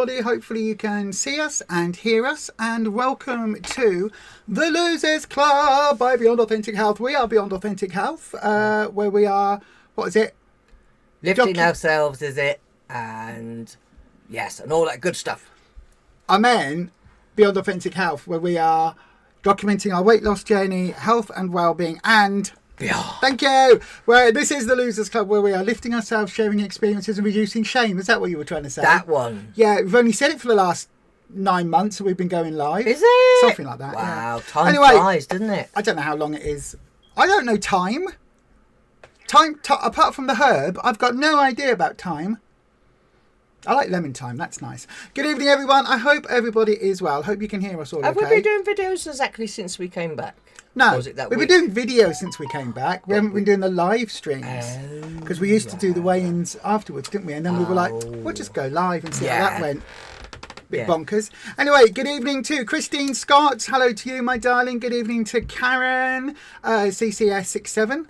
everybody. Hopefully you can see us and hear us. And welcome to the Losers Club by Beyond Authentic Health. We are Beyond Authentic Health, where we are, what is it? Lifting ourselves, is it? And yes, and all that good stuff. Amen. Beyond Authentic Health, where we are documenting our weight loss journey, health and well-being, and thank you. Where this is the Losers Club, where we are lifting ourselves, sharing experiences, and reducing shame. Is that what you were trying to say? That one. Yeah, we've only said it for the last 9 months, so we've been going live. Is it? Something like that. Wow, yeah. time flies, doesn't it? I don't know how long it is. I don't know time. Apart from the herb, I've got no idea about time. I like lemon time. That's nice. Good evening, everyone. I hope everybody is well. Hope you can hear us all Have okay. we been doing videos exactly since we came back? No, we've been doing videos since we came back. We haven't been doing the live streams because we used to do the weigh-ins afterwards, didn't we? And then we were like, we'll just go live and see how that went. Bit bonkers. Anyway, good evening to Christine Scott. Hello to you, my darling. Good evening to Karen, CCS67.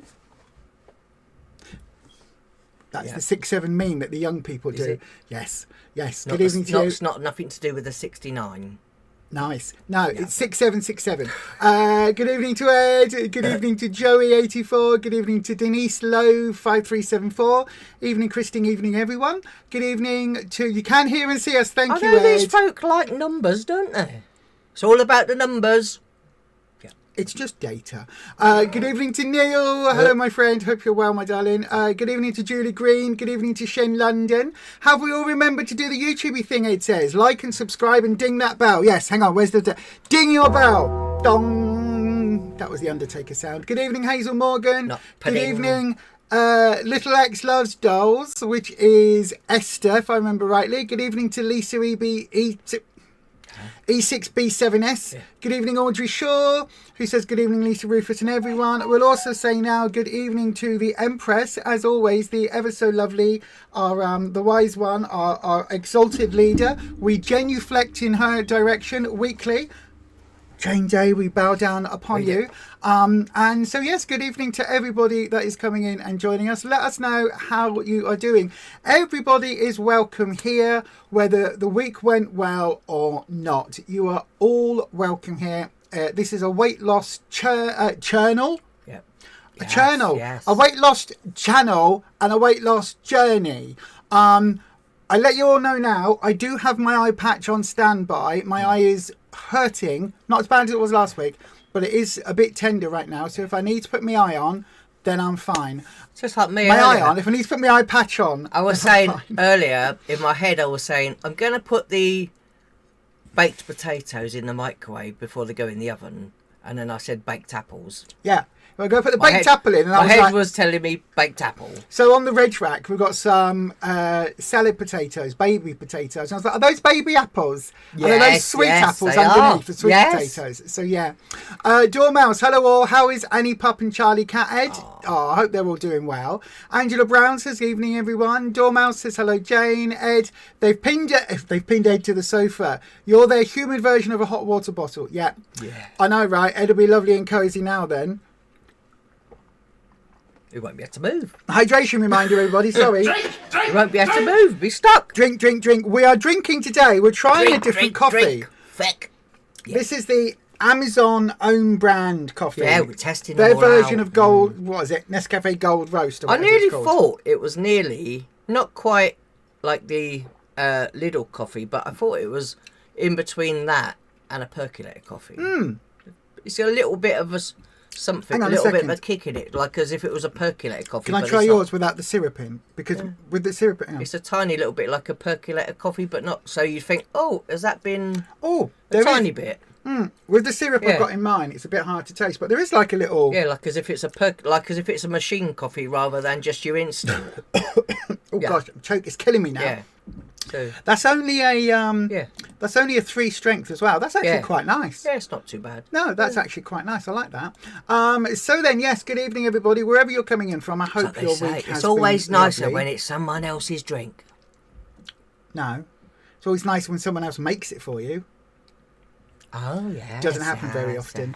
That's the 67 meme that the young people do. It? Yes. Good evening to you. It's not nothing to do with the 69. Nice. No, it's 6767. Good evening to Ed. Good evening to Joey84. Good evening to Denise Lowe 5374. Evening, Christine. Evening, everyone. Good evening to you. Can hear and see us. Thank you, I know Ed. these folk like numbers, don't they? It's all about the numbers. It's just data. Good evening to Neil. Hello, my friend. Hope you're well, my darling. Good evening to Julie Green. Good evening to Shane London. Have we all remembered to do the YouTubey thing, Ed says? Like and subscribe and ding that bell. Yes, hang on. Where's the... ding your bell. Dong. That was the Undertaker sound. Good evening, Hazel Morgan. Good evening, Little X Loves Dolls, which is Esther, if I remember rightly. Good evening to Lisa E6B7S. Good evening, Audrey Shaw, who says good evening, Lisa Rufus and everyone. We'll also say now good evening to the Empress, as always, the ever so lovely, the wise one, our exalted leader. We genuflect in her direction weekly. Jane Day, we bow down upon you. And so, yes, good evening to everybody that is coming in and joining us. Let us know how you are doing. Everybody is welcome here, whether the week went well or not. You are all welcome here. This is a weight loss channel. Yep. A channel. Yes. A weight loss channel and a weight loss journey. I let you all know now, I do have my eye patch on standby. My eye is hurting, not as bad as it was last week, but it is a bit tender right now. So if I need to put my eye on, then I'm fine. Just like me. My eye on. If I need to put my eye patch on, I was saying earlier in my head, I was saying I'm going to put the baked potatoes in the microwave before they go in the oven, and then I said baked apples. Yeah. Well, go put the baked apple in. And my head was telling me baked apple. So on the reg rack, we've got some salad potatoes, baby potatoes. And I was like, are those baby apples? Yes, and are those sweet apples underneath the sweet potatoes? So yeah. Dormouse, hello all. How is Annie Pup and Charlie Cat Ed? Oh, I hope they're all doing well. Angela Brown says, evening everyone. Dormouse says, hello Jane. Ed, they've pinned Ed to the sofa. You're their human version of a hot water bottle. Yeah. I know, right? Ed will be lovely and cozy now then. We won't be able to move. Hydration reminder, everybody. Sorry. We won't be able to move. Be stuck. Drink. We are drinking today. We're trying a different coffee. Feck. Yeah. This is the Amazon own brand coffee. Yeah, we're testing their version of Gold. What is it? Nescafe Gold Roast. Or I nearly thought it was nearly not quite like the Lidl coffee, but I thought it was in between that and a percolator coffee. It's a little bit of a something, a little bit of a kick in it, like as if it was a percolator coffee. Can I try yours without the syrup in? Because with the syrup in, it's a tiny little bit like a percolator coffee, but not so you think, oh, has that been a tiny bit? With the syrup I've got in mine, it's a bit hard to taste, but there is like a little like as if it's a machine coffee rather than just your instant. Gosh, choke is killing me now. Yeah. So that's only a that's only a 3 strength as well. That's actually quite nice. Yeah, it's not too bad. No, that's actually quite nice. I like that. So then, yes, good evening everybody, wherever you're coming in from. I hope your week has It's always been nicer lovely. when it's someone else's drink. No, it's always nice when someone else makes it for you. Oh yeah, doesn't happen very often.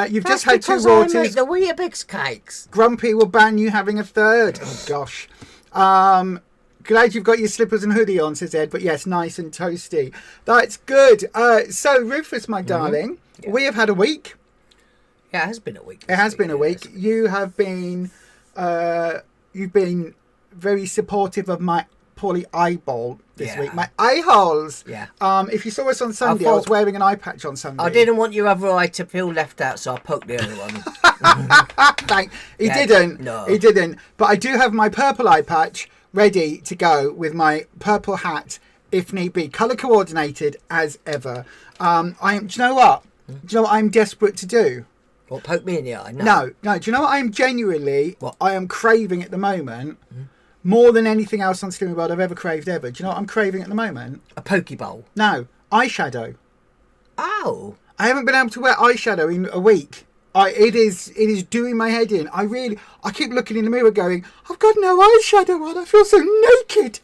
You've That's just had 2 because waters. I make the Weetabix cakes. Grumpy will ban you having a third. Oh gosh. Glad you've got your slippers and hoodie on, says Ed. But yes, nice and toasty. That's good. So, Rufus, my darling, we have had a week. Yeah, it has been a week. It has been a week. You have been, you've been very supportive of my poorly eyeball this week. My eye holes. Yeah. If you saw us on Sunday, I was wearing an eye patch on Sunday. I didn't want your other eye to feel left out, so I poked the other one. He didn't. No. He didn't. But I do have my purple eye patch ready to go with my purple hat, if need be, colour coordinated as ever. Do you know what? Do you know what I'm desperate to do? What, poke me in the eye? No. Do you know what I'm genuinely, I am craving at the moment, more than anything else on Streaming World I've ever craved ever? Do you know what I'm craving at the moment? A pokeball. No, eyeshadow. Oh. I haven't been able to wear eyeshadow in a week. It is doing my head in. I keep looking in the mirror going, I've got no eyeshadow on. I feel so naked.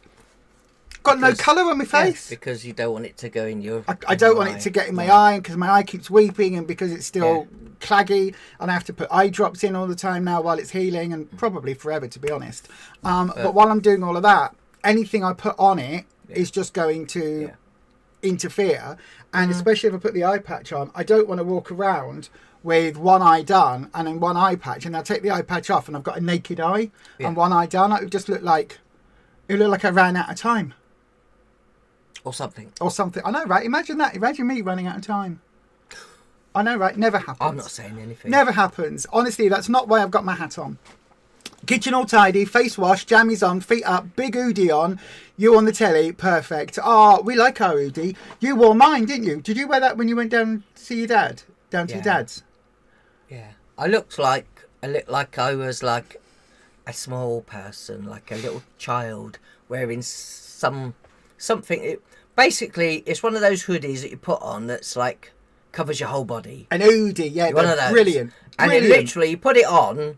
Got no colour on my face. Because you don't want it to go in your I don't want it to get in my eye, because my eye keeps weeping, and because it's still claggy, and I have to put eye drops in all the time now while it's healing, and probably forever, to be honest. But while I'm doing all of that, anything I put on it is just going to interfere. And especially if I put the eye patch on, I don't want to walk around with one eye done and then one eye patch, and I'll take the eye patch off and I've got a naked eye and one eye done. It would just look like I ran out of time. Or something. I know, right? Imagine that. Imagine me running out of time. I know, right? Never happens. I'm not saying anything. Never happens. Honestly, that's not why I've got my hat on. Kitchen all tidy, face wash, jammies on, feet up, big Oodie on. You on the telly, perfect. Oh, we like our Oodie. You wore mine, didn't you? Did you wear that when you went down to see your dad? Down to your dad's? Yeah. I looked like I was like a small person, like a little child wearing something. Basically, it's one of those hoodies that you put on that's like covers your whole body. An Oodie, yeah. One of those. Brilliant. And it literally, you put it on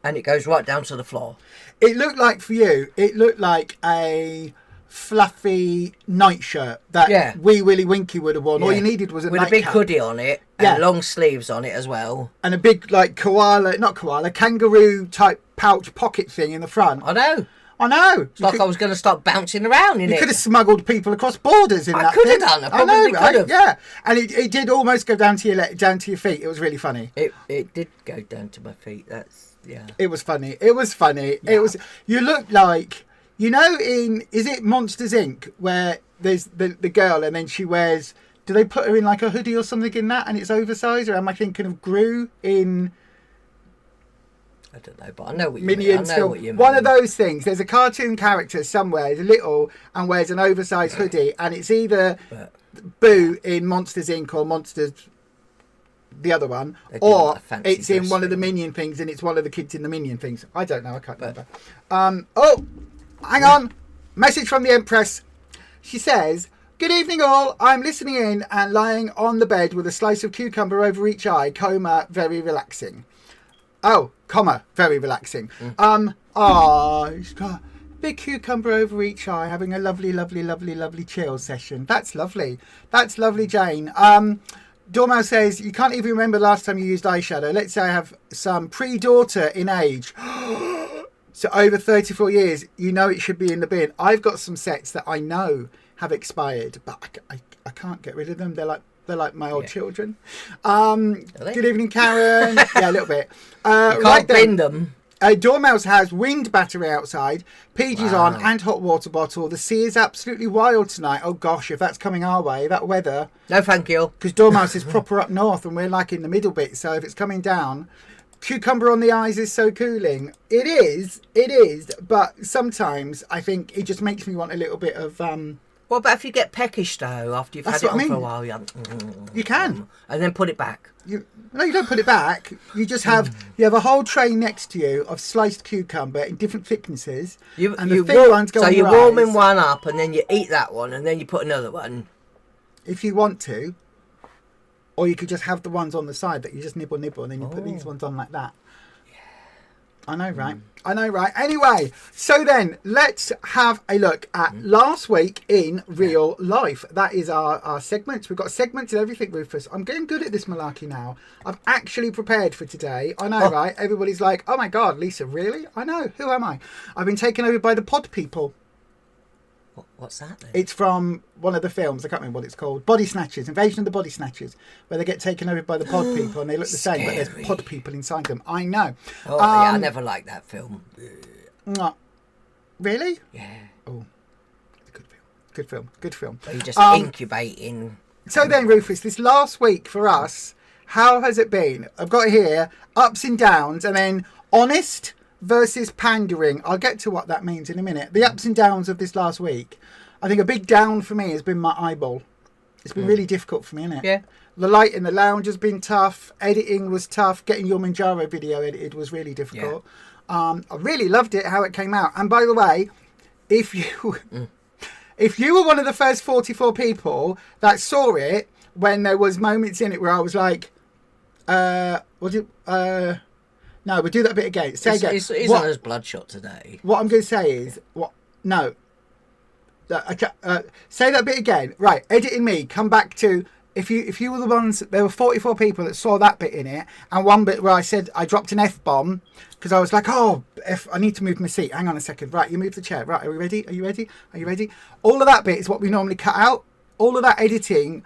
and it goes right down to the floor. It looked like, for you, it looked like a fluffy nightshirt that Wee Willie Winky would have worn. All you needed was a with a big hoodie on it and long sleeves on it as well. And a big, like, kangaroo type pouch pocket thing in the front. I know. It's like I was going to start bouncing around in it. You could have smuggled people across borders in that thing. I could have done. I probably could have. Yeah. And it did almost go down to your feet. It was really funny. It did go down to my feet. It was funny. It was funny. Yeah. It was. You looked like, is it Monsters Inc. where there's the girl and then she wears, do they put her in like a hoodie or something in that and it's oversized? Or am I thinking of Gru in... I don't know, but I know what you Minions mean. I know what you mean. One of those things. There's a cartoon character somewhere, is little, and wears an oversized hoodie, and it's either Boo in Monsters Inc. or Monsters, the other one, or it's in one of the Minion things, and it's one of the kids in the Minion things. I don't know. I can't remember. Hang on. Message from the Empress. She says, "Good evening, all. I'm listening in and lying on the bed with a slice of cucumber over each eye. Coma, very relaxing." Oh, very relaxing. He's got a big cucumber over each eye, having a lovely, lovely, lovely, lovely chill session. That's lovely. That's lovely, Jane. Dormouse says, you can't even remember the last time you used eyeshadow. Let's say I have some pre-daughter in age. So over 34 years, it should be in the bin. I've got some sets that I know have expired, but I can't get rid of them. They're like my old children. Good evening, Karen. Yeah, a little bit. You can't bin them. Dormouse has wind battery outside, PG's on, and hot water bottle. The sea is absolutely wild tonight. Oh gosh, if that's coming our way, that weather. No, thank you. Because Dormouse is proper up north, and we're like in the middle bit. So if it's coming down, cucumber on the eyes is so cooling. It is. But sometimes I think it just makes me want a little bit of. What about if you get peckish though after you've had it on for a while? You can. And then put it back. No, you don't put it back. You just have a whole tray next to you of sliced cucumber in different thicknesses. And the thick ones go on your eyes. So you're warming one up and then you eat that one and then you put another one. If you want to. Or you could just have the ones on the side that you just nibble and then you put these ones on like that. I know, right? I know, right? Anyway, so then let's have a look at last week in real life. That is our segments. We've got segments and everything, Rufus. I'm getting good at this malarkey now. I've actually prepared for today. I know, right? Everybody's like, oh my God, Lisa, really? I know. Who am I? I've been taken over by the pod people. What's that then? It's from one of the films. I can't remember what it's called. Body Snatchers. Invasion of the Body Snatchers. Where they get taken over by the pod people and they look the same, but there's pod people inside them. I know. Oh, yeah, I never liked that film. Really? Yeah. Oh, it's a good film. Good film. Good film. Where you just incubating. So then, Rufus, this last week for us, how has it been? I've got here ups and downs, and then honest versus pandering. I'll get to what that means in a minute. The ups and downs of this last week. I think a big down for me has been my eyeball. It's been really difficult for me, isn't it? Yeah. The light in the lounge has been tough. Editing was tough. Getting your mounjaro video edited was really difficult. Yeah. I really loved it, how it came out. And by the way, if you were one of the first 44 people that saw it when there was moments in it where I was like, no, we'll do that bit again. Say again. It's not as bloodshot today. What I'm going to say is, no. Say that bit again. Right, editing me, come back to, if you were the ones, there were 44 people that saw that bit in it, and one bit where I said I dropped an F-bomb, because I was like, I need to move my seat. Hang on a second. Right, you move the chair. Right, are we ready? Are you ready? Are you ready? All of that bit is what we normally cut out. All of that editing,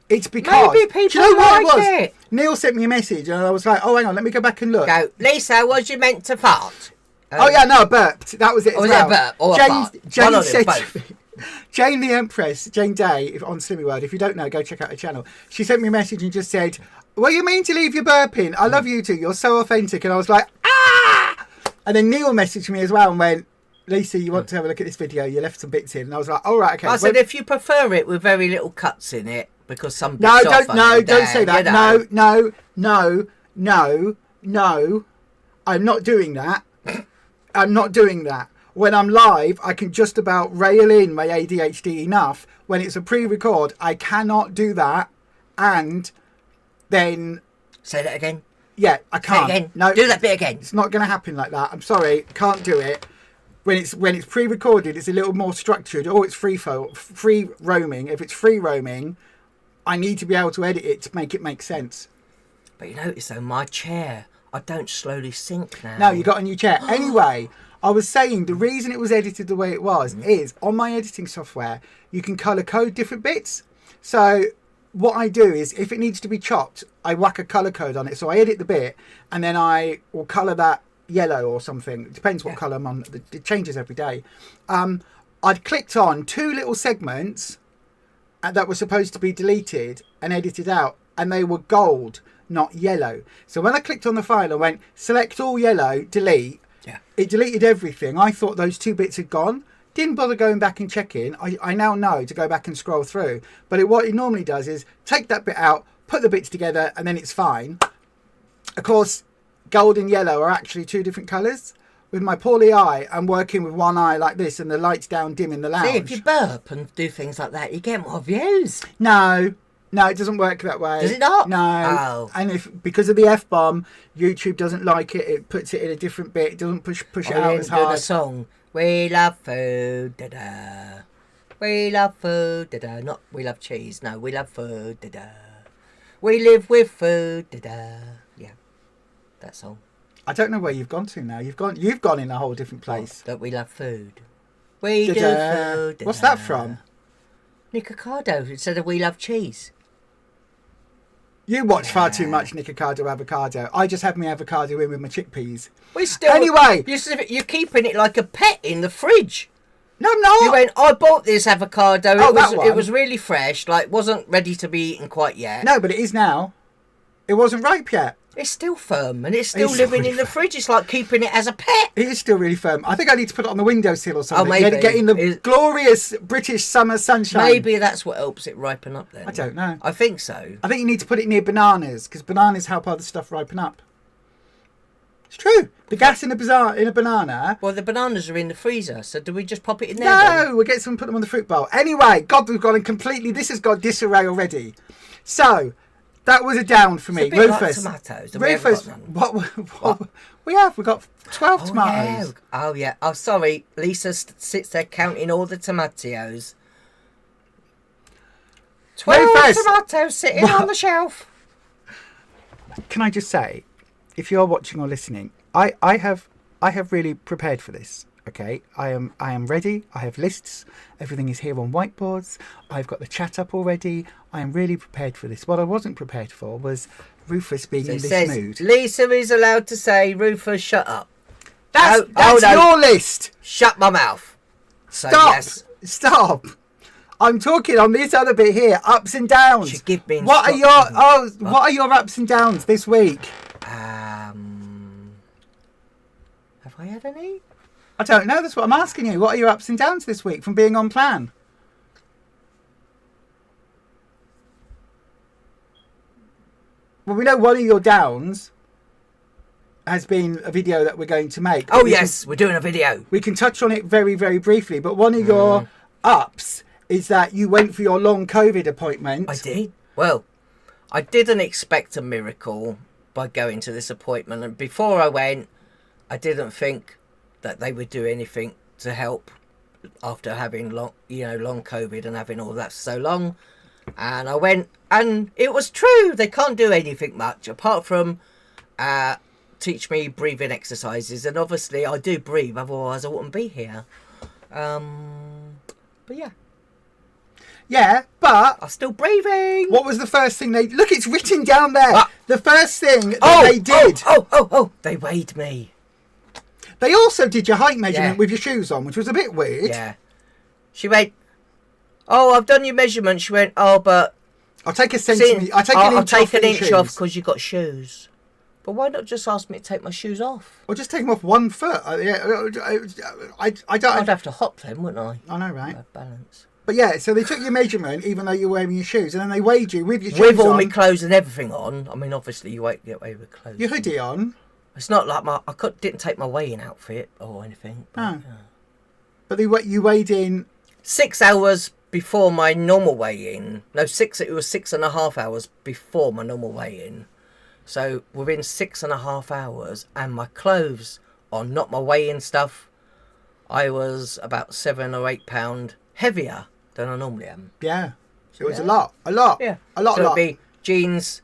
it's because... Maybe people do you know what like it was? it. Neil sent me a message, and I was like, hang on, let me go back and look. Go, Lisa, was you meant to fart? Oh, yeah, no, I burped. That was it as well. Was it a burp or a fart? Jane said to me, Jane the Empress, Jane Day, on Slimmy World, if you don't know, go check out her channel. She sent me a message and just said, well, you mean to leave your burping? I love you two. You're so authentic. And I was like, ah! And then Neil messaged me as well and went, Lisa, you want to have a look at this video? You left some bits in. And I was like, all right, okay. I said, if you prefer it with very little cuts in it, because some bits don't say that. You know. No. I'm not doing that. I'm not doing that. When I'm live, I can just about rail in my ADHD enough. When it's a pre-record, I cannot do that. And then... Say that again. Yeah, I can't. Say it again. No, do that bit again. It's not going to happen like that. I'm sorry, can't do it. When it's pre-recorded, it's a little more structured. Or it's free roaming. If it's free roaming, I need to be able to edit it to make it make sense. But you notice though, my chair, I don't slowly sink now. No, you got a new chair. Anyway, I was saying the reason it was edited the way it was is on my editing software, you can colour code different bits. So what I do is if it needs to be chopped, I whack a colour code on it. So I edit the bit and then I will colour that yellow or something. It depends what colour I'm on. It changes every day. I'd clicked on 2 little segments that were supposed to be deleted and edited out, and they were gold, not yellow. So when I clicked on the file and went select all yellow, delete, it deleted everything. I thought those 2 bits had gone. Didn't bother going back and checking. I now know to go back and scroll through. But what it normally does is take that bit out, put the bits together, and then it's fine. Of course, gold and yellow are actually 2 different colours. With my poorly eye, I'm working with one eye like this and the light's down dim in the lounge. See, if you burp and do things like that, you get more views. No, it doesn't work that way. Does it not? No. Oh. And because of the F-bomb, YouTube doesn't like it. It puts it in a different bit. It doesn't push it out as hard. The song, we love food, da-da. We love food, da-da. Not we love cheese. No, we love food, da-da. We live with food, da-da. Yeah, that song. I don't know where you've gone to now. You've gone in a whole different place. That we love food. We do food. Da-da. What's that from? Nick Ocado, who said that we love cheese. You watch far too much Nick Ocado avocado. I just have my avocado in with my chickpeas. We still. Anyway, you're keeping it like a pet in the fridge. No, I'm not. You went, I bought this avocado. Oh, it was really fresh, like wasn't ready to be eaten quite yet. No, but it is now. It wasn't ripe yet. It's still firm and it's still living in the fridge. It's like keeping it as a pet. It is still really firm. I think I need to put it on the windowsill or something. Oh, maybe. Getting the glorious British summer sunshine. Maybe that's what helps it ripen up then. I don't know. I think so. I think you need to put it near bananas because bananas help other stuff ripen up. It's true. The gas in a banana. Well, the bananas are in the freezer, so do we just pop it in there? No, we'll get some and put them on the fruit bowl. Anyway, God, we've gone completely. This has got disarray already. So that was a down for me. It's a bit Rufus. like tomatoes. Rufus, what? We have. We've got 12 tomatoes. Yeah. Oh, yeah. Oh, sorry. Lisa sits there counting all the tomatoes. 12 Rufus. tomatoes sitting on the shelf. Can I just say, if you're watching or listening, I have really prepared for this. Okay, I am ready. I have lists. Everything is here on whiteboards. I've got the chat up already. I am really prepared for this. What I wasn't prepared for was Rufus being So in it this says, mood. Lisa is allowed to say, Rufus, shut up. That's no. your list. Shut my mouth. So, Stop. yes. Stop. I'm talking on this other bit here. Ups and downs. Should give me What are your what are your ups and downs this week? Have I had any? I don't know. That's what I'm asking you. What are your ups and downs this week from being on plan? Well, we know one of your downs has been a video that we're going to make. Oh, yes. We're doing a video. We can touch on it very, very briefly. But one of your ups is that you went for your long COVID appointment. I did. Well, I didn't expect a miracle by going to this appointment. And before I went, I didn't think that they would do anything to help after having long COVID and having all that so long. And I went, and it was true. They can't do anything much apart from teach me breathing exercises. And obviously I do breathe, otherwise I wouldn't be here. But yeah. Yeah, but I'm still breathing. What was the first thing they... Look, it's written down there. What? The first thing that they did. They weighed me. They also did your height measurement Yeah. with your shoes on, which was a bit weird. Yeah. She went, oh, I've done your measurement. She went, oh, but... I'll take a centimetre. I'll take an inch I'll off. take an inch off shoes. because you got shoes. But why not just ask me to take my shoes off? Or just take them off 1 foot. I don't... I'd have to hop then, wouldn't I? I know, right? Have balance. But yeah, so they took your measurement even though you were wearing your shoes, and then they weighed you with your shoes With all on, my clothes and everything on. I mean, obviously you won't get away with clothes. your hoodie on. It's not like didn't take my weighing outfit or anything. But, No. But you weighed in... 6 hours before my normal weigh-in. No, it was 6.5 hours before my normal weigh-in. So within 6.5 hours, and my clothes on, not my weigh-in stuff, I was about 7 or 8 pound heavier than I normally am. Yeah. It was Yeah. a lot. A lot. Yeah. A lot. So it'd be jeans,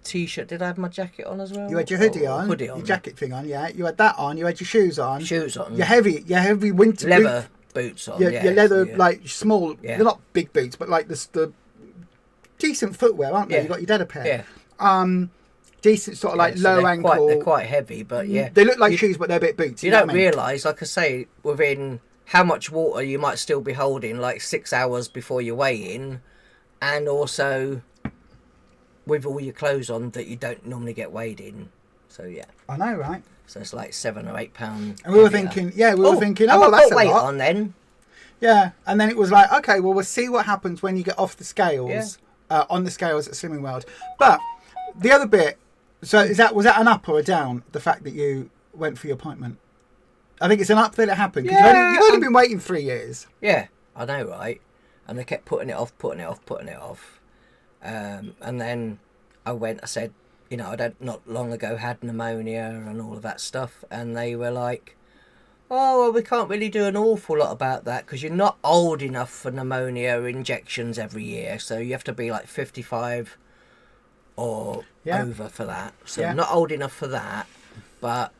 t-shirt. Did I have my jacket on as well? You had your hoodie on. Hoodie on. Your jacket thing on, yeah. You had that on. You had your shoes on. Shoes on. Your heavy winter Leather boots on. Your leather, yeah. like small, Yeah. they're not big boots, but like the decent footwear, aren't they? Yeah. You got your dead pair. Yeah. Decent sort of like so low they're ankle. They're quite heavy, but yeah. They look like shoes, but they're a bit boots. You know don't what I mean? realise, like I say, within how much water you might still be holding, like 6 hours before you weigh in, and also with all your clothes on that you don't normally get weighed in. So yeah. I know, right? So it's like 7 or 8 pounds. And we were thinking, have oh, I that's got a weight lot. on then? Yeah, and then it was like, okay, well, we'll see what happens when you get off the scales, on the scales at Slimming World. But the other bit, so was that an up or a down? The fact that you went for your appointment, I think it's an up that it happened because you've only been waiting 3 years. Yeah, I know, right? And they kept putting it off. And then I said, I not long ago had pneumonia and all of that stuff, and they were like, oh, well, we can't really do an awful lot about that because you're not old enough for pneumonia injections every year. So you have to be like 55 or over for that. So not old enough for that. But...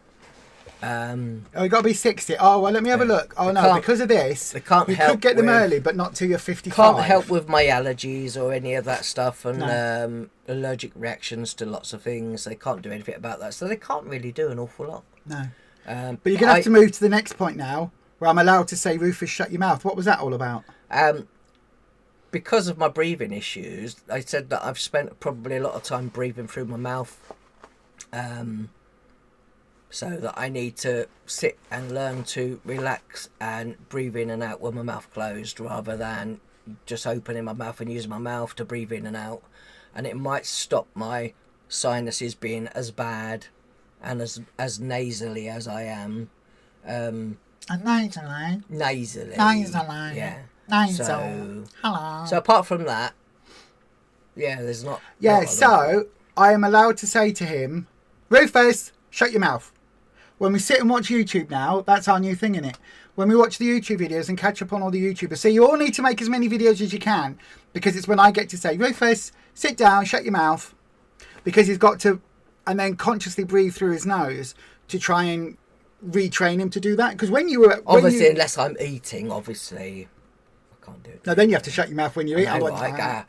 you got to be 60. Oh, well, let me have a look. Oh, no, because of this, they can't you help could get them with- early, but not till you're 55. Can't help with my allergies or any of that stuff, and allergic reactions to lots of things. They can't do anything about that. So they can't really do an awful lot. No. But you're going to have to move to the next point now, where I'm allowed to say, Rufus, shut your mouth. What was that all about? Because of my breathing issues, I said that I've spent probably a lot of time breathing through my mouth. So that I need to sit and learn to relax and breathe in and out with my mouth closed rather than just opening my mouth and using my mouth to breathe in and out. And it might stop my sinuses being as bad and as nasally as I am. Nasally. Nasally. Yeah. Nasal. Hello. So apart from that, there's not... Yeah, not a lot. so I am allowed to say to him, Rufus, shut your mouth. When we sit and watch YouTube now, that's our new thing, innit? When we watch the YouTube videos and catch up on all the YouTubers. So you all need to make as many videos as you can, because it's when I get to say, Rufus, sit down, shut your mouth. Because he's got to, and then consciously breathe through his nose to try and retrain him to do that. Because when you were... Obviously, unless I'm eating, obviously, I can't do it. No, then you have to shut your mouth when you eat. I know, right?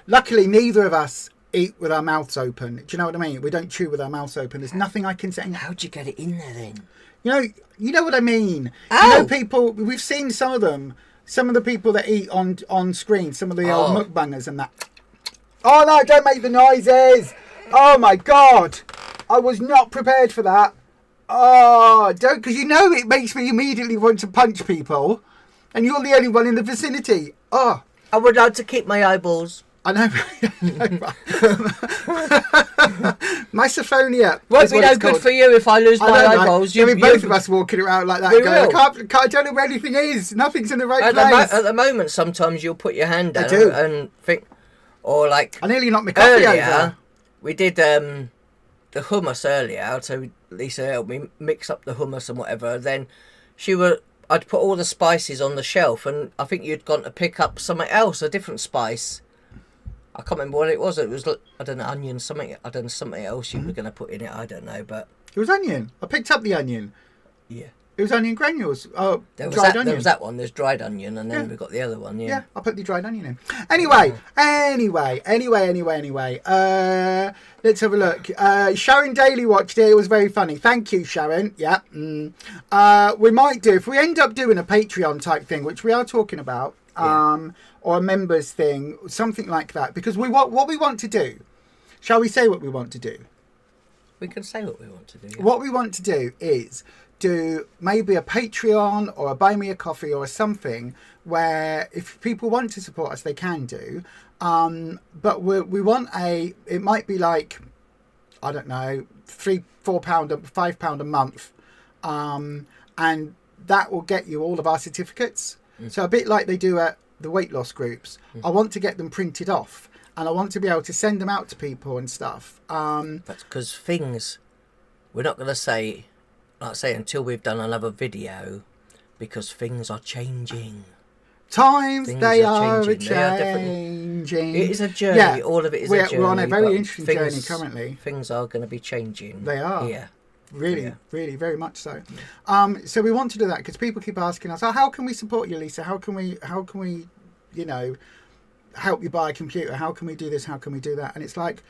Luckily, neither of us eat with our mouths open. Do you know what I mean? We don't chew with our mouths open. There's nothing I can say. How'd you get it in there then? You know what I mean. Oh. You know, people. We've seen some of them. Some of the people that eat on screen. Some of the old mukbangers and that. Oh no! Don't make the noises. Oh my God! I was not prepared for that. Oh, don't, because it makes me immediately want to punch people, and you're the only one in the vicinity. Oh, I would like to keep my eyeballs. I know. Misophonia. Won't be no good for you if I lose my eyeballs. Both of us walking around like that. We going, will. I don't know where anything is. Nothing's in the right place. At the moment, sometimes you'll put your hand down and think, or like. I nearly knocked my coffee over. We did the hummus earlier, so Lisa helped me mix up the hummus and whatever. Then I'd put all the spices on the shelf, and I think you'd gone to pick up something else, a different spice. I can't remember what it was. It was, I don't know, onion, something. I don't know, something else you were going to put in it. I don't know, but it was onion. I picked up the onion. Yeah. It was onion granules. Oh, there dried onion. There was that one. There's dried onion, and then we've got the other one. Yeah. Yeah, I put the dried onion in. Anyway. Let's have a look. Sharon Daly watched it. It was very funny. Thank you, Sharon. Yeah. We might do, if we end up doing a Patreon type thing, which we are talking about, or a members thing, something like that, because what we want to do. Shall we say what we want to do? We can say what we want to do. Yeah. What we want to do is do maybe a Patreon or a Buy Me a Coffee or something where if people want to support us, they can do. But we want it might be like, I don't know, £3, £4, £5 a month. And that will get you all of our certificates. So a bit like they do at the weight loss groups. I want to get them printed off and I want to be able to send them out to people and stuff. That's because we're not going to say, like I say, until we've done another video, because things are changing. Things are changing. It is a journey. Yeah. All of it is a journey. We're on a very interesting journey currently. Things are going to be changing. They are. Yeah. Really, very much so. So we want to do that because people keep asking us, how can we support you, Lisa? How can we, help you buy a computer? How can we do this? How can we do that? And it's like,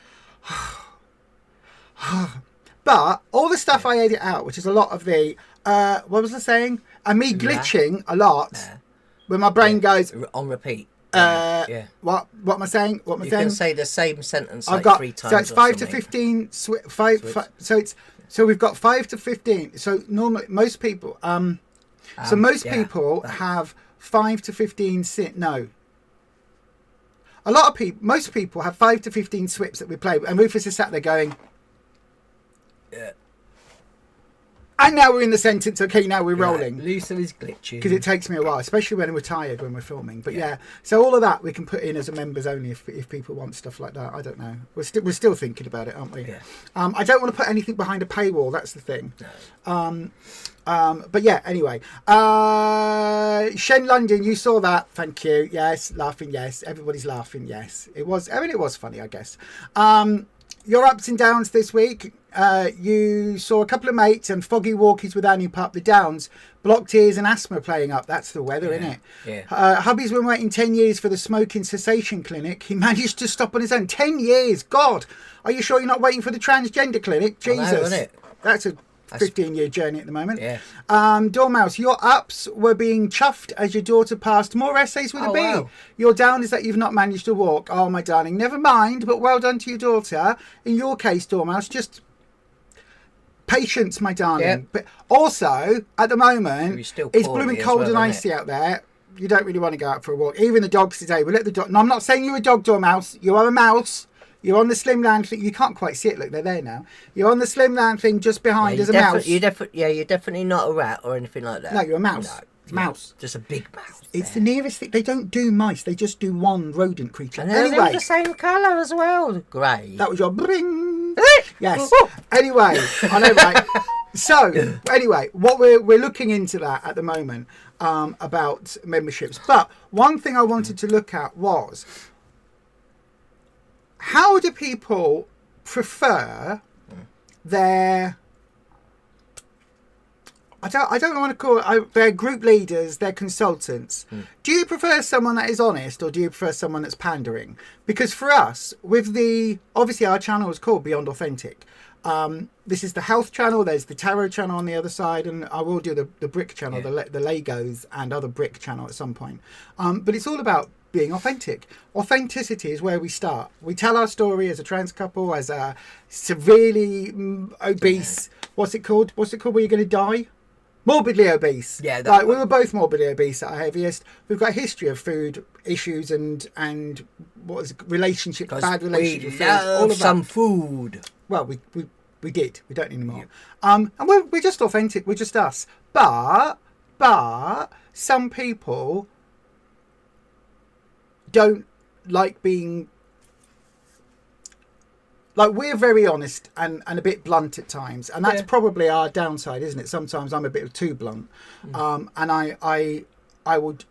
but all the stuff I edit out, which is a lot of the, what was I saying? And me glitching a lot when my brain goes on repeat. What am I saying? What am I saying? You can say the same sentence I've like got 3 times. So it's 5 to 15. So we've got 5 to 15. So normally most people, people have 5 to 15. A lot of people, most people have 5 to 15 swips that we play, and Rufus is sat there going, yeah. And now we're in the sentence. Okay, now we're rolling. Lisa is glitching because it takes me a while, especially when we're tired when we're filming. But so all of that we can put in as a members only if people want stuff like that. I don't know. We're still thinking about it, aren't we? Yeah. I don't want to put anything behind a paywall. That's the thing. No. But yeah. Anyway, Shen London, you saw that. Thank you. Yes, laughing. Yes, everybody's laughing. Yes, it was. I mean, it was funny, I guess. Your ups and downs this week. You saw a couple of mates and foggy walkies with Annie Pup. The downs, blocked ears and asthma playing up. That's the weather, isn't it? Yeah. Hubby's been waiting 10 years for the smoking cessation clinic. He managed to stop on his own. 10 years. God, are you sure you're not waiting for the transgender clinic? Jesus, I know, isn't it? That's a 15-year journey at the moment. Yeah. Dormouse, your ups were being chuffed as your daughter passed more essays with a B. Wow. Your down is that you've not managed to walk. Oh, my darling. Never mind, but well done to your daughter. In your case, Dormouse, just patience, my darling. Yep. But also, at the moment, it's blooming cold and icy out there. You don't really want to go out for a walk. Even the dogs today. We let the dog. No, I'm not saying you're a dog, Dormouse. You are a mouse. You're on the slimline thing. You can't quite see it. Look, they're there now. You're on the slimline thing just behind as a mouse. You're definitely not a rat or anything like that. No, you're a mouse. No, mouse. Just a big mouse. It's the nearest thing. They don't do mice. They just do one rodent creature. And they're anyway, the same colour as well. Grey. That was your bring. Yes. Anyway, I know, right? So, anyway, what we're looking into that at the moment about memberships. But one thing I wanted to look at was, how do people prefer their I don't want to call it, they're group leaders, they're consultants. Do you prefer someone that is honest, or do you prefer someone that's pandering? Because for us, with obviously our channel is called Beyond Authentic. This is the health channel, there's the tarot channel on the other side, and I will do the brick channel, the Legos and other brick channel at some point. But it's all about being authentic. Authenticity is where we start. We tell our story as a trans couple, as a severely obese, what's it called where you're going to die? Morbidly obese. Yeah, like we were both morbidly obese at our heaviest. We've got a history of food issues and what is it, relationship, bad relationship with food, all of some that. food. Well, we did. We don't anymore. And we're just authentic. We're just us. But some people don't like being, like, we're very honest and a bit blunt at times, and that's probably our downside, isn't it? Sometimes I'm a bit too blunt. And I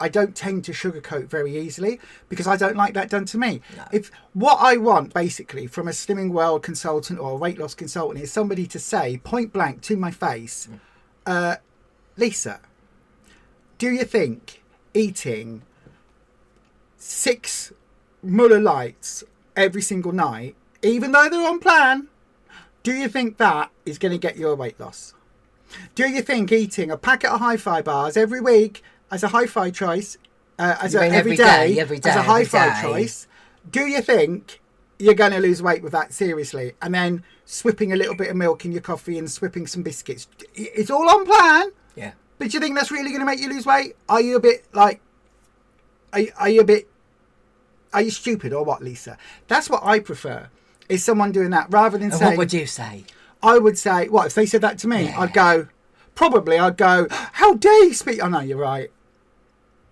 don't tend to sugarcoat very easily, because I don't like that done to me. No. If what I want basically from a Slimming World consultant or a weight loss consultant is somebody to say point blank to my face, Lisa, do you think eating 6 Muller Lights every single night, even though they're on plan, do you think that is going to get you a weight loss? Do you think eating a packet of hi-fi bars every week as a hi-fi choice, every day as a hi-fi choice, do you think you're going to lose weight with that, seriously? And then swipping a little bit of milk in your coffee and swipping some biscuits, it's all on plan. Yeah. But do you think that's really going to make you lose weight? Are you a bit like, are you stupid or what, Lisa? That's what I prefer, is someone doing that, rather than saying... What would you say? I would say, what, if they said that to me, I'd go, how dare you speak? Oh, no, you're right.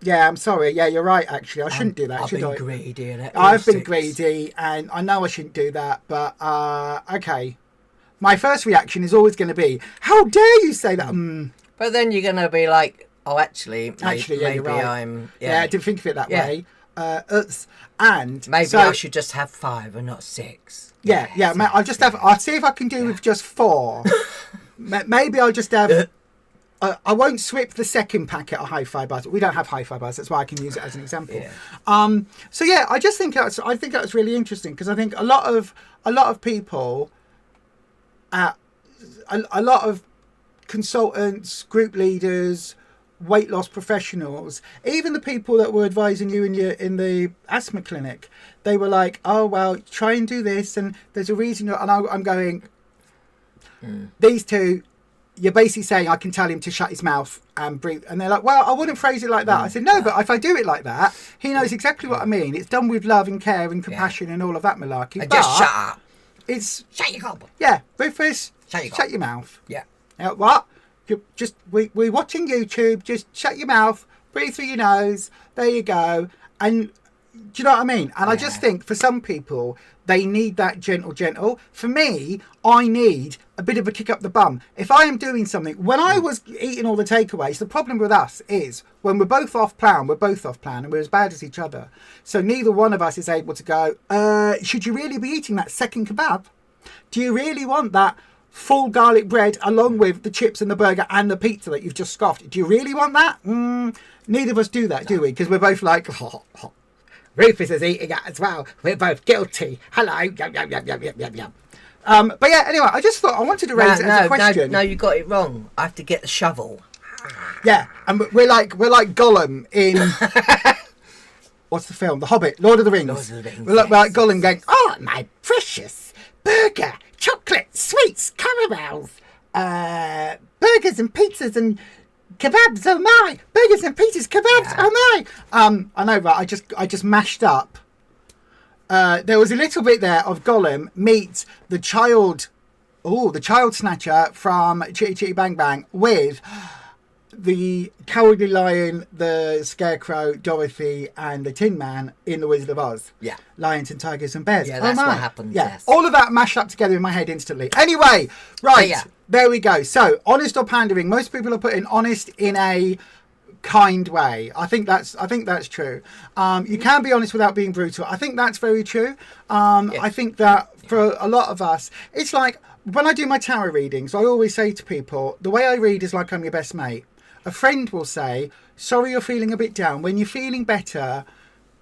Yeah, I'm sorry. Yeah, you're right, actually. I shouldn't do that, I've been greedy. I've been greedy, and I know I shouldn't do that, but, okay. My first reaction is always going to be, how dare you say that? But then you're going to be like, oh, actually, yeah, maybe you're right. I'm... Yeah, I didn't think of it that way. And maybe I should just have 5 and not 6. Yeah. I'll see if I can do with just 4. Maybe I'll just have... I won't swip the second packet of hi-fi bars. We don't have hi-fi bars. That's why I can use it as an example. Yeah. So yeah, I think that's really interesting, because I think a lot of people, a lot of consultants, group leaders, weight loss professionals, even the people that were advising you in the asthma clinic, they were like, oh well, try and do this, and there's a reason. And I'm going, these two, you're basically saying I can tell him to shut his mouth and breathe. And they're like, well, I wouldn't phrase it like that. I said, no, but if I do it like that, he knows exactly what I mean. It's done with love and care and compassion and all of that malarkey. And just shut up. Shut your gob. Yeah, Rufus, shut your mouth. Yeah. What? We're watching YouTube. Just shut your mouth, breathe through your nose. There you go. And do you know what I mean? And I just think for some people, they need that gentle. For me, I need a bit of a kick up the bum. If I am doing something, when I was eating all the takeaways, the problem with us is when we're both off plan, and we're as bad as each other. So neither one of us is able to go, should you really be eating that second kebab? Do you really want that full garlic bread along with the chips and the burger and the pizza that you've just scoffed? Do you really want that? Neither of us do that, do we? Because we're both like, Rufus is eating it as well. We're both guilty. Hello. Yum, yum, yum, yum, yum, yum, yum. But yeah, anyway, I just thought I wanted to raise it as a question. No, you got it wrong. I have to get the shovel. Yeah, and we're like Gollum in what's the film? The Hobbit, Lord of the Rings. We're like Gollum going, oh, my precious burger, chocolate, sweets, caramels, burgers and pizzas and kebabs, oh my! Burgers and pizzas, kebabs, oh my! I know, right? I just mashed up. There was a little bit there of Gollum meets the child snatcher from Chitty Chitty Bang Bang with the Cowardly Lion, the Scarecrow, Dorothy, and the Tin Man in The Wizard of Oz. Yeah. Lions and tigers and bears. Yeah, that's what happens. Yeah. Yes. All of that mashed up together in my head instantly. Anyway, right. Yeah. There we go. So, honest or pandering? Most people are putting honest in a kind way. I think that's true. You can be honest without being brutal. I think that's very true. I think that for a lot of us, it's like when I do my tarot readings, I always say to people, the way I read is like I'm your best mate. A friend will say, sorry you're feeling a bit down. When you're feeling better,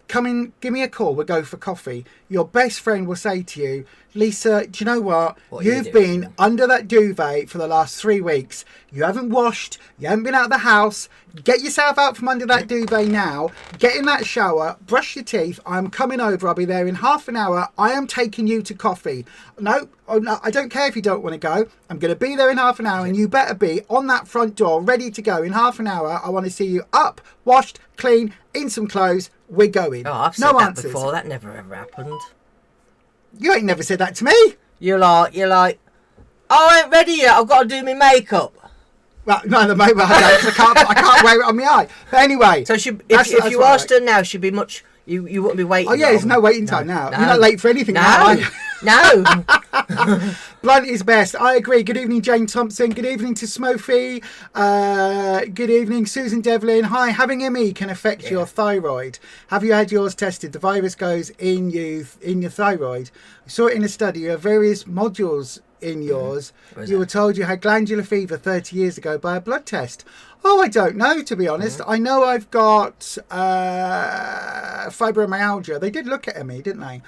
come in, give me a call, we'll go for coffee. Your best friend will say to you, Lisa, do you know what? You've been under that duvet for the last 3 weeks. You haven't washed, you haven't been out of the house. Get yourself out from under that duvet now. Get in that shower, brush your teeth. I'm coming over, I'll be there in half an hour. I am taking you to coffee. No, I don't care if you don't want to go. I'm going to be there in half an hour and you better be on that front door, ready to go in half an hour. I want to see you up, washed, clean, in some clothes. We're going. Oh, I've said that before. That never ever happened. You ain't never said that to me. You're like, oh, I ain't ready yet. I've got to do my makeup. Well, no, at the moment I don't. 'Cause I can't wear it on my eye. But anyway. So if you asked her now, she'd be much. You wouldn't be waiting. Oh yeah, there's no waiting time now. No. You're not late for anything now, are you? No. Blunt is best. I agree. Good evening, Jane Thompson. Good evening to Smofy. Good evening, Susan Devlin. Hi. Having ME can affect your thyroid. Have you had yours tested? The virus goes in your thyroid. I saw it in a study. You have various modules in yours. You were told you had glandular fever 30 years ago by a blood test. Oh, I don't know, to be honest. I know I've got fibromyalgia. They did look at ME, didn't they?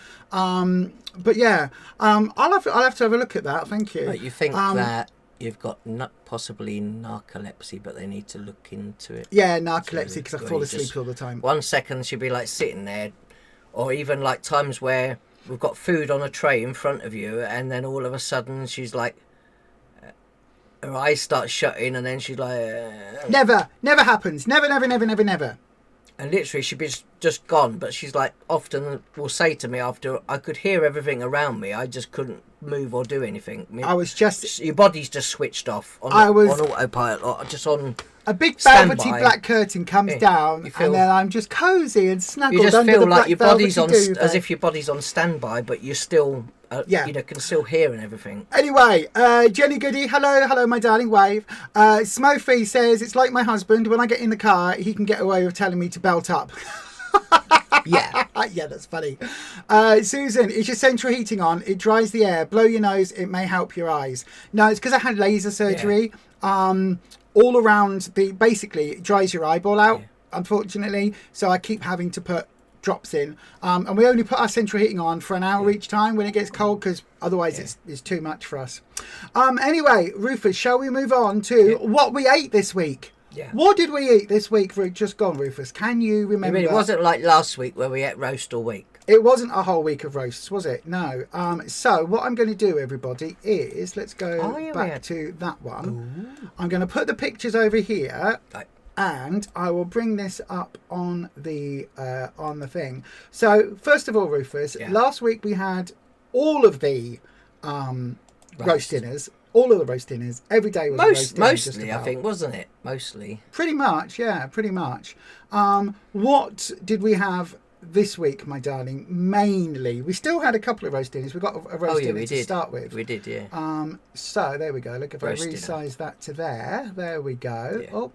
But yeah, I'll have to have a look at that. Thank you. But you think that you've got possibly narcolepsy, but they need to look into it. Yeah, narcolepsy, because I fall asleep all the time. 1 second she'll be like sitting there, or even like times where we've got food on a tray in front of you, and then all of a sudden she's like, her eyes start shutting, and then she's like... Never happens. Never. And literally she'd be just gone, but she's like, often will say to me after, I could hear everything around me, I just couldn't move or do anything. Your body's just switched off on autopilot, or just on... A big velvety black curtain comes down, and then I'm just cosy and snuggled. You just under feel the like your body's on, duvet. as if your body's on standby, but you're still, can still hear and everything. Anyway, Jenny Goody, hello, my darling, wave. Smofy says, it's like my husband. When I get in the car, he can get away with telling me to belt up. Yeah, that's funny. Susan, is your central heating on? It dries the air. Blow your nose. It may help your eyes. No, it's because I had laser surgery. All around basically it dries your eyeball out, unfortunately. So I keep having to put drops in. And we only put our central heating on for an hour each time when it gets cold, because otherwise it's too much for us. Anyway, Rufus, shall we move on to what we ate this week? Yeah. What did we eat this week just gone, Rufus? Can you remember? It wasn't like last week where we ate roast all week. It wasn't a whole week of roasts, was it? No. So what I'm going to do, everybody, is let's go back to that one. Ooh. I'm going to put the pictures over here, and I will bring this up on the thing. So first of all, Rufus, last week we had all of the roast dinners. All of the roast dinners. Every day was a roast dinner. Mostly, I think, wasn't it? Mostly. Pretty much, yeah, pretty much. What did we have this week, my darling? Mainly, we still had a couple of roast dinners. We got a roast dinner to start with. We did, yeah. So there we go. Look, if I resize that to there we go. Yeah. Oh,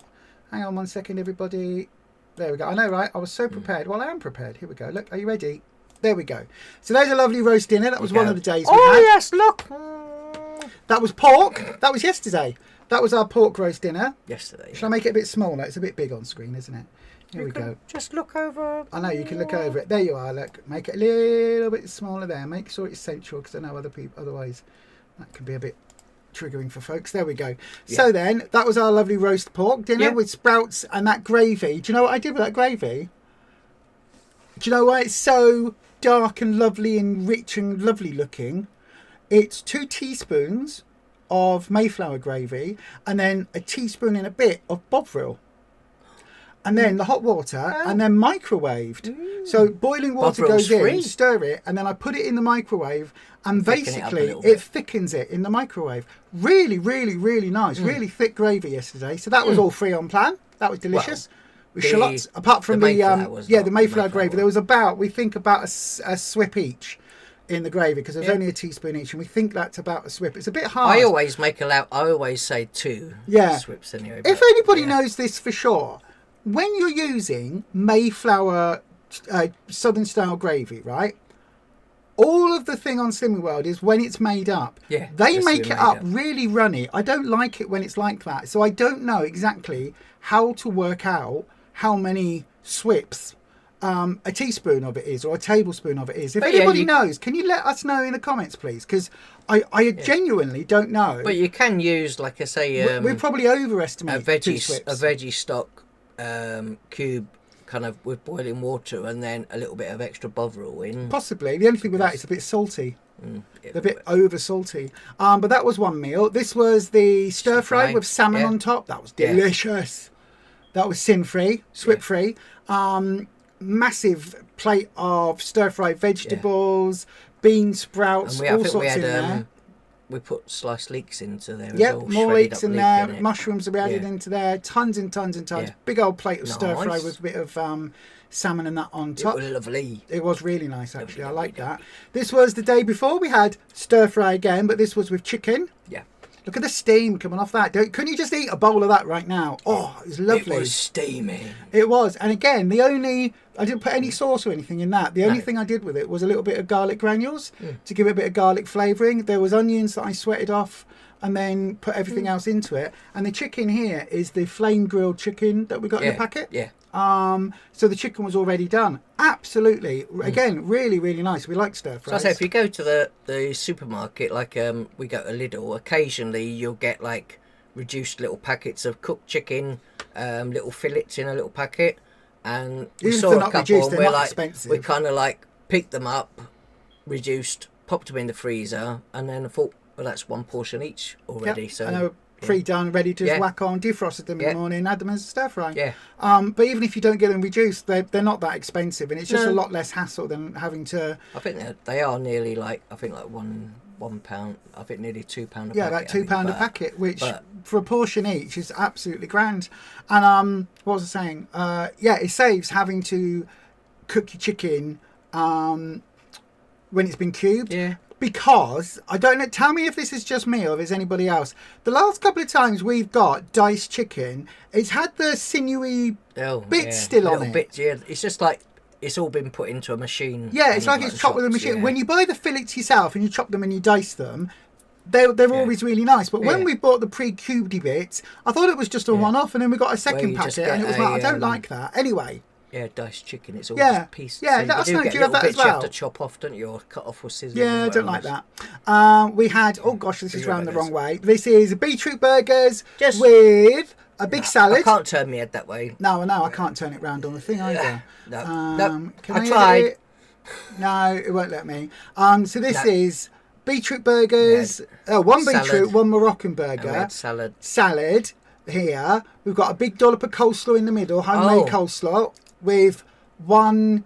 hang on 1 second, everybody. There we go. I know, right? I was so prepared. Well, I am prepared. Here we go. Look, are you ready? There we go. So there's a lovely roast dinner. That was one of the days we had. Oh yes, look. That was pork. That was yesterday. That was our pork roast dinner. Yesterday. Shall I make it a bit smaller? It's a bit big on screen, isn't it? Here we go. Just look over. I know, you can look over it. There you are. Look, make it a little bit smaller there. Make sure it's central, because I know other people, otherwise that can be a bit triggering for folks. There we go. Yeah. So then, that was our lovely roast pork dinner with sprouts and that gravy. Do you know what I did with that gravy? Do you know why it's so dark and lovely and rich and lovely looking? It's 2 teaspoons of Mayflower gravy, and then a teaspoon and a bit of Bovril. And then the hot water, and then microwaved. So boiling water goes in, stir it, and then I put it in the microwave, and basically it thickens it in the microwave. Really, really, really nice. Really thick gravy yesterday. So that was all free on plan. That was delicious. With shallots, apart from the Mayflower gravy, there was about a swip each in the gravy, because there's only a teaspoon each, and we think that's about a swip. It's a bit hard. I always say 2 swips anyway. If anybody knows this for sure, when you're using Mayflower Southern style gravy, right, all of the thing on Slimming World is when it's made up. Yeah, They just make to be it made up up. really runny. I don't like it when it's like that. So I don't know exactly how to work out how many swips a teaspoon of it is or a tablespoon of it is. If But yeah, anybody you- knows, can you let us know in the comments, please? Because I genuinely don't know. But you can use, like I say, we probably overestimate a 2 swips. veggie stock cube, kind of with boiling water, and then a little bit of extra bovril in. Possibly. The only thing with that is a bit salty. Yeah, A bit over salty. But that was one meal. This was the stir fry fry, with salmon yeah. on top. That was Yeah. delicious. That was sin free, swip free. Massive plate of stir fried vegetables, bean sprouts, and all I think sorts in there. we put sliced leeks into there. Yep, as well, more shredded leeks up in leek there, in it. mushrooms that we added Yeah. into there, tons and tons and tons. Yeah. Big old plate of stir fry Nice. with a bit of salmon and that on It top. was lovely. It was really nice, actually. I Lovely, like lovely. that. This was the day before. We had stir fry again, but this was with chicken. Yeah. Look at the steam coming off that. Couldn't you just eat a bowl of that right now? Oh, it was lovely. It was steaming. It was. And again, I didn't put any sauce or anything in that. The only No. thing I did with it was a little bit of garlic granules to give it a bit of garlic flavouring. There was onions that I sweated off and then put everything else into it. And the chicken here is the flame grilled chicken that we got in Yeah. the packet. Yeah. So the chicken was already done. Absolutely. Again, really, really nice. We like stir So I fries. say, if you go to the supermarket, like we go to Lidl, occasionally you'll get like reduced little packets of cooked chicken, little fillets in a little packet, and we Even if saw they're a not couple, reduced, and they're we're not like, expensive. we kind of like picked them up, reduced, popped them in the freezer, and then I thought, well, that's one portion each already. Yep. So and they were pre-done, ready to just Yeah. whack on, defrosted them in Yeah. the morning, add them as a stir fry. yeah, But even if you don't get them reduced, they're not that expensive, and it's just No. a lot less hassle than having to. I think they are nearly like £1. I think nearly £2 a packet. Yeah, about I think, £2 a but- packet, which but- for a portion each is absolutely grand. And what was I saying? Yeah, it saves having to cook your chicken when it's been cubed. Yeah. Because I don't know. Tell me if this is just me or if there's anybody else. The last couple of times we've got diced chicken, it's had the sinewy bits still on little it. bits, yeah. It's just like it's all been put into a machine. Yeah, it's in like it's chopped with a shops, machine. yeah. When you buy the fillets yourself and you chop them and you dice them, they're always really nice. But when Yeah. we bought the pre-cubedy bits, I thought it was just a one-off, and then we got a second you just packet, and it get was like, I a, don't like that. Anyway, Yeah, diced chicken. It's all Yeah, just pieces. yeah, So let us you know, get do you have little that as bits you have well? to chop off, don't you, or cut off with scissors? yeah, I and don't like whatever. that. We had, oh gosh, this is Yeah, round the that is. wrong way. This is beetroot burgers Just- with a big salad. I can't turn my head that way. No, I can't turn it round on the thing either. No, Can I edit tried. it? No, it won't let me. So this No. is beetroot burgers. One salad. beetroot, one Moroccan And we burger. had salad. Salad here. We've got a big dollop of coleslaw in the middle, homemade Oh. coleslaw with 2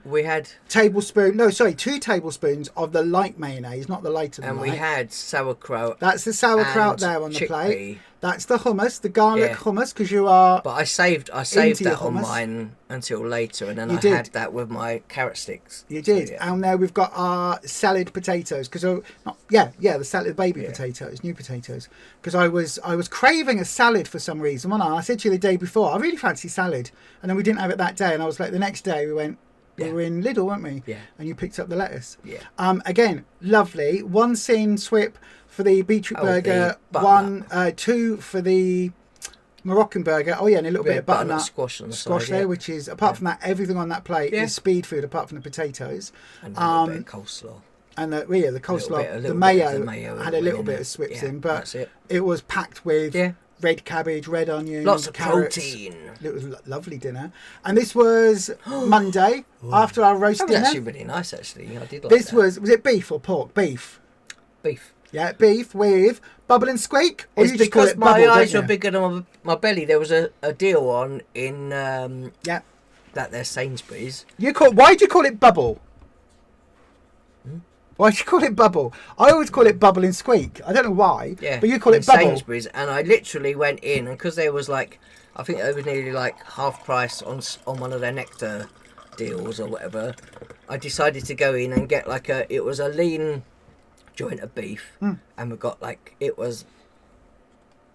tablespoons of the light mayonnaise, not the lighter than And light. we had sauerkraut. That's the sauerkraut and there on the chickpea. plate. That's the hummus, the garlic Yeah. hummus, because you are. But I saved Into your that on hummus. mine until later, and then You I did. had that with my carrot sticks. You did, So, yeah. and there we've got our salad potatoes because the salad baby potatoes, new potatoes. Because I was craving a salad for some reason. I said to you the day before, I really fancy salad, and then we didn't have it that day, and I was like, the next day we went. We Yeah. were in Lidl, weren't we? Yeah. And you picked up the lettuce. Yeah. Again, lovely. 1 sin swip for the beetroot Oh, burger. the 2 for the Moroccan burger. Oh yeah, and a little bit of butternut squash on the squash side, there, yeah. which is apart from that, everything on that plate Yeah. is speed food apart from the potatoes. And a little bit of coleslaw. And the coleslaw, a the little mayo, bit of the mayo had a little in bit it. of swips Yeah, in, but that's it. it was packed with Yeah. red cabbage, red onions, Lots of carrots. protein. It was a lovely dinner. And this was Monday after our roast That was dinner. actually really nice, actually. I did like This that. was it beef or pork? Beef. beef. Yeah, beef with bubble and squeak, or It's you just call because it my bubble, eyes don't were you? bigger than my belly. There was a deal on in Yeah. that there Sainsbury's. Why do you call it bubble? Why do you call it bubble? I always call it bubble and squeak. I don't know why, Yeah, but you call in it bubble. Sainsbury's, and I literally went in, and because there was like, I think it was nearly like half price on one of their nectar deals or whatever. I decided to go in and get like it was a lean joint of beef, and we got like it was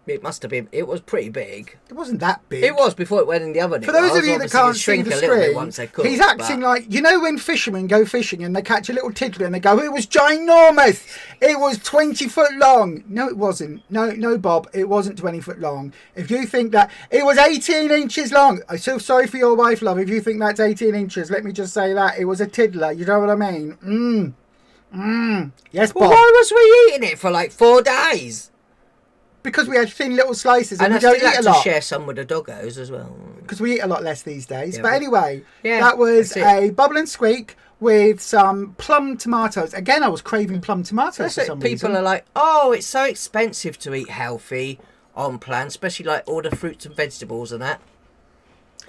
It must have been. It was pretty big. It wasn't that big. It was before it went in the oven. For those of you that can't see shrink the a little bit screen, once they cook. he's acting like, you know when fishermen go fishing and they catch a little tiddler and they go, it was ginormous. It was 20 foot long. No, it wasn't. No, Bob, it wasn't 20 foot long. If you think that, it was 18 inches long. I'm so sorry for your wife, love. If you think that's 18 inches, let me just say that. It was a tiddler. You know what I mean? Yes, Bob. Well, why was we eating it for like 4 days? Because we had thin little slices and we I don't still eat had a to lot. share some with the doggos as well. Because we eat a lot less these days. Yeah, but anyway, yeah, that was that's a bubble and squeak with some plum tomatoes. Again, I was craving plum tomatoes for some People reason. are like, oh, it's so expensive to eat healthy on plan, especially like all the fruits and vegetables and that.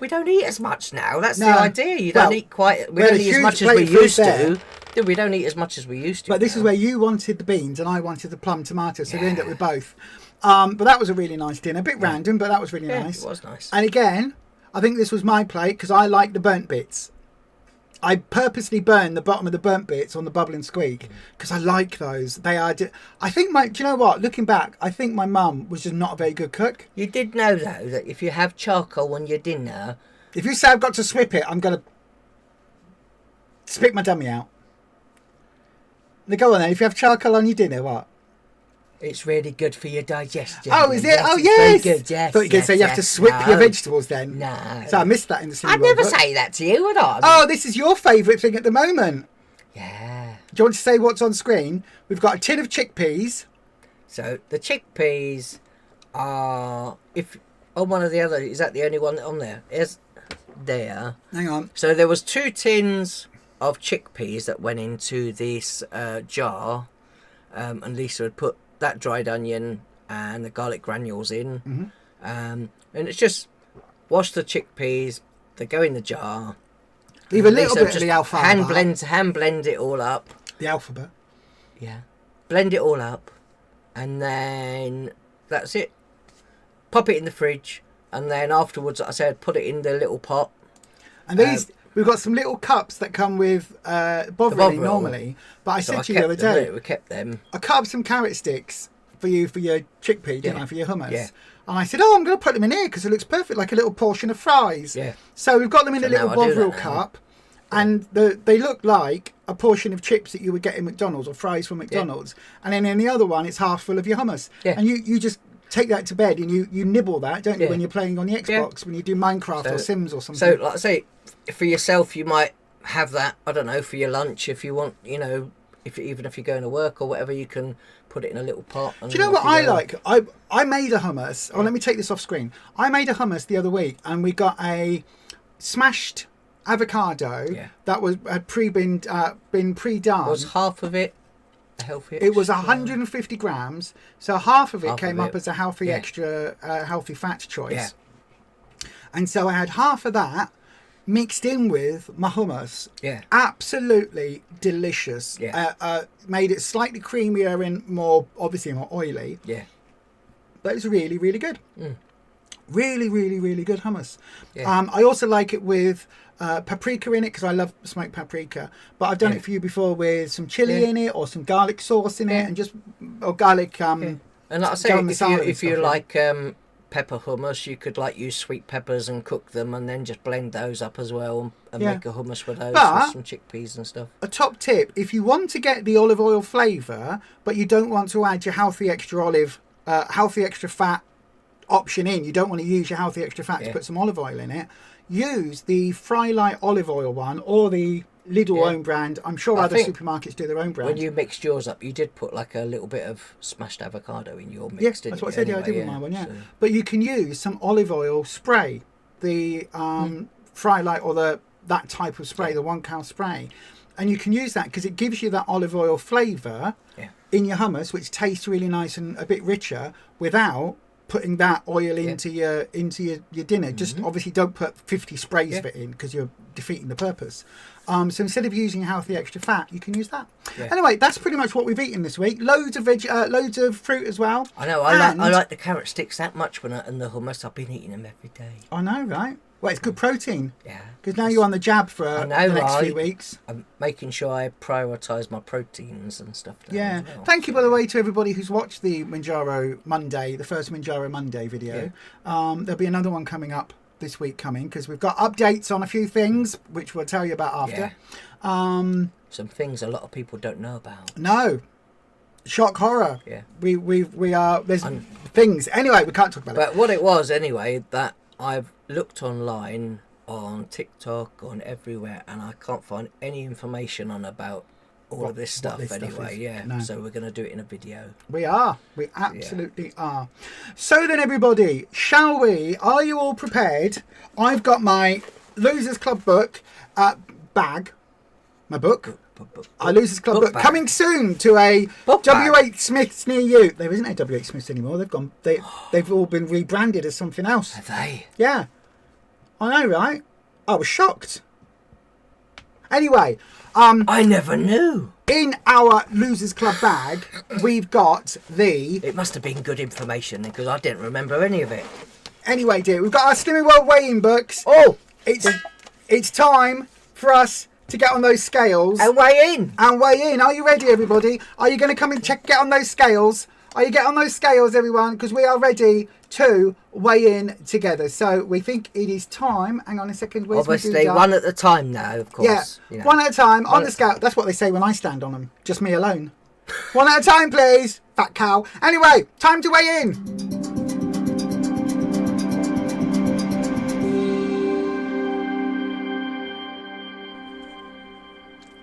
We don't eat as much now. That's the idea. You don't eat quite. We don't eat as much as we used to. We don't eat as much as we used to. But this is where you wanted the beans and I wanted the plum tomatoes, so we ended up with both. But that was a really nice dinner. A bit random, but that was really nice. It was nice. And again, I think this was my plate because I like the burnt bits. I purposely burned the bottom of the burnt bits on the bubble and squeak because I like those. They are. I think do you know what? Looking back, I think my mum was just not a very good cook. You did know though that if you have charcoal on your dinner, if you say I've got to swip it, I'm gonna spit my dummy out. Now go on then. If you have charcoal on your dinner, what? it's really good for your digestion. Oh, is it? Yes, Oh, it's yes. very good. Yes. Thought you could say you have to swip your vegetables then. No. So I missed that in the cinema. I'd never say that to you, would I? Oh, this is your favourite thing at the moment. Yeah. Do you want to say what's on screen? We've got a tin of chickpeas. So the chickpeas are, if on one of the other, is that the only one on there? Is there? Hang on. So there was 2 tins of chickpeas that went into this jar, and Lisa had put that dried onion and the garlic granules in, and it's just wash the chickpeas. They go in the jar. Leave a little Lisa bit of just the alfalfa. hand blend it all up. The alphabet. Yeah, blend it all up, and then that's it. Pop it in the fridge, and then afterwards, I said, put it in the little pot. And these, we've got some little cups that come with bovril normally. But I said to you the other day, we kept them. I cut up some carrot sticks for you for your chickpea, didn't I, for your hummus? Yeah. And I said, oh, I'm going to put them in here because it looks perfect, like a little portion of fries. Yeah. So we've got them in a little now I do bovril that now. cup. And they look like a portion of chips that you would get in McDonald's or fries from McDonald's. And then in the other one, it's half full of your hummus. Yeah. And you just take that to bed and you nibble that, don't you, when you're playing on the Xbox, when you do Minecraft or Sims or something. So, like I say, for yourself, you might have that, I don't know, for your lunch if you want, you know, even if you're going to work or whatever, you can put it in a little pot. And do you know what I like? I made a hummus. Oh, let me take this off screen. I made a hummus the other week and we got a smashed avocado that had been pre-done. Was half of it a healthy extra? It was 150 grams, so half of it came up as a healthy extra, healthy fat choice. Yeah. And so I had half of that mixed in with my hummus. Yeah. Absolutely delicious. Yeah. Made it slightly creamier and obviously more oily. Yeah. But it's really, really good. Really, really, really good hummus. Yeah. I also like it with paprika in it because I love smoked paprika. But I've done it for you before with some chili in it or some garlic sauce in it and or garlic. And like I say, if you like pepper hummus, you could use sweet peppers and cook them and then just blend those up as well and make a hummus with those with some chickpeas and stuff. A top tip: if you want to get the olive oil flavour, but you don't want to add your healthy extra fat option in, you don't want to use your healthy extra fat to put some olive oil in it, use the Fry Light olive oil one or the Lidl own brand. I'm sure other supermarkets do their own brand. When you mixed yours up, you did put a little bit of smashed avocado in your mix, yes, didn't that's what you? I said. I did with my one, So. But you can use some olive oil spray, the Fry Light or that type of spray, the 1 cow spray, and you can use that because it gives you that olive oil flavour in your hummus, which tastes really nice and a bit richer without putting that oil into your dinner. Just obviously don't put 50 sprays of it in because you're defeating the purpose. So instead of using healthy extra fat, you can use that. Anyway, that's pretty much what we've eaten this week. Loads of fruit as well. I know. I like the carrot sticks that much and the hummus. I've been eating them every day. I know, right? Well, it's good protein. Yeah. Because now you're on the jab for I know, the next right? few weeks. I'm making sure I prioritise my proteins and stuff. Yeah. As well. Thank you, by the way, to everybody who's watched the Mounjaro Monday, the first Mounjaro Monday video. There'll be another one coming up this week because we've got updates on a few things, which we'll tell you about after. Yeah. Some things a lot of people don't know about. No. Shock horror. Yeah. We are, there's things. Anyway, we can't talk about it. But what it was anyway, that I've looked online, on TikTok, on everywhere, and I can't find any information on about all of this stuff anyway. No. So we're going to do it in a video. We absolutely are. So then, everybody, shall we? Are you all prepared? I've got my Losers Club book bag. My book. Our Losers Club book coming soon to a W.H. Smith's near you. There isn't a W.H. Smith's anymore. They've gone. They've all been rebranded as something else. Are they? Yeah. I know, right? I was shocked. Anyway, I never knew. In our Losers Club bag, we've got the... It must have been good information because I didn't remember any of it. Anyway, dear, we've got our Slimming World weighing books. Oh! It's time for us to get on those scales. And weigh in. Are you ready, everybody? Are you going to come and get on those scales? Are you getting on those scales, everyone? Because we are ready to weigh in together. So we think it is time. Hang on a second. Obviously, one at a time now, of course. Yeah, one at a time on the scale. That's what they say when I stand on them. Just me alone. One at a time, please. Fat cow. Anyway, time to weigh in.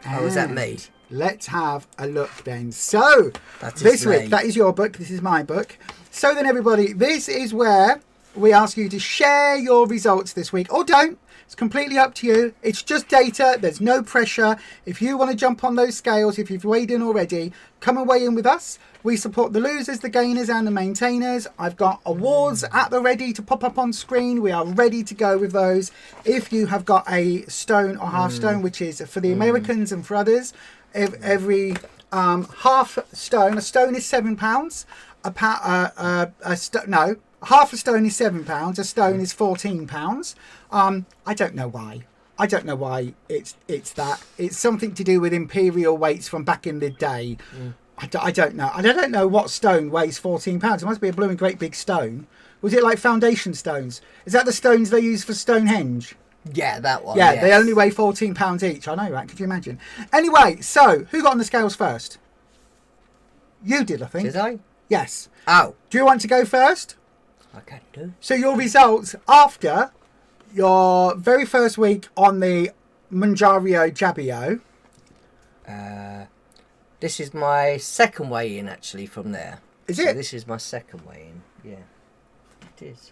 Oh, is that me? Let's have a look then. So, this week, that is your book, this is my book. So then, everybody, this is where we ask you to share your results this week. Or don't. It's completely up to you. It's just data. There's no pressure. If you want to jump on those scales, if you've weighed in already, come and weigh in with us. We support the losers, the gainers and the maintainers. I've got awards at the ready to pop up on screen. We are ready to go with those. If you have got a stone or half stone, which is for the Americans and for others, every half stone, a stone is £7. Half a stone is £7. A stone is £14. I don't know why. It's that. It's something to do with imperial weights from back in the day. I don't know. I don't know what stone weighs £14. It must be a blooming great big stone. Was it like foundation stones? Is that the stones they use for Stonehenge? Yeah, that one. Yeah, yes. They only weigh £14 each. I know, right? Could you imagine? Anyway, so who got on the scales first? You did, I think. Did I? Yes. Oh. Do you want to go first? I can do. So your results after your very first week on the Mounjaro Jabio. This is my second weigh-in, actually, from there. Is so it? This is my second weigh-in. Yeah. It is.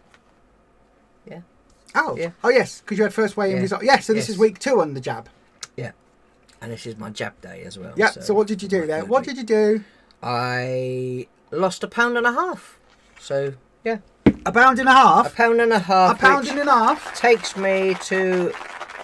Yeah. Oh. Yeah. Oh, yes, because you had first weigh-in result. Yes, so this is week 2 on the jab. Yeah. And this is my jab day as well. Yeah, so what did you do there? What did you do? I lost £1.50. So, yeah. £1.50? £1.50. £1.50? Takes me to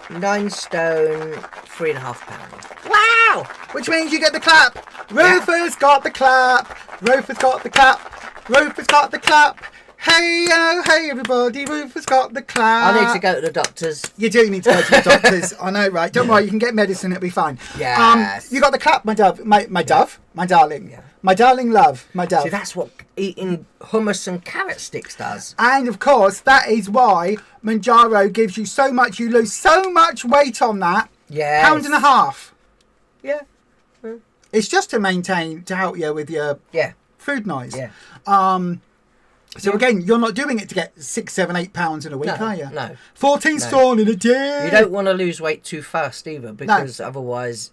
9 stone, 3.5 pounds. Wow! Which means you get the clap. Rufus got the clap. Rufus got the clap. Rufus got the clap. Hey, hey, everybody. Rufus got the clap. I need to go to the doctors. You do need to go to the doctors. I know, right? Don't worry, you can get medicine. It'll be fine. Yes. You got the clap, my dove. My dove? My darling. Yeah. My darling love. My dove. See, that's what eating hummus and carrot sticks does. And, of course, that is why Mounjaro gives you so much. You lose so much weight on that. Yeah. £1.50. Yeah. It's just to maintain, to help you with your food noise. Yeah. So again, you're not doing it to get 6, 7, 8 pounds in a week, are you? No. 14 stone in a day. You don't want to lose weight too fast either, because otherwise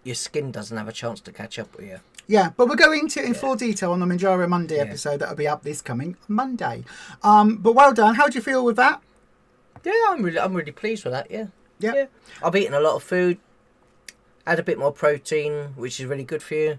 your skin doesn't have a chance to catch up with you. Yeah, but we'll go into it in full detail on the Mounjaro Monday episode that'll be up this coming Monday. But well done. How do you feel with that? Yeah, I'm really pleased with that. Yeah. Yeah. I've eaten a lot of food. Add a bit more protein, which is really good for you.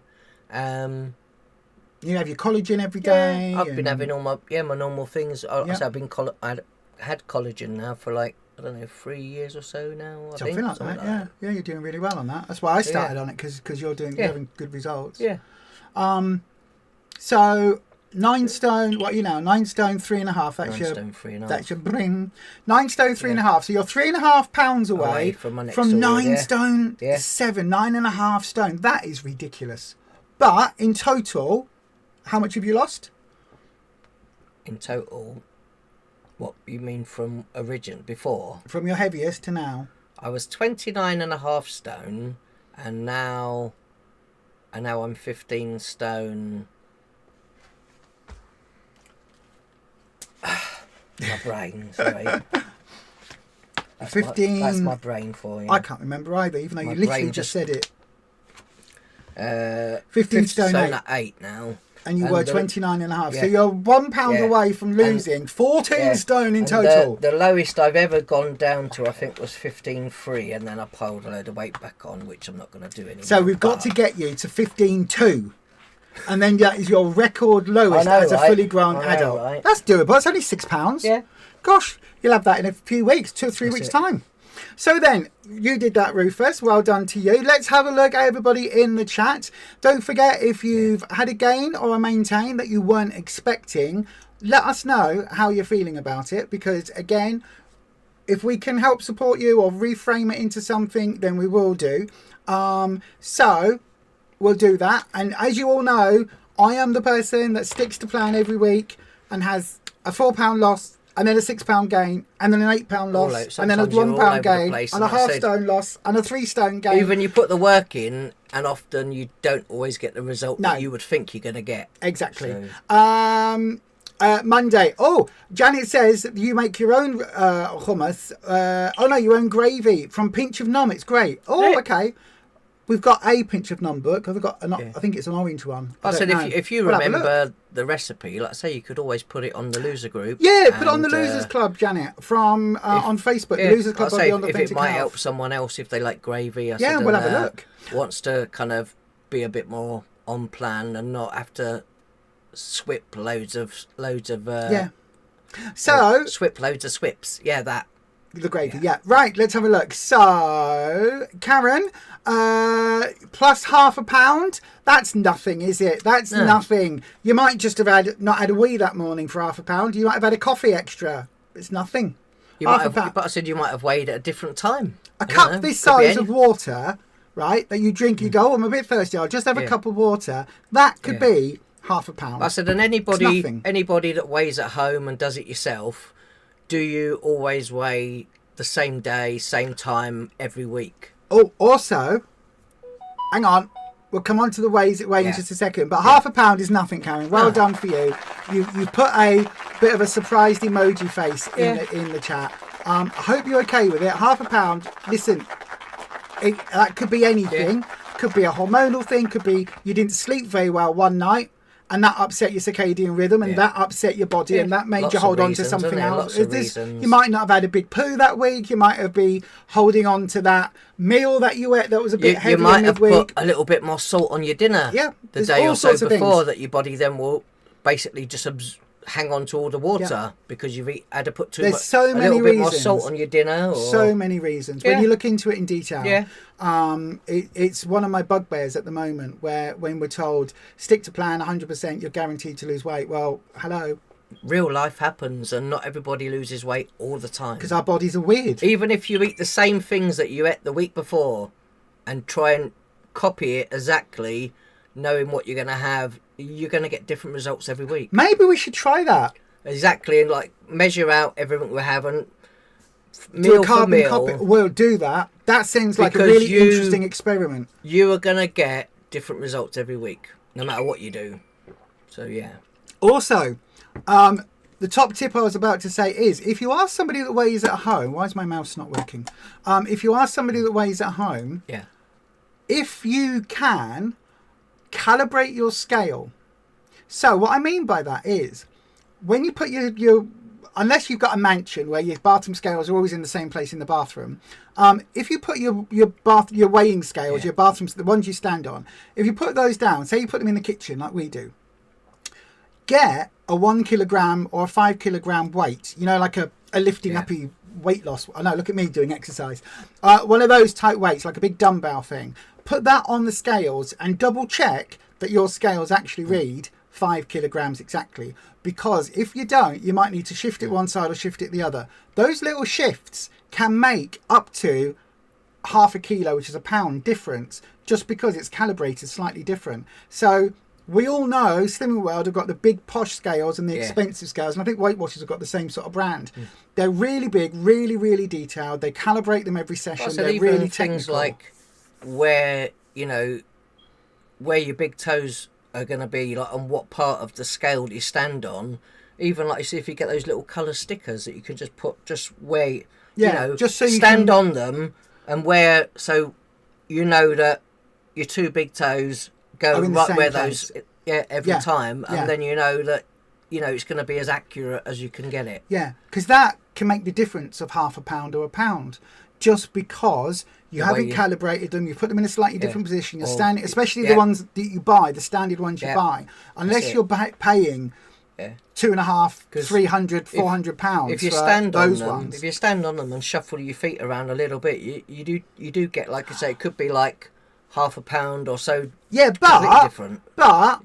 You have your collagen every day. I've been having all my normal things. So I've had collagen now for like, I don't know, 3 years or so now. Something like that. Yeah, you're doing really well on that. That's why I started on it, because you're having good results. Yeah. So 9 stone, what are you now? 9 stone, 3.5. That's 9 your, stone, 3.5. that's your bring. 9 stone, 3.5. So you're 3.5 pounds away from my next from order, 9 yeah. stone, Yeah. 7, 9.5 stone. That is ridiculous. But in total, how much have you lost? In total, what you mean from before? From your heaviest to now. I was 29.5 stone, and now I'm 15 stone. My brain, sorry. That's 15. That's my brain for you. I can't remember either, even though My you literally brain just just- said it. 15 stone eight. at 8 now. And you were 29.5. So yeah. you're £1 Yeah. away from losing 14 Yeah. stone in And total. The lowest I've ever gone down to, I think, was 15.3, and then I piled a load of weight back on, which I'm not going to do anymore. So we've got to get you to 15.2. And then that is your record lowest I know, as a right? fully grown I know, adult. right? That's doable. It's only £6. Yeah. Gosh, you'll have that in a few weeks, 2 or 3 That's weeks' it. time. So then, you did that, Rufus. Well done to you. Let's have a look at everybody in the chat. Don't forget, if you've had a gain or a maintain that you weren't expecting, let us know how you're feeling about it. Because, again, if we can help support you or reframe it into something, then we will do. So, we'll do that. And as you all know, I am the person that sticks to plan every week and has a £4 loss, and then a £6 gain, and then an £8 All loss, out. and then a Sometimes you're all £1 over the gain, place, and a and like I half said, stone loss, and a 3 stone gain. Even you put the work in, and often you don't always get the result No. that you would think you're going to get. Exactly. So- Monday. Oh, Janet says that you make your own hummus. Your own gravy from Pinch of Num. It's great. Oh, Yeah. okay. We've got a Pinch of Num book. I've got Yeah. I think it's an orange one. I said, don't know. if you We'll have a look. remember the recipe, like I say, you could always put it on the loser group. Yeah, put it on the and, Losers Club, Janet, from on Facebook. Yeah, The Losers Club I'll say Beyond if it Authentic might Health. help someone else if they like gravy. Yeah, said, we'll have a look. Wants to kind of be a bit more on plan and not have to swip loads of Yeah. So swip loads of swips. Yeah, that. the gravy, yeah. Right, let's have a look. So, Karen, plus £0.5. That's nothing, is it? That's No. nothing. You might just have not had a wee that morning for £0.5. You might have had a coffee extra. It's nothing. You might £0.5. have, but I said you might have weighed at a different time. A I don't cup know, this could be size of water, right, that you drink, you go, oh, I'm a bit thirsty, I'll just have a Yeah. cup of water. That could Yeah. be £0.5. I said, and nothing. anybody that weighs at home and does it yourself, do you always weigh the same day, same time every week? Oh, also, hang on. We'll come on to the weighs in Yeah. just a second. But £0.5 is nothing, Karen. Well No. done for you. You put a bit of a surprised emoji face in the chat. I hope you're okay with it. £0.5. Listen, that could be anything. Could be a hormonal thing. Could be you didn't sleep very well one night, and that upset your circadian rhythm, and that upset your body, and that made Lots you hold of on to reasons, something isn't there? else. Lots of reasons. You might not have had a big poo that week. You might have been holding on to that meal that you ate that was a bit You heavier might have midweek. put a little bit more salt on your dinner. Yeah, the there's day all or so sorts of before things. that your body then will basically just hang on to all the water because you've had to put There's so a many little bit more reasons. salt on your dinner. Or... So many reasons. When Yeah. you look into it in detail, Yeah. it's one of my bugbears at the moment where when we're told stick to plan 100%, you're guaranteed to lose weight. Well, hello, Real life happens and not everybody loses weight all the time. because our bodies are weird. Even if you eat the same things that you ate the week before and try and copy it exactly, knowing what you're going to have, you're going to get different results every week. Maybe we should try that. Exactly, and like measure out everything we have and Do meal a for carbon meal. copy. We'll do that. That seems like a Because really you- interesting experiment. You are going to get different results every week, no matter what you do. So yeah. Also, the top tip I was about to say is if you ask somebody that weighs at home, why is my mouse not working? If you ask somebody that weighs at home, Yeah. if you can, calibrate your scale. So what I mean by that is when you put your unless you've got a mansion where your bathroom scales are always in the same place in the bathroom, if you put your weighing scales, Yeah. your bathrooms, the ones you stand on, if you put those down, say you put them in the kitchen like we do, get a 1 kilogram or a 5 kilogram weight, you know, like a lifting uppy weight loss. I know, look at me doing exercise. One of those type weights, like a big dumbbell thing. Put that on the scales and double check that your scales actually read 5 kilograms exactly. Because if you don't, you might need to shift it one side or shift it the other. Those little shifts can make up to half a kilo, which is a pound difference, just because it's calibrated slightly different. So we all know Slimming World have got the big posh scales and the expensive scales, and I think Weight Watchers have got the same sort of brand. They're really big, really, really detailed. They calibrate them every session. Also, they're even really things technical. like where, you know, where your big toes are going to be, like on what part of the scale do you stand on. Even like you see, if you get those little colour stickers that you can just put just where, you know, just so you stand can... on them, and where, so you know that your 2 big toes go right where place. those every time, and then you know that, you know, it's going to be as accurate as you can get it. Yeah, because that can make the difference of half a pound or a pound, just because you haven't calibrated them, you put them in a slightly different position, you're standing, especially the ones that you buy, the standard ones you buy, unless you're paying 250, 300, 400 pounds. If you stand on them, if you stand on them and shuffle your feet around a little bit, you do get, like I say, it could be like half a pound or so. Yeah, but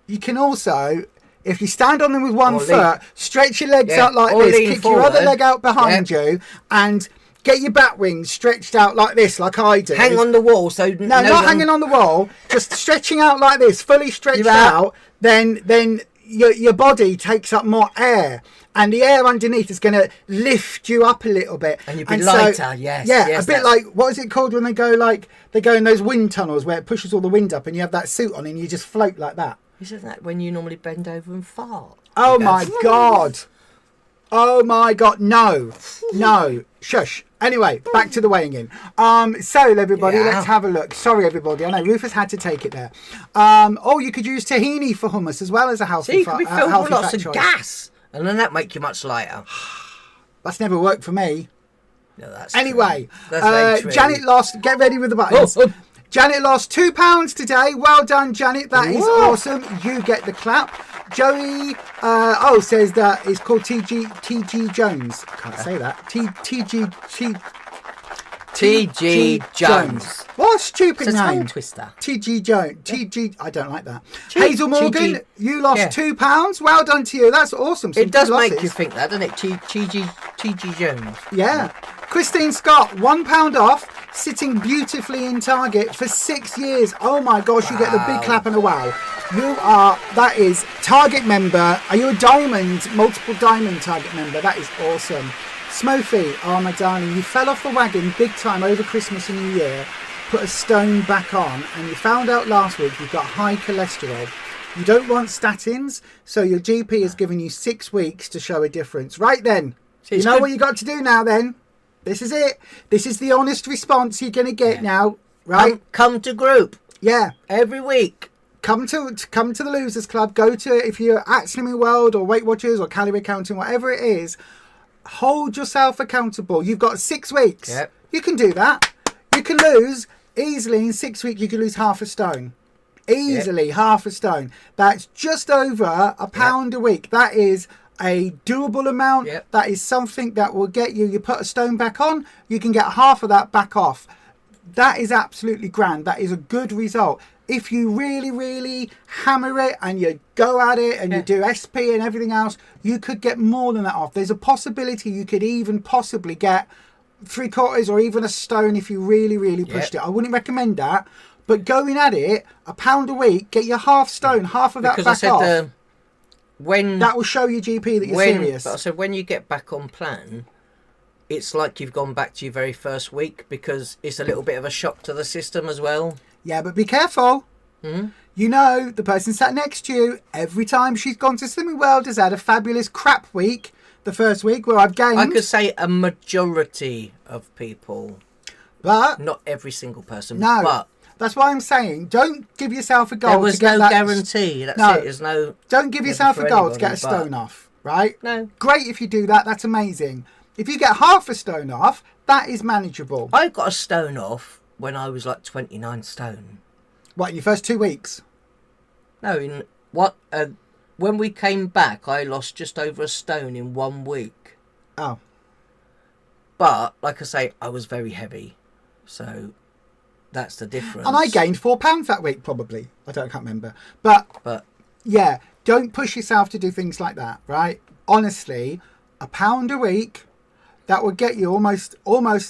you can also, if you stand on them with one foot, stretch your legs out like this, kick your other leg out behind you, and get your bat wings stretched out like this, like I do. Hang on the wall, so no, not hanging on the wall, just stretching out like this, fully stretched out. Then your body takes up more air, and the air underneath is going to lift you up a little bit, and you'll be lighter. A bit like, what is it called when they go in those wind tunnels where it pushes all the wind up, and you have that suit on and you just float like that. Isn't that when you normally bend over and fart? Oh my god! Oh my god! No, shush. Anyway, back to the weighing in. So everybody, let's have a look. Sorry everybody, I know Rufus had to take it there. You could use tahini for hummus as well as a healthy. So you could be filled with lots of choice. gas, and then that make you much lighter. That's never worked for me. No, that's anyway. True. That's very true. Janet lost. Get ready with the buttons. Janet lost £2 today. Well done, Janet. That is awesome. You get the clap. Joey says that it's called TG Jones. Can't say that. TG Jones. What a stupid it's a name. tongue twister. TG Jones. TG. I don't like that. Hazel Morgan, you lost £2. Well done to you. That's awesome. It does make you think that, doesn't it? TG Jones. Yeah. Christine Scott, £1 off. Sitting beautifully in Target for 6 years. Oh my gosh, you get the big clap and a wow. That is Target member. Are you a diamond, multiple diamond Target member? That is awesome. Smokey, oh my darling, you fell off the wagon big time over Christmas and New Year, put a stone back on, and you found out last week you've got high cholesterol. You don't want statins, so your GP has given you 6 weeks to show a difference. Right then, you know what you got to do now then? This is it. This is the honest response you're going to get now, right? Come to group. Yeah. Every week. Come to the Losers Club. Go to, if you're at Slimming World or Weight Watchers or Calorie Counting, whatever it is, hold yourself accountable. You've got 6 weeks. Yep. You can do that. You can lose, easily in 6 weeks, you can lose half a stone. Easily half a stone. That's just over a pound a week. That is a doable amount. That is something that will get you put a stone back on, you can get half of that back off. That is absolutely grand. That is a good result. If you really hammer it and you go at it and you do SP and everything else, you could get more than that off. There's a possibility you could even possibly get 3/4 or even a stone if you really pushed it. I wouldn't recommend that, but going at it, a pound a week, get your half stone, half of that back off. That will show your GP that you're serious. But I said, when you get back on plan, it's like you've gone back to your very first week, because it's a little bit of a shock to the system as well. Yeah, but be careful. You know, the person sat next to you, every time she's gone to Slimming World, has had a fabulous crap week. The first week where I've gained. I could say a majority of people. But. Not every single person. No. But. That's why I'm saying, don't give yourself a goal. There was no guarantee. That's it. There's no. Don't give yourself a goal to get a stone off, right? No. Great if you do that. That's amazing. If you get half a stone off, that is manageable. I got a stone off when I was like 29 stone. What, in your first 2 weeks? No, when we came back, I lost just over a stone in 1 week. Oh. But like I say, I was very heavy, so. That's the difference. And I gained 4 pounds that week, probably. I can't remember. But yeah, don't push yourself to do things like that, right? Honestly, £1 a week, that would get you almost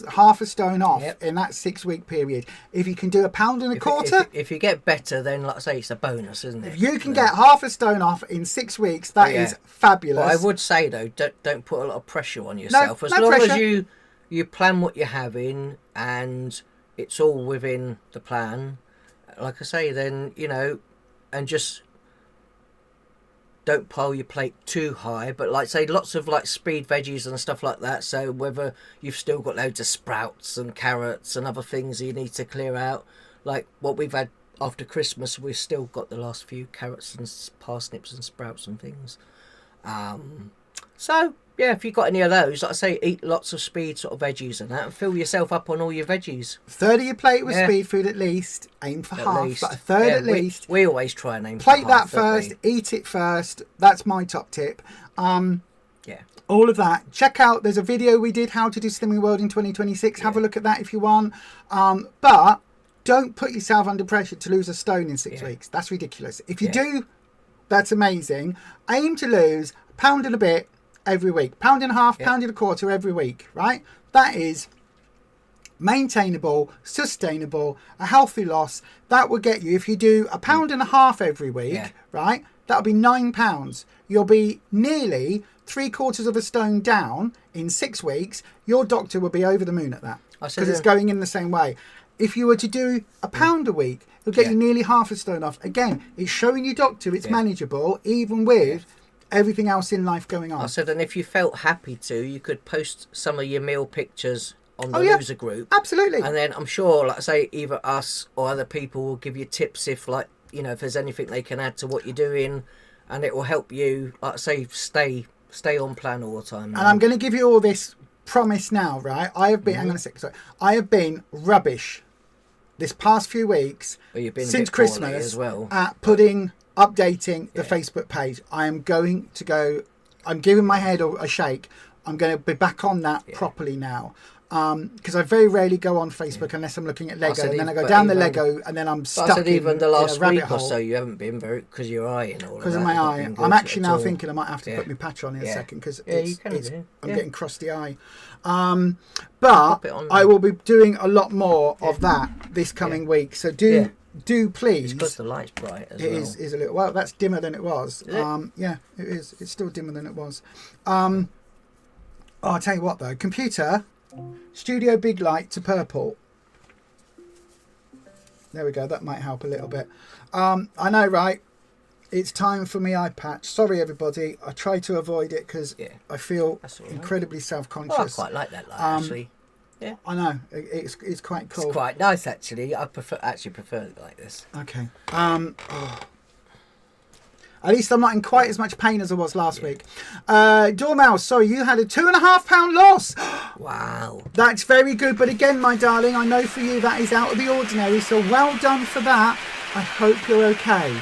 half a stone off in that 6-week period. If you can do £1.25. If you get better, then like I say, it's a bonus, isn't it? If you can get half a stone off in 6 weeks, that is fabulous. But I would say though, don't put a lot of pressure on yourself. As long pressure. as you plan what you're having and it's all within the plan, like I say, then and just don't pile your plate too high, but like say lots of like speed veggies and stuff like that. So whether you've still got loads of sprouts and carrots and other things you need to clear out, like what we've had after Christmas, we've still got the last few carrots and parsnips and sprouts and things. So yeah, if you've got any of those, like I say, eat lots of speed sort of veggies and that, and fill yourself up on all your veggies. Third of your plate with speed food at least. Aim for half, but a third at least. We always try and aim for plate half. Plate that first, eat it first. That's my top tip. All of that. Check out, there's a video we did, how to do Slimming World in 2026. Have a look at that if you want. But don't put yourself under pressure to lose a stone in 6 weeks. That's ridiculous. If you do, that's amazing. Aim to lose £1 and a bit every week. £1.50, £1.25 every week, right? That is maintainable, sustainable, a healthy loss. That will get you, if you do £1.50 every week, right? That'll be £9. You'll be nearly 3/4 of a stone down in 6 weeks. Your doctor will be over the moon at that, because it's going in the same way. If you were to do £1 a week, it'll get you nearly half a stone off. Again, it's showing your doctor it's manageable, even with everything else in life going on. I said, and if you felt happy to, you could post some of your meal pictures on the loser group. Absolutely. And then I'm sure, like I say, either us or other people will give you tips if if there's anything they can add to what you're doing, and it will help you, like I say, stay on plan all the time. And I'm going to give you all this promise now, right? I have been, hang on a sec, sorry. I have been rubbish this past few weeks, since Christmas, as well, at updating the Facebook page. I'm giving my head a shake. I'm going to be back on that properly now, because I very rarely go on Facebook unless I'm looking at Lego, and then I go down the Lego, and then I'm stuck even the last in a week rabbit or hole. so you haven't been very, because your eye and all because of of that. my eye. I'm actually now thinking I might have to put my patch on in a second, because I'm getting crusty eye. But I will be doing a lot more of that this coming week, so do please. It's because the light's bright as well. It is a little, well, that's dimmer than it was. Yeah, it is. It's still dimmer than it was. I'll tell you what though, computer, studio big light to purple. There we go, that might help a little bit. I know, right? It's time for me eye patch. Sorry everybody, I try to avoid it because I feel incredibly self-conscious. Oh, I quite like that light actually. Yeah, I know, it's quite cool. It's quite nice actually. I prefer it like this. Okay. At least I'm not in quite as much pain as I was last week. Dormouse, sorry, you had a £2.5 loss. Wow. That's very good. But again, my darling, I know for you that is out of the ordinary. So well done for that. I hope you're okay.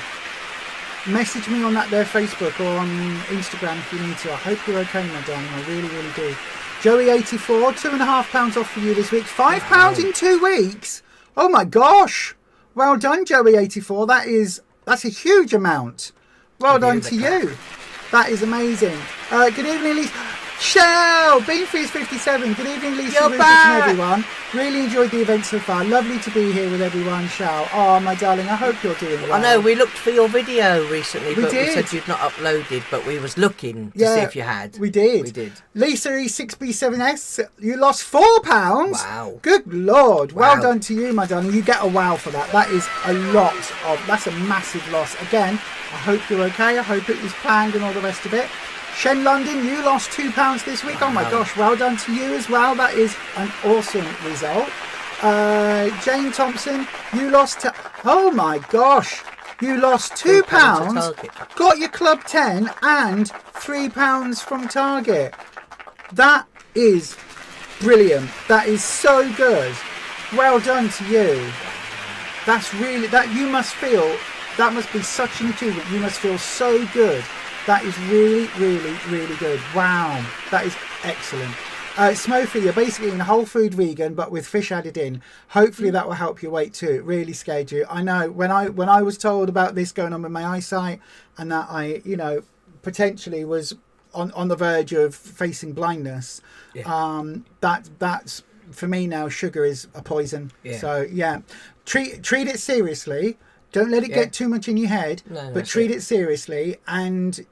Message me on that there Facebook or on Instagram if you need to. I hope you're okay, my darling. I really, really do. Joey84, £2.5 off for you this week. £5 in 2 weeks. Oh my gosh. Well done, Joey84. That's a huge amount. Well done to you. That is amazing. Good evening, Lisa. Shell! Beanfreeze 57. Good evening, Lisa. You're Rufus back. and everyone. Really enjoyed the event so far. Lovely to be here with everyone, Shell. Oh, my darling, I hope you're doing well. I know, we looked for your video recently, We but did. we said you'd not uploaded, but we was looking to see if you had. We did. We did. Lisa E6B7S, you lost £4. Wow. Good Lord. Wow. Well done to you, my darling. You get a wow for that. That is that's a massive loss. Again, I hope you're okay. I hope it was planned and all the rest of it. Shen London, you lost £2 this week. Wow. Oh my gosh, well done to you as well. That is an awesome result. Jane Thompson, you lost oh my gosh, you lost £2. Got your club 10 and £3 from Target. That is brilliant. That is so good. Well done to you. That's really, that must be such an achievement. You must feel so good. That is really, really, really good. Wow, that is excellent. Smokey, you're basically eating whole food vegan, but with fish added in. Hopefully that will help your weight too. It really scared you. I know when I was told about this going on with my eyesight, and that I, potentially was on the verge of facing blindness. Yeah. That's for me now. Sugar is a poison. Yeah. So yeah, treat it seriously. Don't let it get too much in your head, but treat it seriously, and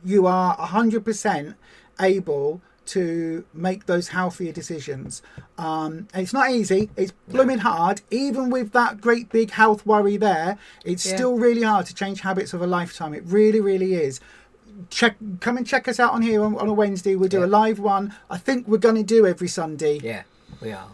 you are 100% able to make those healthier decisions. And it's not easy. It's blooming hard. Even with that great big health worry it's still really hard to change habits of a lifetime. It really, really is. Come and check us out on here on a Wednesday. We'll do a live one. I think we're going to do every Sunday. Yeah, we are.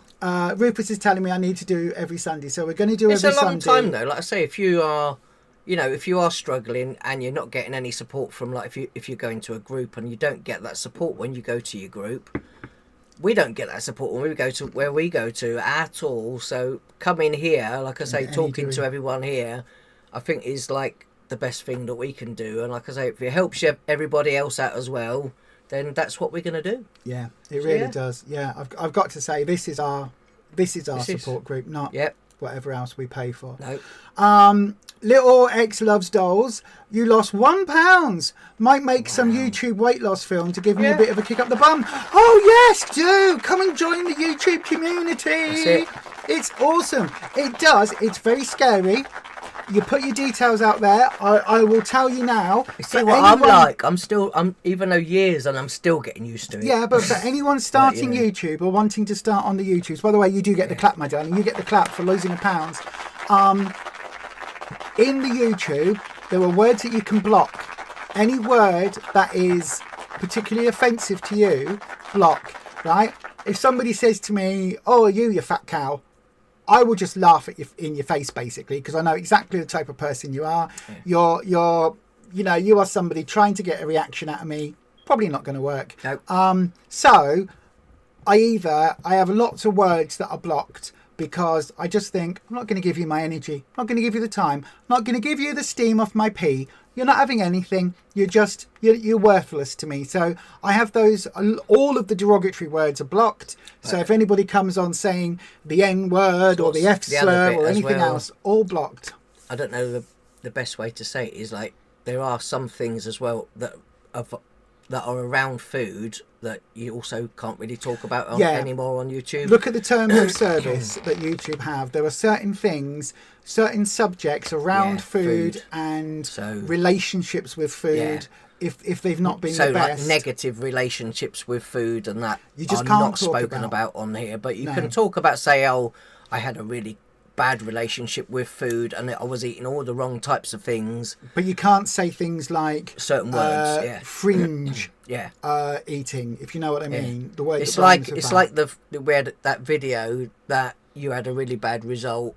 Rufus is telling me I need to do every Sunday, so we're going to do every Sunday. It's a long time though. Like I say, if you are, if you are struggling and you're not getting any support from, like, if you go into a group and you don't get that support when you go to your group, we don't get that support when we go to where we go to at all. So coming here, like I say, talking to everyone here, I think is like the best thing that we can do. And like I say, if it helps everybody else out as well, then that's what we're going to do. Yeah, it really does. Yeah, I've got to say, this is our support group, not whatever else we pay for. No. Little X loves dolls. You lost £1. Might make some YouTube weight loss film to give me a bit of a kick up the bum. Oh yes, do come and join the YouTube community. That's it. It's awesome. It does. It's very scary. You put your details out there. I will tell you now. You see what I'm like? I'm even though years, and I'm still getting used to it. Yeah, but for anyone starting YouTube or wanting to start on the YouTubes, by the way, you do get the clap, my darling. You get the clap for losing £1. In the YouTube, there are words that you can block. Any word that is particularly offensive to you, block. Right? If somebody says to me, "Oh, you fat cow," I will just laugh at you in your face, basically, because I know exactly the type of person you are. Yeah. You are somebody trying to get a reaction out of me. Probably not going to work. Nope. So I have lots of words that are blocked because I just think, I'm not going to give you my energy. I'm not going to give you the time. I'm not going to give you the steam off my pee. You're not having anything. You're worthless to me. So I have those. All of the derogatory words are blocked. So if anybody comes on saying the N word or the F slur or anything else, all blocked. I don't know the best way to say it is, like, there are some things as well that are around food that you also can't really talk about anymore on YouTube. Look at the terms of service that YouTube have. There are certain things, certain subjects around food and relationships with food. If they've not been the best, like negative relationships with food and that you just are can't not spoken about on here. But you can talk about, say, I had a really bad relationship with food and I was eating all the wrong types of things. But you can't say things like certain words, fringe eating, if you know what I mean. The word it's like we had that video that you had a really bad result.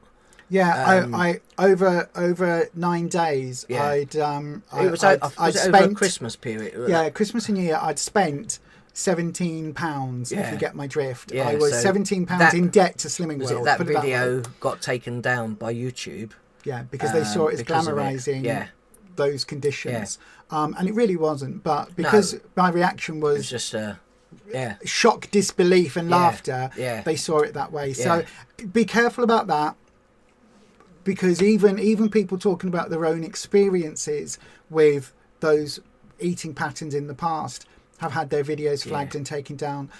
Yeah, I over 9 days. Yeah. I'd spent over a Christmas period. Yeah, Christmas and New Year. I'd spent £17, if you get my drift. Yeah, I was £17 in debt to Slimming World. That video got taken down by YouTube. Yeah, because they saw it as glamorising those conditions. And it really wasn't. But because my reaction was just shock, disbelief and laughter, they saw it that way. So be careful about that. Because even people talking about their own experiences with those eating patterns in the past have had their videos flagged and taken down.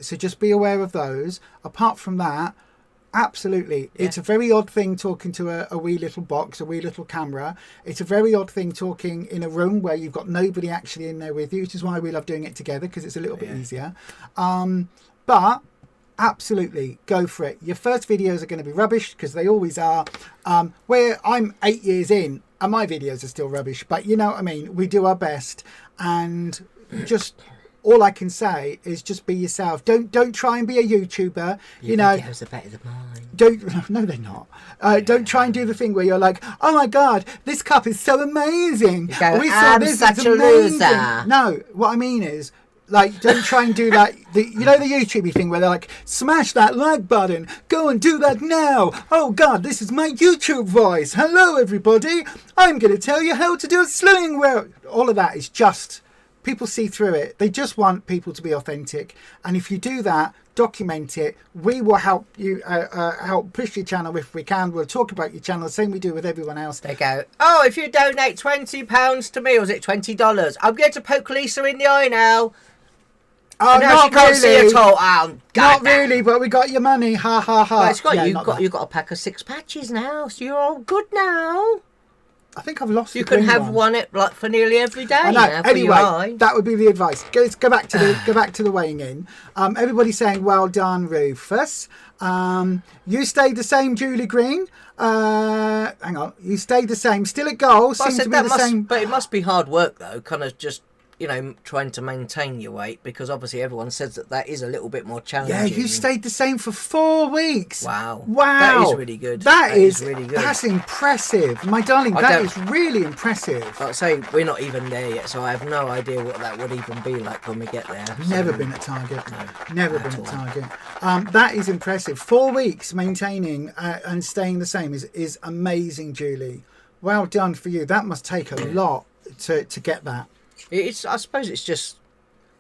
So just be aware of those. Apart from that, absolutely. It's a very odd thing talking to a wee little box, a wee little camera. It's a very odd thing talking in a room where you've got nobody actually in there with you, which is why we love doing it together, because it's a little bit easier. But absolutely, go for it. Your first videos are going to be rubbish, because they always are. Where I'm 8 years in and my videos are still rubbish, but you know what I mean, we do our best. And just all I can say is just be yourself. Don't try and be a YouTuber. You know, videos are better than mine. No, they're not. Don't try and do the thing where you're like, oh my god, this cup is so amazing. You go, I'm such a loser. No, what I mean is, like, don't try and do that. The YouTubey thing where they're like, smash that like button, go and do that now. Oh god, this is my YouTube voice. Hello everybody, I'm going to tell you how to do a slimming world. All of that is just people see through it. They just want people to be authentic. And if you do that, document it, we will help you help push your channel if we can. We'll talk about your channel the same we do with everyone else. They go, oh, if you donate £20 to me, or is it $20? I'm going to poke Lisa in the eye now. Oh, and now not she can't see really. at all. Oh, Not really, but we got your money. Ha ha ha. But it's got, Yeah, you've got a pack of 6 patches now, so you're all good now. I think I've lost. You the can green have one like for nearly every day. I know. Now for your eye. Anyway, that would be the advice. Go back to the weighing in. Everybody's saying well done, Rufus. You stayed the same, Julie Green. Hang on, you stayed the same. Still at goal. Seems to be the same. But it must be hard work though. Kind of just, you know, trying to maintain your weight, because obviously everyone says that is a little bit more challenging. Yeah, you stayed the same for 4 weeks. Wow. Wow. That is really good. That is really good. That's impressive. My darling, that is really impressive. Like I say, we're not even there yet, so I have no idea what that would even be like when we get there. Never been at Target. No, Never been at Target. That is impressive. 4 weeks maintaining and staying the same is amazing, Julie. Well done for you. That must take a lot to get that. It's. I suppose it's just.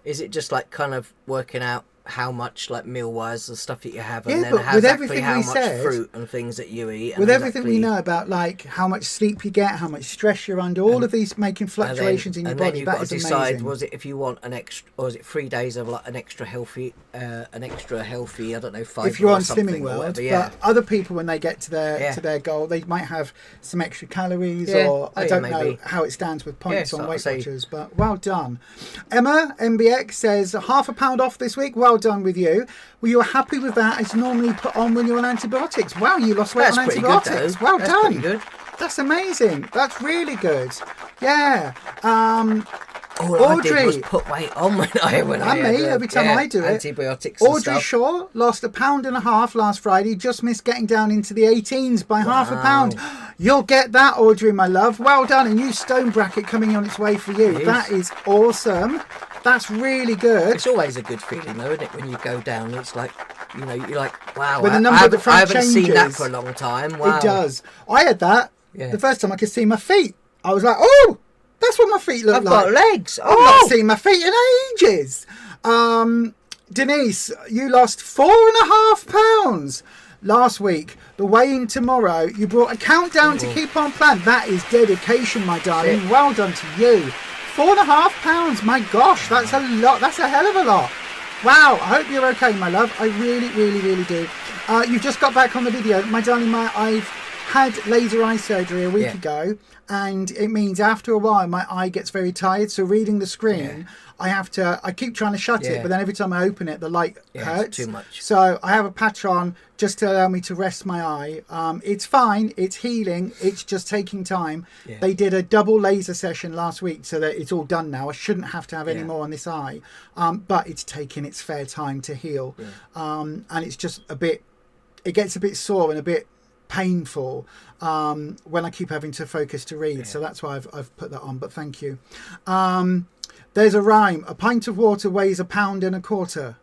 Is it just like kind of working out how much, like meal wise, the stuff that you have, and then but how with exactly everything how we much said, fruit and things that you eat. And with everything we know about, like how much sleep you get, how much stress you're under, all of these making fluctuations in your body. And then you've got to decide: amazing. was it if you want an extra, or is it 3 days of like an extra healthy? I don't know, Fiverr. If you're on or something Slimming or World, whatever, yeah. but other people when they get to their goal, they might have some extra calories, or I don't know how it stands with points on Weight Watchers. But well done, Emma MBX says £0.5 pound off this week. Well done with you. Were you happy with that? It's normally put on when you're on antibiotics. Wow, you lost weight on antibiotics. Well done. That's pretty good. That's amazing. That's really good. Yeah. All Audrey, I did was put weight on when I had every time I do it. Antibiotics. Audrey Shaw lost £1.5 pound last Friday. Just missed getting down into the 18s by £0.5 pound. You'll get that, Audrey, my love. Well done. A new stone bracket coming on its way for you. That is awesome. That's really good. It's always a good feeling, though, isn't it? When you go down, it's like, you know, you're like, wow. When the number of the front I haven't changes, seen that for a long time. Wow. It does. I had that the first time I could see my feet. I was like, oh, that's what my feet look like. I've got legs. I've not seen my feet in ages. Denise, you lost £4.5 last week. The weigh-in tomorrow. You brought a countdown to keep on plan. That is dedication, my darling. Well done to you. £4.5. My gosh, that's a lot. That's a hell of a lot. Wow. I hope you're okay, my love. I really, really, really do. You've just got back on the video, my darling. I've had laser eye surgery a week ago, and it means after a while my eye gets very tired. So reading the screen, I keep trying to shut it, but then every time I open it, the light hurts. It's too much. So I have a patch on just to allow me to rest my eye. It's fine. It's healing. It's just taking time. They did a double laser session last week, so that it's all done now. I shouldn't have to have any more on this eye, but it's taking its fair time to heal. And it's just it gets a bit sore and a bit painful when I keep having to focus to read. So that's why I've put that on. But thank you. There's a rhyme. A pint of water weighs £1.25 pounds.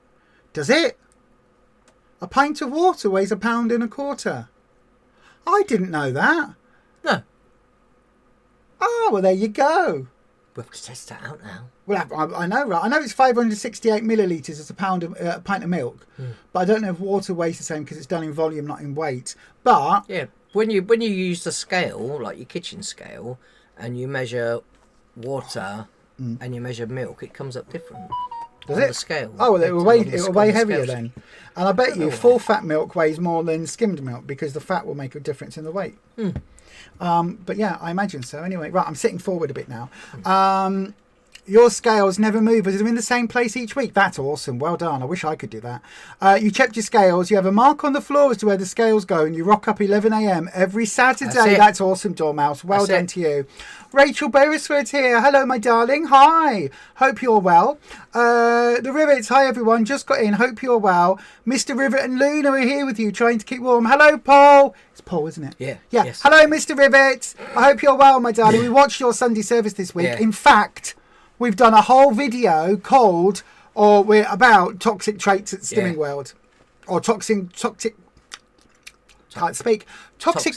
Does it? A pint of water weighs £1.25 pounds. I didn't know that. No. Oh, well, there you go. We'll have to test that out now. Well, I know, right? I know it's 568 millilitres as a pint of milk, but I don't know if water weighs the same because it's done in volume, not in weight. But when you use the scale, like your kitchen scale, and you measure water and you measure milk, it comes up different. Does on it? The scale. Oh, well, it will weigh heavier scales. then. And I bet you full fat milk weighs more than skimmed milk because the fat will make a difference in the weight. But yeah, I imagine so. Anyway, right, I'm sitting forward a bit now. Your scales never move as they're in the same place each week. That's awesome. Well done. I wish I could do that. You checked your scales. You have a mark on the floor as to where the scales go, and you rock up 11 a.m. every Saturday. That's awesome, Dormouse. Well done to you. Rachel Beresford here. Hello, my darling. Hi. Hope you're well. The Rivets. Hi, everyone. Just got in. Hope you're well. Mr. Rivet and Luna are here with you, trying to keep warm. Hello, Paul. It's Paul, isn't it? Yeah. Yes. Hello, Mr. Rivet. I hope you're well, my darling. We watched your Sunday service this week. In fact, we've done a whole video called, or we're about toxic traits at Slimming World, or toxic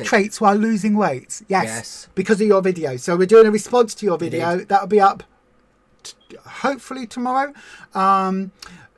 traits while losing weight. Yes, because of your video. So we're doing a response to your video. That'll be up hopefully tomorrow.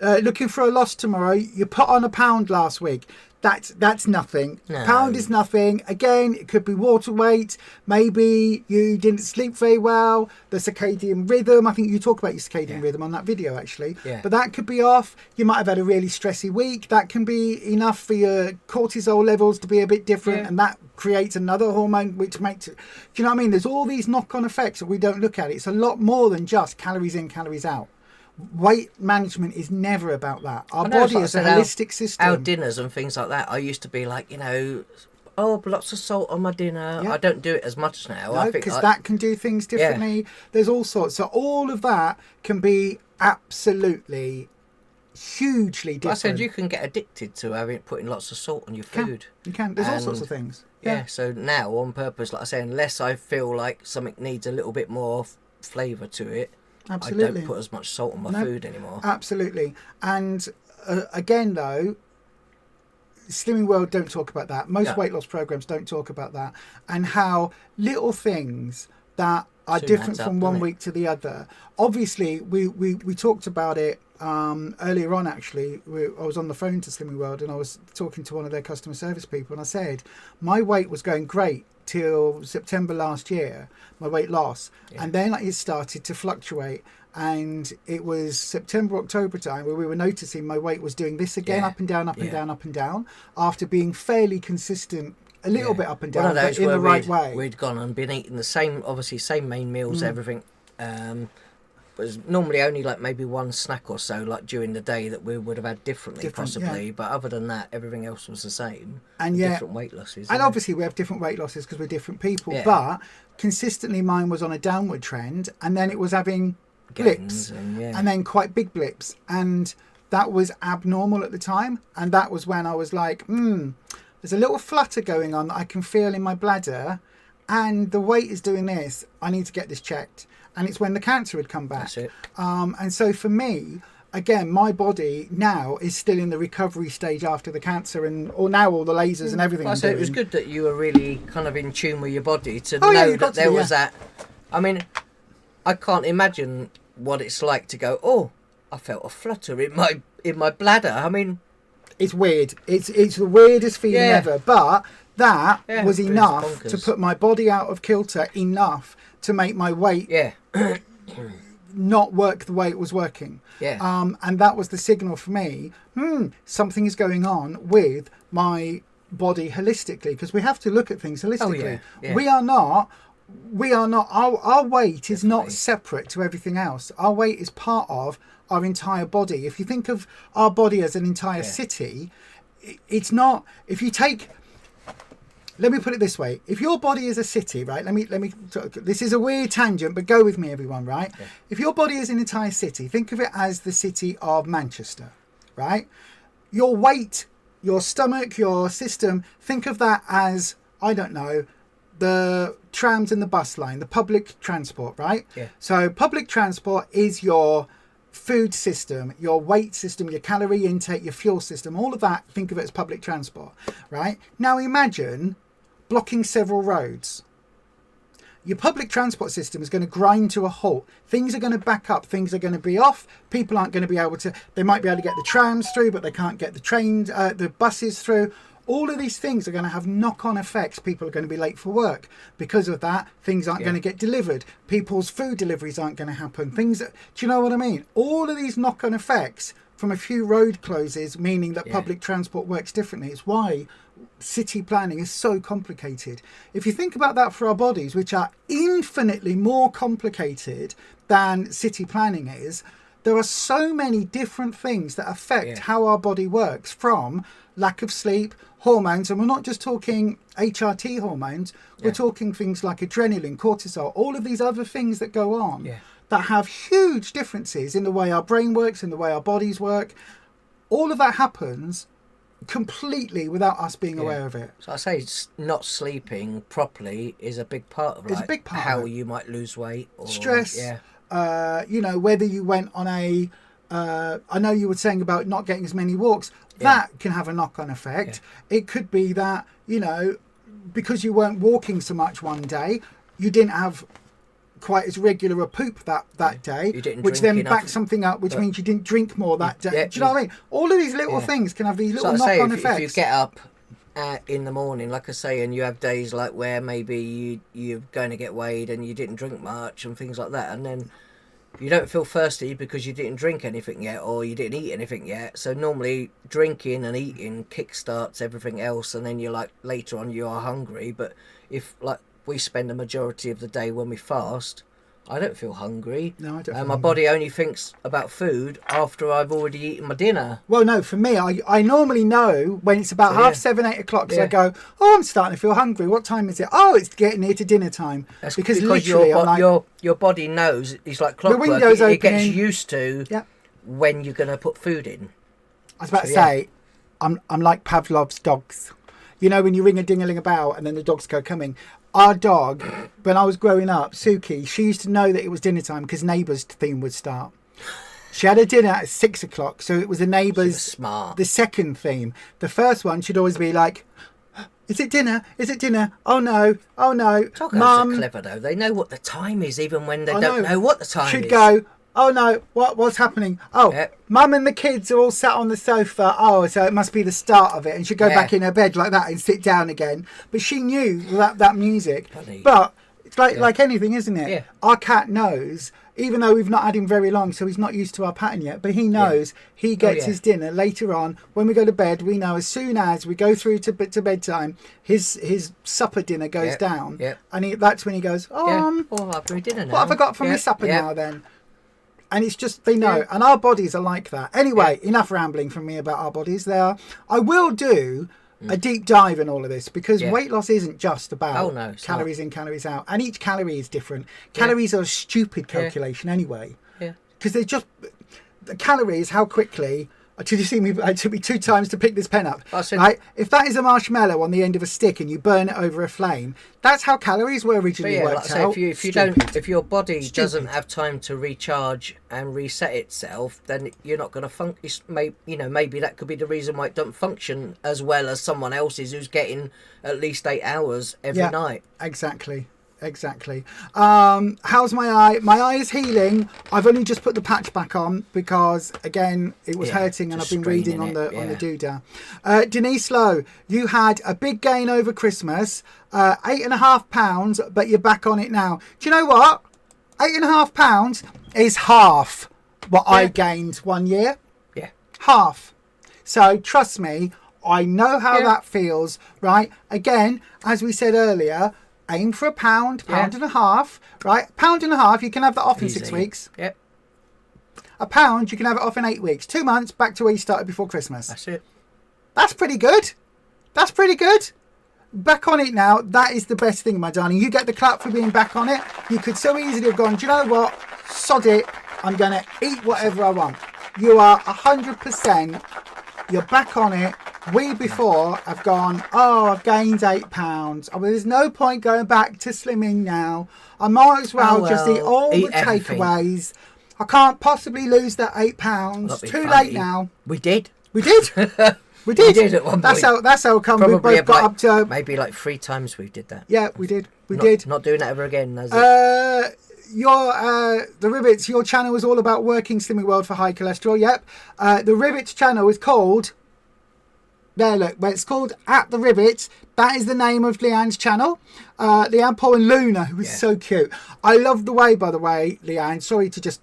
Looking for a loss tomorrow. You put on a pound last week. That's nothing. No. Pound is nothing. Again, it could be water weight. Maybe you didn't sleep very well. The circadian rhythm. I think you talk about your circadian rhythm on that video, actually. Yeah. But that could be off. You might have had a really stressy week. That can be enough for your cortisol levels to be a bit different. Yeah. And that creates another hormone, which makes it... Do you know what I mean? There's all these knock-on effects that we don't look at. It's a lot more than just calories in, calories out. Weight management is never about that. Our body is a holistic system. Our dinners and things like that, I used to be like, lots of salt on my dinner. Yeah. I don't do it as much now. No, because that can do things differently. There's all sorts. So all of that can be absolutely hugely different. I said you can get addicted to putting lots of salt on your food. You can. There's all sorts of things. Yeah. So now on purpose, like I say, unless I feel like something needs a little bit more flavour to it, Absolutely. I don't put as much salt on my food anymore. Absolutely. And again, though, Slimming World don't talk about that. Most weight loss programs don't talk about that. And how little things that are different from one week to the other. Obviously, we talked about it earlier on, actually. I was on the phone to Slimming World and I was talking to one of their customer service people, and I said, my weight was going great till September last year, my weight loss, and then it started to fluctuate, and it was September, October time where we were noticing my weight was doing this again, up and down, up and down, up and down, after being fairly consistent, a little bit up and down, but in the right way. We'd gone and been eating the same main meals, everything. But it's normally only like maybe one snack or so, like during the day, that we would have had differently possibly. But other than that, everything else was the same. And different weight losses. And obviously we have different weight losses because we're different people. But consistently mine was on a downward trend, and then it was having blips, and then quite big blips. And that was abnormal at the time. And that was when I was like, there's a little flutter going on that I can feel in my bladder, and the weight is doing this. I need to get this checked. And it's when the cancer had come back. That's it. And so for me, again, my body now is still in the recovery stage after the cancer, or now all the lasers and everything. So it was good that you were really kind of in tune with your body to know that there was that. I mean, I can't imagine what it's like to go, I felt a flutter in my bladder. I mean, it's weird. It's the weirdest feeling ever. But that was enough to put my body out of kilter enough to make my weight not work the way it was working. And that was the signal for me. Something is going on with my body holistically, because we have to look at things holistically. We are not. Our weight is not separate to everything else. Our weight is part of our entire body. If you think of our body as an entire city, it's not. If you take. Let me put it this way. If your body is a city, right? Let me. This is a weird tangent, but go with me, everyone, right? Yeah. If your body is an entire city, think of it as the city of Manchester, right? Your weight, your stomach, your system, think of that as, I don't know, the trams and the bus line, the public transport, right? Yeah. So public transport is your food system, your weight system, your calorie intake, your fuel system, all of that. Think of it as public transport, right? Now imagine blocking several roads. Your public transport system is going to grind to a halt. Things are going to back up. Things are going to be off. People aren't going to be able to, they might be able to get the trams through, but they can't get the trains, the buses through. All of these things are going to have knock-on effects. People are going to be late for work. Because of that, things aren't going to get delivered. People's food deliveries aren't going to happen. Do you know what I mean? All of these knock-on effects from a few road closes, meaning that public transport works differently. It's why city planning is so complicated. If you think about that for our bodies, which are infinitely more complicated than city planning is, there are so many different things that affect how our body works, from lack of sleep, hormones, and we're not just talking HRT hormones, we're talking things like adrenaline, cortisol, all of these other things that go on that have huge differences in the way our brain works, in the way our bodies work. All of that happens completely without us being aware of it. So I say not sleeping properly is a big part of a big part how you might lose weight. Or, stress, whether you went on a... I know you were saying about not getting as many walks. That can have a knock-on effect. It could be that, because you weren't walking so much one day, you didn't have quite as regular a poop that day, You didn't which drink then enough. backs something up, which means you didn't drink more that day. Yeah, Do you know what I mean? All of these little things can have these little So I say, knock-on if effects. you get up in the morning, like I say, and you have days like where maybe you're going to get weighed and you didn't drink much and things like that, and then you don't feel thirsty because you didn't drink anything yet or you didn't eat anything yet. So normally drinking and eating kickstarts everything else, and then you're like, later on you are hungry. But if like we spend the majority of the day when we fast, I don't feel hungry. No, I don't. And my body only thinks about food after I've already eaten my dinner. Well, no, for me, I normally know when it's about 7:30, 8 o'clock. So I go, oh, I'm starting to feel hungry. What time is it? Oh, it's getting near to dinner time. That's because your, literally, I'm like, your body knows. It's like clockwork. window's It gets opening. used to when you're going to put food in. I was about to say, I'm like Pavlov's dogs. You know, when you ring a ding-a-ling-a-bell and then the dogs go coming. Our dog, when I was growing up, Suki, she used to know that it was dinner time because Neighbours theme would start. She had a dinner at 6 o'clock, so it was the Neighbours, smart. the second theme. The first one should always be like, is it dinner? Is it dinner? Oh no, oh no. Doggos Mum, are clever though. They know what the time is even when they I don't know what the time should is. go, oh no, what's happening? Oh, Mum and the kids are all sat on the sofa. Oh, so it must be the start of it. And she'd go back in her bed like that and sit down again. But she knew that music. Funny. But it's like anything, isn't it? Yeah. Our cat knows, even though we've not had him very long, so he's not used to our pattern yet, but he knows he gets his dinner later on. When we go to bed, we know as soon as we go through to bedtime, his supper dinner goes down. Yeah. And that's when he goes, I'll have my dinner now. what have I got for my supper now then? And it's just, they know. And our bodies are like that. Anyway, enough rambling from me about our bodies there. I will do a deep dive in all of this because weight loss isn't just about calories in, calories out. And each calorie is different. Calories are a stupid calculation anyway. Yeah. Because they're just, the calories, how quickly... Did you see me? It took me 2 times to pick this pen up. Right? If that is a marshmallow on the end of a stick and you burn it over a flame, that's how calories were originally worked out. If your body doesn't have time to recharge and reset itself, then you're not going to function. Maybe that could be the reason why it doesn't function as well as someone else's who's getting at least 8 hours every night. Exactly. How's my eye? My eye is healing. I've only just put the patch back on because again it was hurting and I've been reading on the doodah. Denise Lowe, you had a big gain over Christmas, 8.5 pounds, but you're back on it now. Do you know what? 8.5 pounds is half what I gained 1 year. Yeah. Half. So trust me, I know how that feels, right? Again, as we said earlier, aim for £1, pound and a half, right? £1.50, you can have that off in 6 weeks. Yep. £1, you can have it off in 8 weeks. 2 months, back to where you started before Christmas. That's it. That's pretty good. Back on it now. That is the best thing, my darling. You get the clap for being back on it. You could so easily have gone, do you know what? Sod it. I'm going to eat whatever I want. You are 100%. You're back on it. We before have gone, I've gained 8 pounds. There's no point going back to slimming now. I might as well just eat all the takeaways. I can't possibly lose that 8 pounds. Too late now. We did. We did at one point. That's how come we both got up to... Maybe like 3 times we did that. Yeah, we did. We did. Not doing that ever again, is it? The Rivets, your channel is all about working Slimming World for high cholesterol. Yep. The Rivets channel is called... There, look, where it's called At the Rivets. That is the name of Leanne's channel. Leanne, Paul and Luna, who is so cute. I love the way, by the way, Leanne, sorry to just,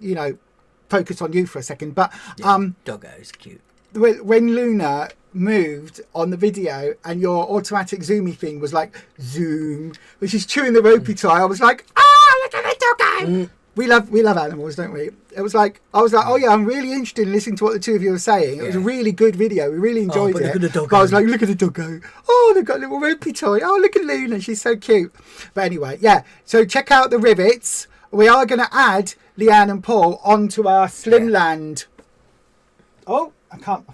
focus on you for a second, but... Doggo is cute. When Luna moved on the video and your automatic zoomy thing was like, zoom, which is chewing the ropey toy, I was like, look at the doggo! We love animals, don't we? I was like, oh yeah, I'm really interested in listening to what the two of you are saying. It was a really good video. We really enjoyed it. Look at the doggo. But I was like, look at the doggo. Oh, they've got a little ropey toy. Oh, look at Luna. She's so cute. But anyway, yeah. So check out the Rivets. We are going to add Leanne and Paul onto our Slimland. Oh, I can't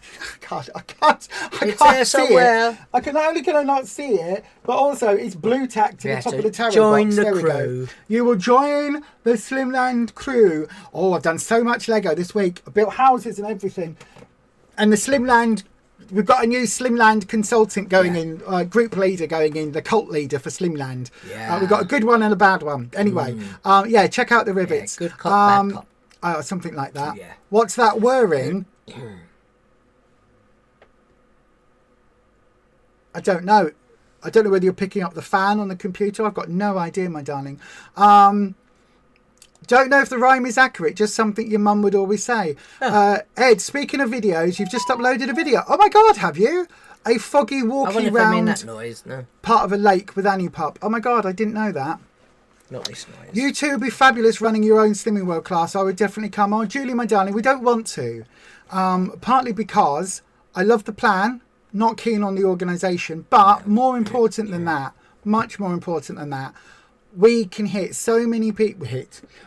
see it. Not only can I not see it, but also it's blue tack to the top of the tarot join box. the There crew. we go. You will join the Slimland crew. Oh, I've done so much Lego this week. I built houses and everything. And the Slimland we've got a new Slimland consultant going in, group leader going in, the cult leader for Slimland. Yeah. We've got a good one and a bad one. Anyway, yeah, check out the rivets. Yeah, good cop, bad cop. Something like that. Yeah. What's that whirring? I don't know. I don't know whether you're picking up the fan on the computer. I've got no idea, my darling. Don't know if the rhyme is accurate, just something your mum would always say. Ed, speaking of videos, you've just uploaded a video. Oh my God, have you? A foggy walking around that noise. No, part of a lake with Annie Pup. Oh my God, I didn't know that. not this noise. You two would be fabulous running your own Slimming World class. I would definitely come on. Julie, my darling, we don't want to. Partly because I love the plan, not keen on the organisation, but more important than that, much more important than that, we can hit so many people.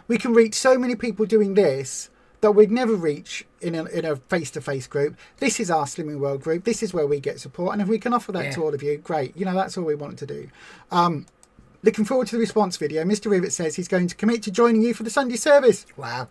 We can reach so many people doing this that we'd never reach in a face-to-face group. This is our Slimming World group. This is where we get support, and if we can offer that to all of you, great. You know, that's all we want to do. Looking forward to the response video. Mr. Rivet says he's going to commit to joining you for the Sunday service. Wow.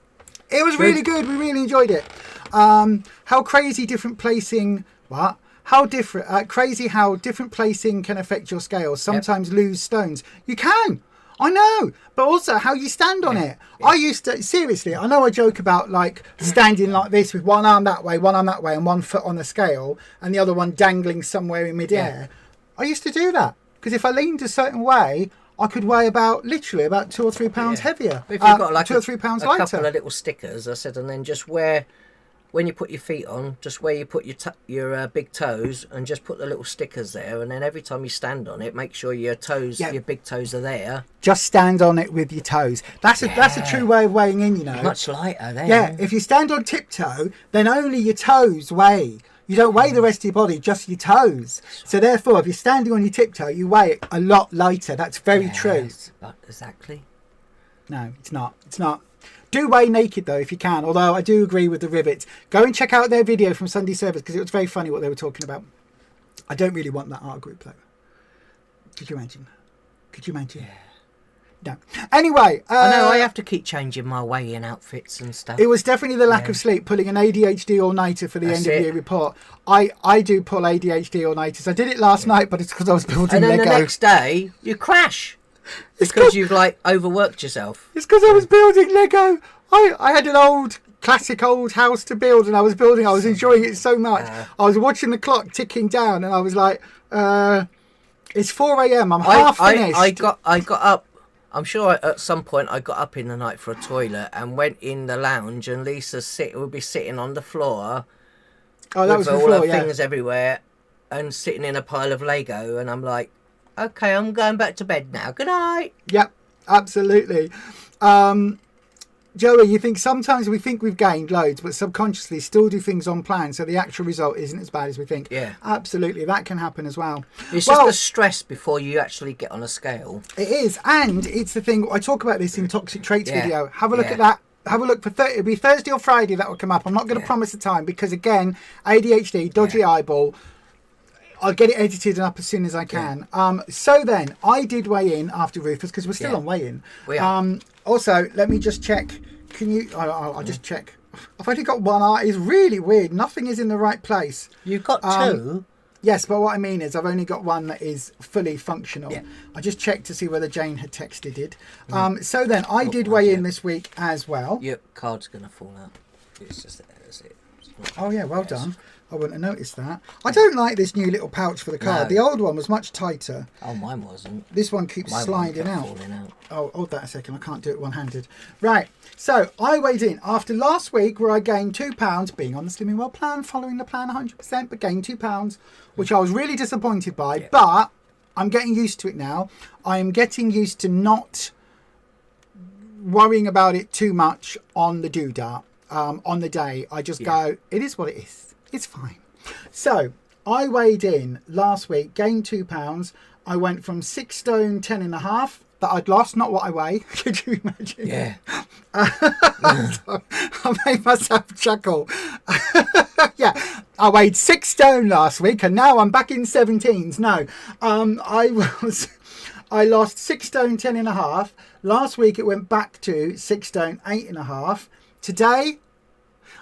It was really good. We really enjoyed it. How crazy different placing. What? How different? Crazy how different placing can affect your scales. Sometimes lose stones. You can. I know, but also how you stand on it. I used to, seriously, I know I joke about like standing like this with one arm that way, and 1 foot on the scale, and the other one dangling somewhere in midair. I used to do that because if I leaned a certain way, I could weigh literally about 2 or 3 pounds heavier. If you've got like 2 or 3 pounds lighter. A couple of little stickers, I said, and then just wear, when you put your feet on, just where you put your big toes, and just put the little stickers there, and then every time you stand on it, make sure your toes, your big toes are there. Just stand on it with your toes. That's a true way of weighing in, you know. Much lighter then. Yeah, if you stand on tiptoe, then only your toes weigh. You don't weigh the rest of your body, just your toes. So therefore, if you're standing on your tiptoe, you weigh it a lot lighter. That's very true. Exactly. No, it's not. It's not. Do weigh naked though if you can, although I do agree with the rivets. Go and check out their video from Sunday service because it was very funny what they were talking about. I don't really want that art group though. Could you imagine? Yeah. No. Anyway. I know I have to keep changing my weigh-in outfits and stuff. It was definitely the lack of sleep, pulling an ADHD all-nighter for the end of year report. I do pull ADHD all-nighters. I did it last night, but it's because I was building Lego. And then the next day, you crash. Because you've like overworked yourself. It's because I was building Lego. I had an classic old house to build, and I was enjoying it so much. I was watching the clock ticking down, and I was like, it's 4 a.m. I'm half finished. I got up. I'm sure at some point I got up in the night for a toilet and went in the lounge, and Lisa would be sitting on the floor. Oh, that with was all before, her things everywhere, and sitting in a pile of Lego, and I'm like, okay, I'm going back to bed now. Good night. Yep, absolutely. Joey, you think sometimes we think we've gained loads, but subconsciously still do things on plan, so the actual result isn't as bad as we think. Yeah. Absolutely, that can happen as well. It's just the stress before you actually get on a scale. It is, and it's the thing, I talk about this in Toxic Traits video. Have a look at that. Have a look for it'll be Thursday or Friday that will come up. I'm not going to promise a time because, again, ADHD, dodgy eyeball. I'll get it edited and up as soon as I can. So then, I did weigh in after Rufus because we're still on weigh-in. Also, let me just check. Can you... I'll just check. I've only got one art. It's really weird. Nothing is in the right place. You've got two? Yes, but what I mean is I've only got one that is fully functional. I just checked to see whether Jane had texted it. So then, I did weigh in this week as well. Your card's going to fall out. It's just that's it. Oh, yeah, well done. I wouldn't have noticed that. I don't like this new little pouch for the card. No. The old one was much tighter. Oh, mine wasn't. This one keeps sliding out. Oh, hold that a second. I can't do it one-handed. Right. So I weighed in after last week where I gained £2 being on the Slimming World plan, following the plan 100%, but gained £2, which I was really disappointed by. Yeah. But I'm getting used to it now. I am getting used to not worrying about it too much on the doodah. On the day, I just go, it is what it is. It's fine. So I weighed in last week, gained £2. I went from 6 stone 10.5 that I'd lost, not what I weigh. Could you imagine? Yeah. I made myself chuckle. Yeah, I weighed 6 stone last week, and now I'm back in 17s. No, I lost 6 stone 10.5. Last week it went back to 6 stone 8.5. Today,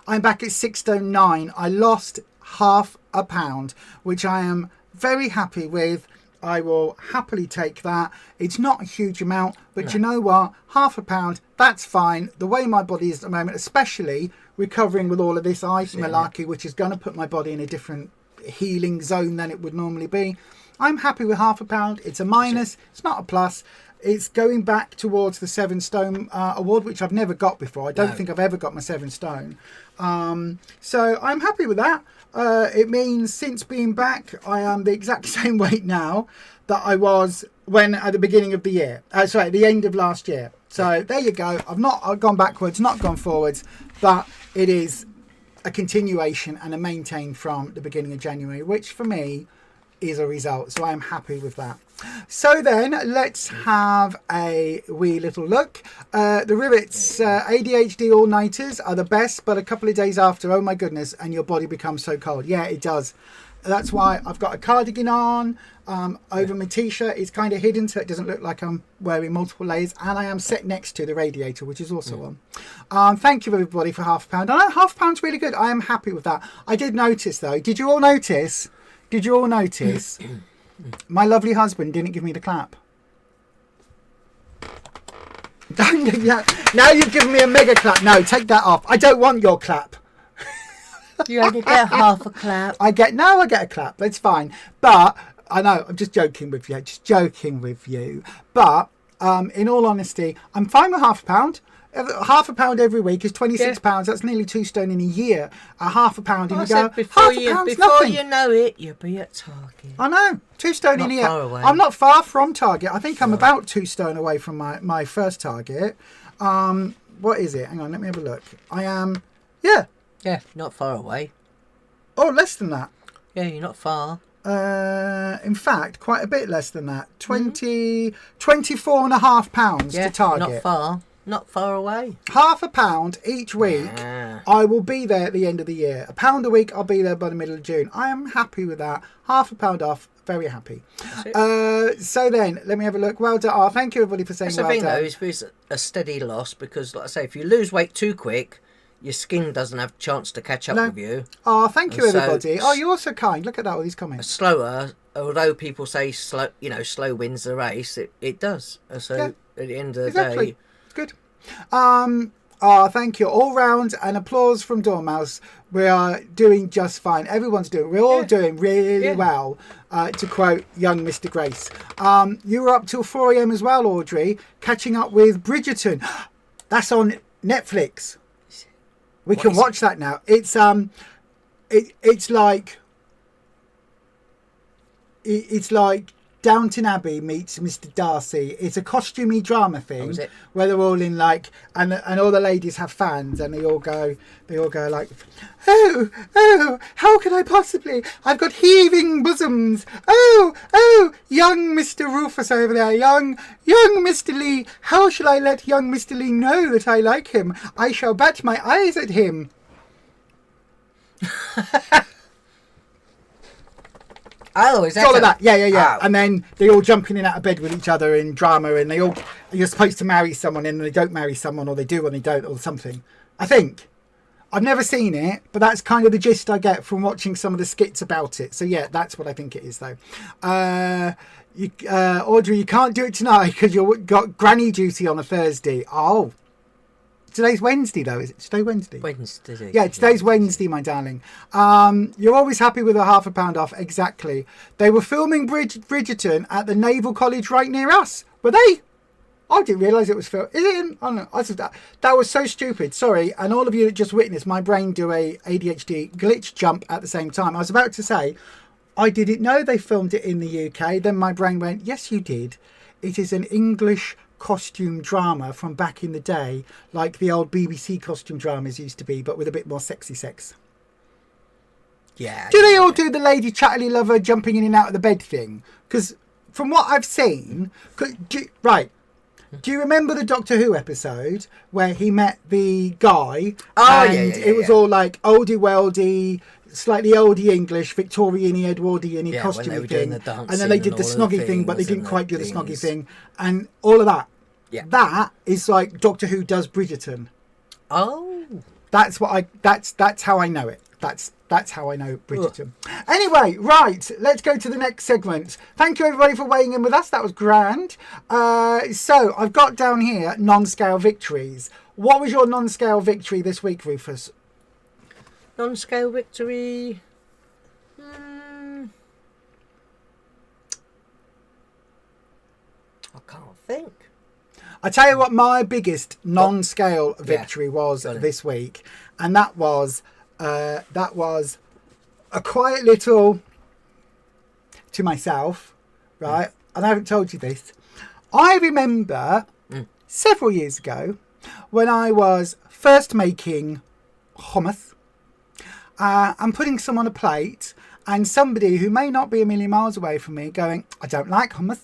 I'm back at 6 stone 9. I lost £0.5, which I am very happy with. I will happily take that. It's not a huge amount, but you know what? £0.5, that's fine. The way my body is at the moment, especially recovering with all of this ice malarkey, which is going to put my body in a different healing zone than it would normally be. I'm happy with £0.5. It's a minus. It's not a plus. It's going back towards the 7 stone award, which I've never got before. I don't think I've ever got my 7 stone. So I'm happy with that. It means since being back, I am the exact same weight now that I was when at the beginning of the year. Sorry, at the end of last year. So there you go. I've gone backwards, not gone forwards, but it is a continuation and a maintain from the beginning of January, which for me is a result. So I'm happy with that. So then let's have a wee little look. The rivets, ADHD all-nighters are the best, but a couple of days after, oh my goodness, and your body becomes so cold. Yeah, it does. That's why I've got a cardigan on over my t-shirt. It's kind of hidden so it doesn't look like I'm wearing multiple layers, and I am set next to the radiator, which is also on. Thank you everybody for £0.5. I know £0.5's really good. I am happy with that. I did notice though, did you all notice my lovely husband didn't give me the clap? Now you've given me a mega clap. No, take that off. I don't want your clap. You only get half a clap. I get a clap. That's fine. But I know I'm just joking with you. But in all honesty, I'm fine with £0.5. £0.5 every week is £26. That's nearly 2 stone in a year. £0.5, and you go, before nothing. you know it, you'll be at Target. I know, 2 stone in a year. Far away. I'm not far from Target. I think I'm about 2 stone away from my first Target. What is it? Hang on, let me have a look. I am, yeah, not far away. Oh, less than that. Yeah, you're not far. In fact, quite a bit less than that. £24.5 to Target. Not far away. £0.5 each week. I will be there at the end of the year. £1 a week, I'll be there by the middle of June. I am happy with that. £0.5 off. Very happy. So then, let me have a look. Well done. Oh, thank you everybody for saying well done. That's the thing though, it's a steady loss because, like I say, if you lose weight too quick, your skin doesn't have a chance to catch up with you. Oh, thank you everybody. Oh, you're so kind. Look at that, all these comments. Slower, although people say slow wins the race, it does. So at the end of the day. Good. Thank you. All round and applause from Dormouse. We are doing just fine. We're all doing really well, to quote young Mr. Grace. You were up till 4 a.m. as well, Audrey, catching up with Bridgerton. That's on Netflix. We can watch that now. It's like Downton Abbey meets Mr. Darcy. It's a costumey drama thing where they're all in like, and all the ladies have fans, and they all go like, oh, how can I possibly? I've got heaving bosoms. Oh, young Mr. Rufus over there, young Mr. Lee. How shall I let young Mr. Lee know that I like him? I shall bat my eyes at him. Oh, is that all of that? Yeah. Oh. And then they all jump in and out of bed with each other in drama, and you're supposed to marry someone, and they don't marry someone, or they do and they don't, or something. I think. I've never seen it, but that's kind of the gist I get from watching some of the skits about it. So yeah, that's what I think it is, though. Audrey, you can't do it tonight because you've got granny duty on a Thursday. Oh. Today's Wednesday, though, is it? Today Wednesday? Wednesday. Yeah, today's Wednesday, my darling. You're always happy with a £0.5 off. Exactly. They were filming Bridgerton at the Naval College right near us. Were they? I didn't realise it was filmed. Is it in? Oh, no. That was so stupid. Sorry. And all of you that just witnessed my brain do a ADHD glitch jump at the same time. I was about to say, I didn't know they filmed it in the UK. Then my brain went, yes, you did. It is an English costume drama from back in the day, like the old BBC costume dramas used to be, but with a bit more sexy sex. Yeah. Do they all do the lady chatterly lover jumping in and out of the bed thing? Because from what I've seen, do you remember the Doctor Who episode where he met the guy? It was all like oldie weldy, slightly oldie English, Victorian Edwardian costume thing, and then they did the snoggy thing, but they didn't quite do the snoggy thing, and all of that. Yeah, that is like Doctor Who does Bridgerton. Oh, that's how I know it. That's how I know Bridgerton. Anyway, right, let's go to the next segment. Thank you everybody for weighing in with us. That was grand. So I've got down here non-scale victories. What was your non-scale victory this week, Rufus? Non-scale victory. I can't think. I tell you what my biggest non-scale victory was this week, and that was a quiet little to myself, right? And I haven't told you this. I remember several years ago when I was first making hummus and putting some on a plate, and somebody who may not be a million miles away from me going, I don't like hummus.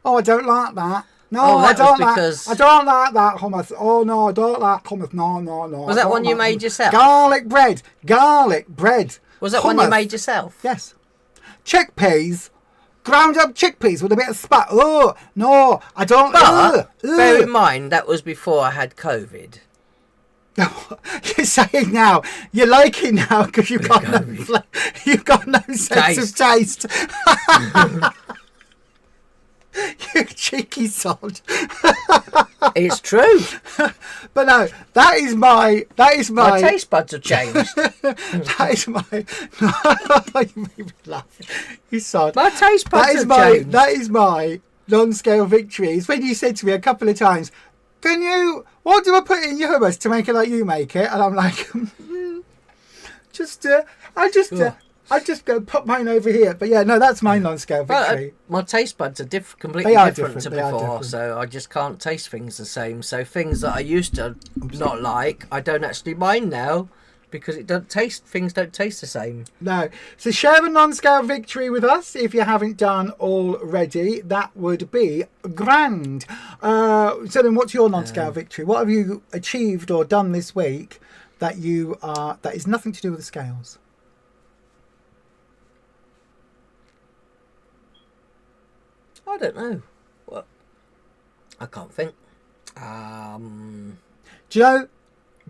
Oh, I don't like that. No, I don't like that hummus. Oh no, I don't like hummus. No. Was that one you made yourself? Garlic bread. Was that hummus. One you made yourself? Yes. Chickpeas. Ground up chickpeas with a bit of spat. Oh no, I don't. But bear in mind that was before I had COVID. You're saying now you like it now because you've got no sense of taste. You cheeky sod. It's true. But no, that is my My taste buds have changed. That is my you made me laugh. You sod. My taste buds have changed. That is my non-scale victory. It's when you said to me a couple of times, what do I put in your hummus to make it like you make it? And I'm like, I just go put mine over here. But yeah, no, that's my non-scale victory. My taste buds are completely different to before, so I just can't taste things the same. So things that I used to not like, I don't actually mind now because things don't taste the same. No. So share a non-scale victory with us if you haven't done already. That would be grand. So then what's your non-scale victory? What have you achieved or done this week that is nothing to do with the scales? I don't know. What? I can't think. Do you know?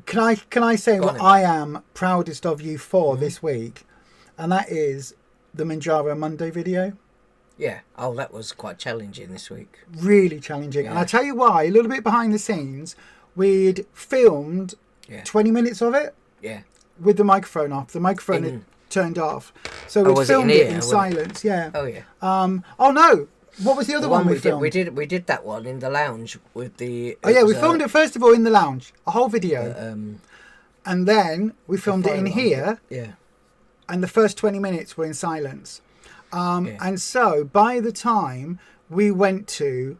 Can I say what I am proudest of you for this week, and that is the Mounjaro Monday video. Yeah. Oh, that was quite challenging this week. Really challenging, and I'll tell you why. A little bit behind the scenes, we'd filmed 20 minutes of it. Yeah. With the microphone off. The microphone had turned off, so we filmed it in silence. Yeah. Oh yeah. Oh no. What was the other one we filmed? We did that one in the lounge with the. We filmed it first of all in the lounge, a whole video, and then we filmed it in here. Yeah. And the first 20 minutes were in silence, and so by the time we went to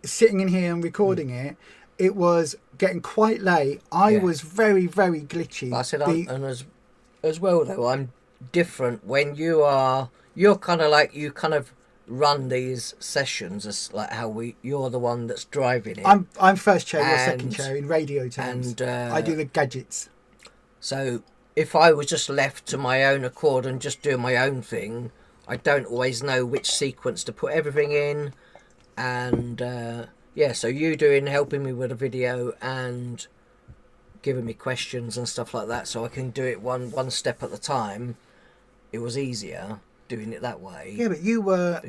sitting in here and recording it, it was getting quite late. I was very, very glitchy. I said, and as well though, I'm different when you're kind of like you kind of run these sessions as like how you're the one that's driving it. I'm first chair, you're second chair in radio terms. And I do the gadgets. So if I was just left to my own accord and just doing my own thing, I don't always know which sequence to put everything in. And so you helping me with a video and giving me questions and stuff like that, so I can do it one step at a time. It was easier doing it that way. Yeah, but you were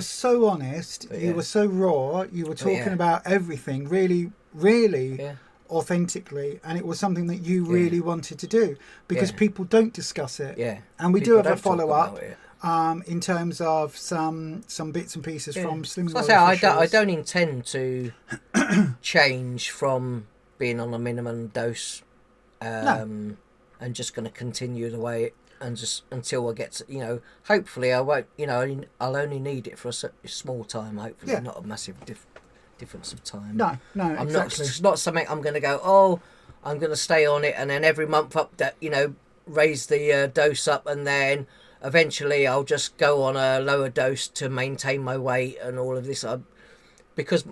so honest. You were so raw. You were talking about everything really, really authentically, and it was something that you really wanted to do because people don't discuss it. Yeah, and we do have a follow up in terms of some bits and pieces from Slimming World Officials. I don't intend to change from being on a minimum dose, and just going to continue the way. And just until I get to, hopefully I won't, I'll only need it for a small time, hopefully, not a massive difference of time. No, exactly. It's not something I'm going to go, I'm going to stay on it and then every month raise the dose up and then eventually I'll just go on a lower dose to maintain my weight and all of this. Because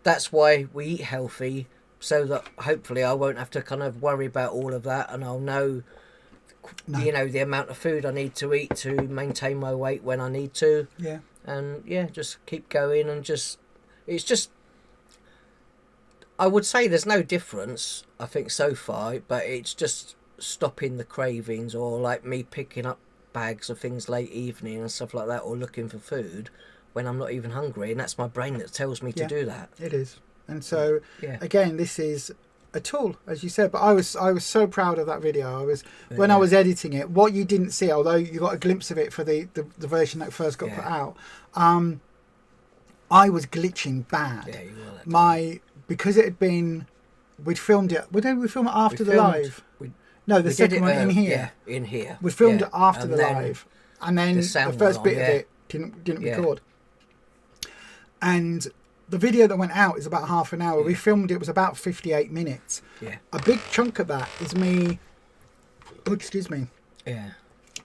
that's why we eat healthy, so that hopefully I won't have to kind of worry about all of that and I'll know... the amount of food I need to eat to maintain my weight when I need to. Yeah. And just keep going and it's just, I would say there's no difference, I think, so far, but it's just stopping the cravings, or like me picking up bags of things late evening and stuff like that, or looking for food when I'm not even hungry, and that's my brain that tells me to do that. It is. And so again, this is a tool, as you said, but I was so proud of that video. I was when I was editing it, what you didn't see, although you got a glimpse of it for the version that first got put out, I was glitching bad. Yeah, you were because it had been, we'd filmed it. Did we film it after the live? No, the second one in here. Yeah, in here. We filmed it after the live, and then the first bit of it didn't record. And the video that went out is about half an hour. We filmed it was about 58 minutes. Yeah. A big chunk of that is me. Oh, excuse me. Yeah.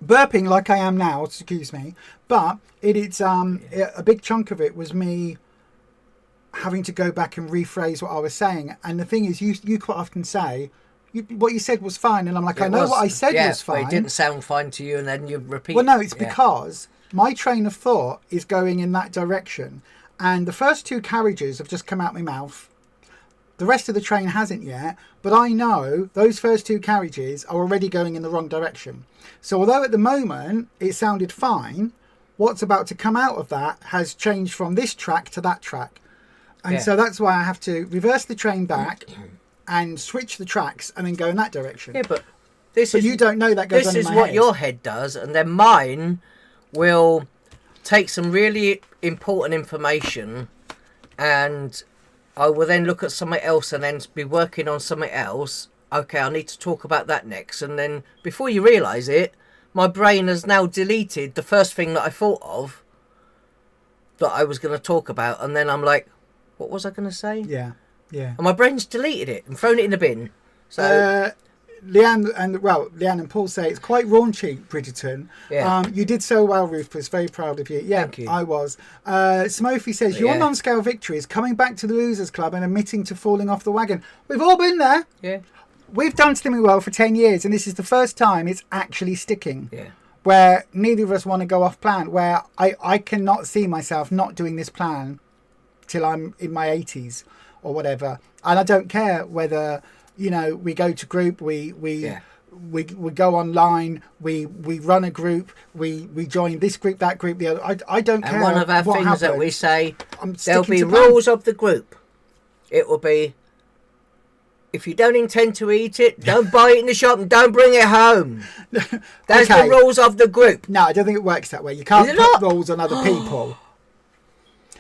Burping like I am now. Excuse me. But it's a big chunk of it was me having to go back and rephrase what I was saying. And the thing is, you quite often say, what you said was fine, and I'm like, I know what I said was fine. But it didn't sound fine to you, and then you repeat. Well, no, it's because my train of thought is going in that direction, and the first two carriages have just come out my mouth. The rest of the train hasn't yet, but I know those first two carriages are already going in the wrong direction. So although at the moment it sounded fine, what's about to come out of that has changed from this track to that track. And so that's why I have to reverse the train back and switch the tracks and then go in that direction. Yeah, but you don't know that goes on in my head. This is what your head does, and then mine will take some really important information, and I will then look at something else and then be working on something else. Okay, I need to talk about that next. And then before you realise it, my brain has now deleted the first thing that I thought of that I was going to talk about. And then I'm like, what was I going to say? Yeah. And my brain's deleted it and thrown it in the bin. So Leanne and Paul say it's quite raunchy, Bridgerton. Yeah. You did so well, Rufus. Very proud of you. Yeah, Thank you. I was. Smokey says, your non-scale victory is coming back to the Losers Club and admitting to falling off the wagon. We've all been there. Yeah. We've done Slimming Well for 10 years, and this is the first time it's actually sticking. Yeah. Where neither of us want to go off plan, where I cannot see myself not doing this plan till I'm in my 80s or whatever. And I don't care whether, we go to group, we go online, we run a group, we join this group, that group, the other. I don't care. And one of our what things happens. that we say, I'm there'll be sticking to plan. rules of the group. It will be, if you don't intend to eat it, don't buy it in the shop and don't bring it home. That's the rules of the group. No, I don't think it works that way. You can't put rules on other people.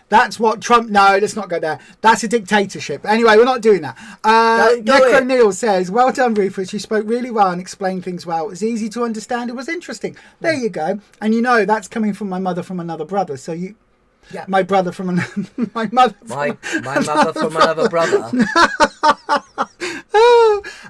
That's what Trump... No, let's not go there. That's a dictatorship. Anyway, we're not doing that. Necro Neil says, well done, Rufus. You spoke really well and explained things well. It was easy to understand. It was interesting. There you go. And that's coming from my mother from another brother. So you... Yeah. My brother from another... my mother from another brother.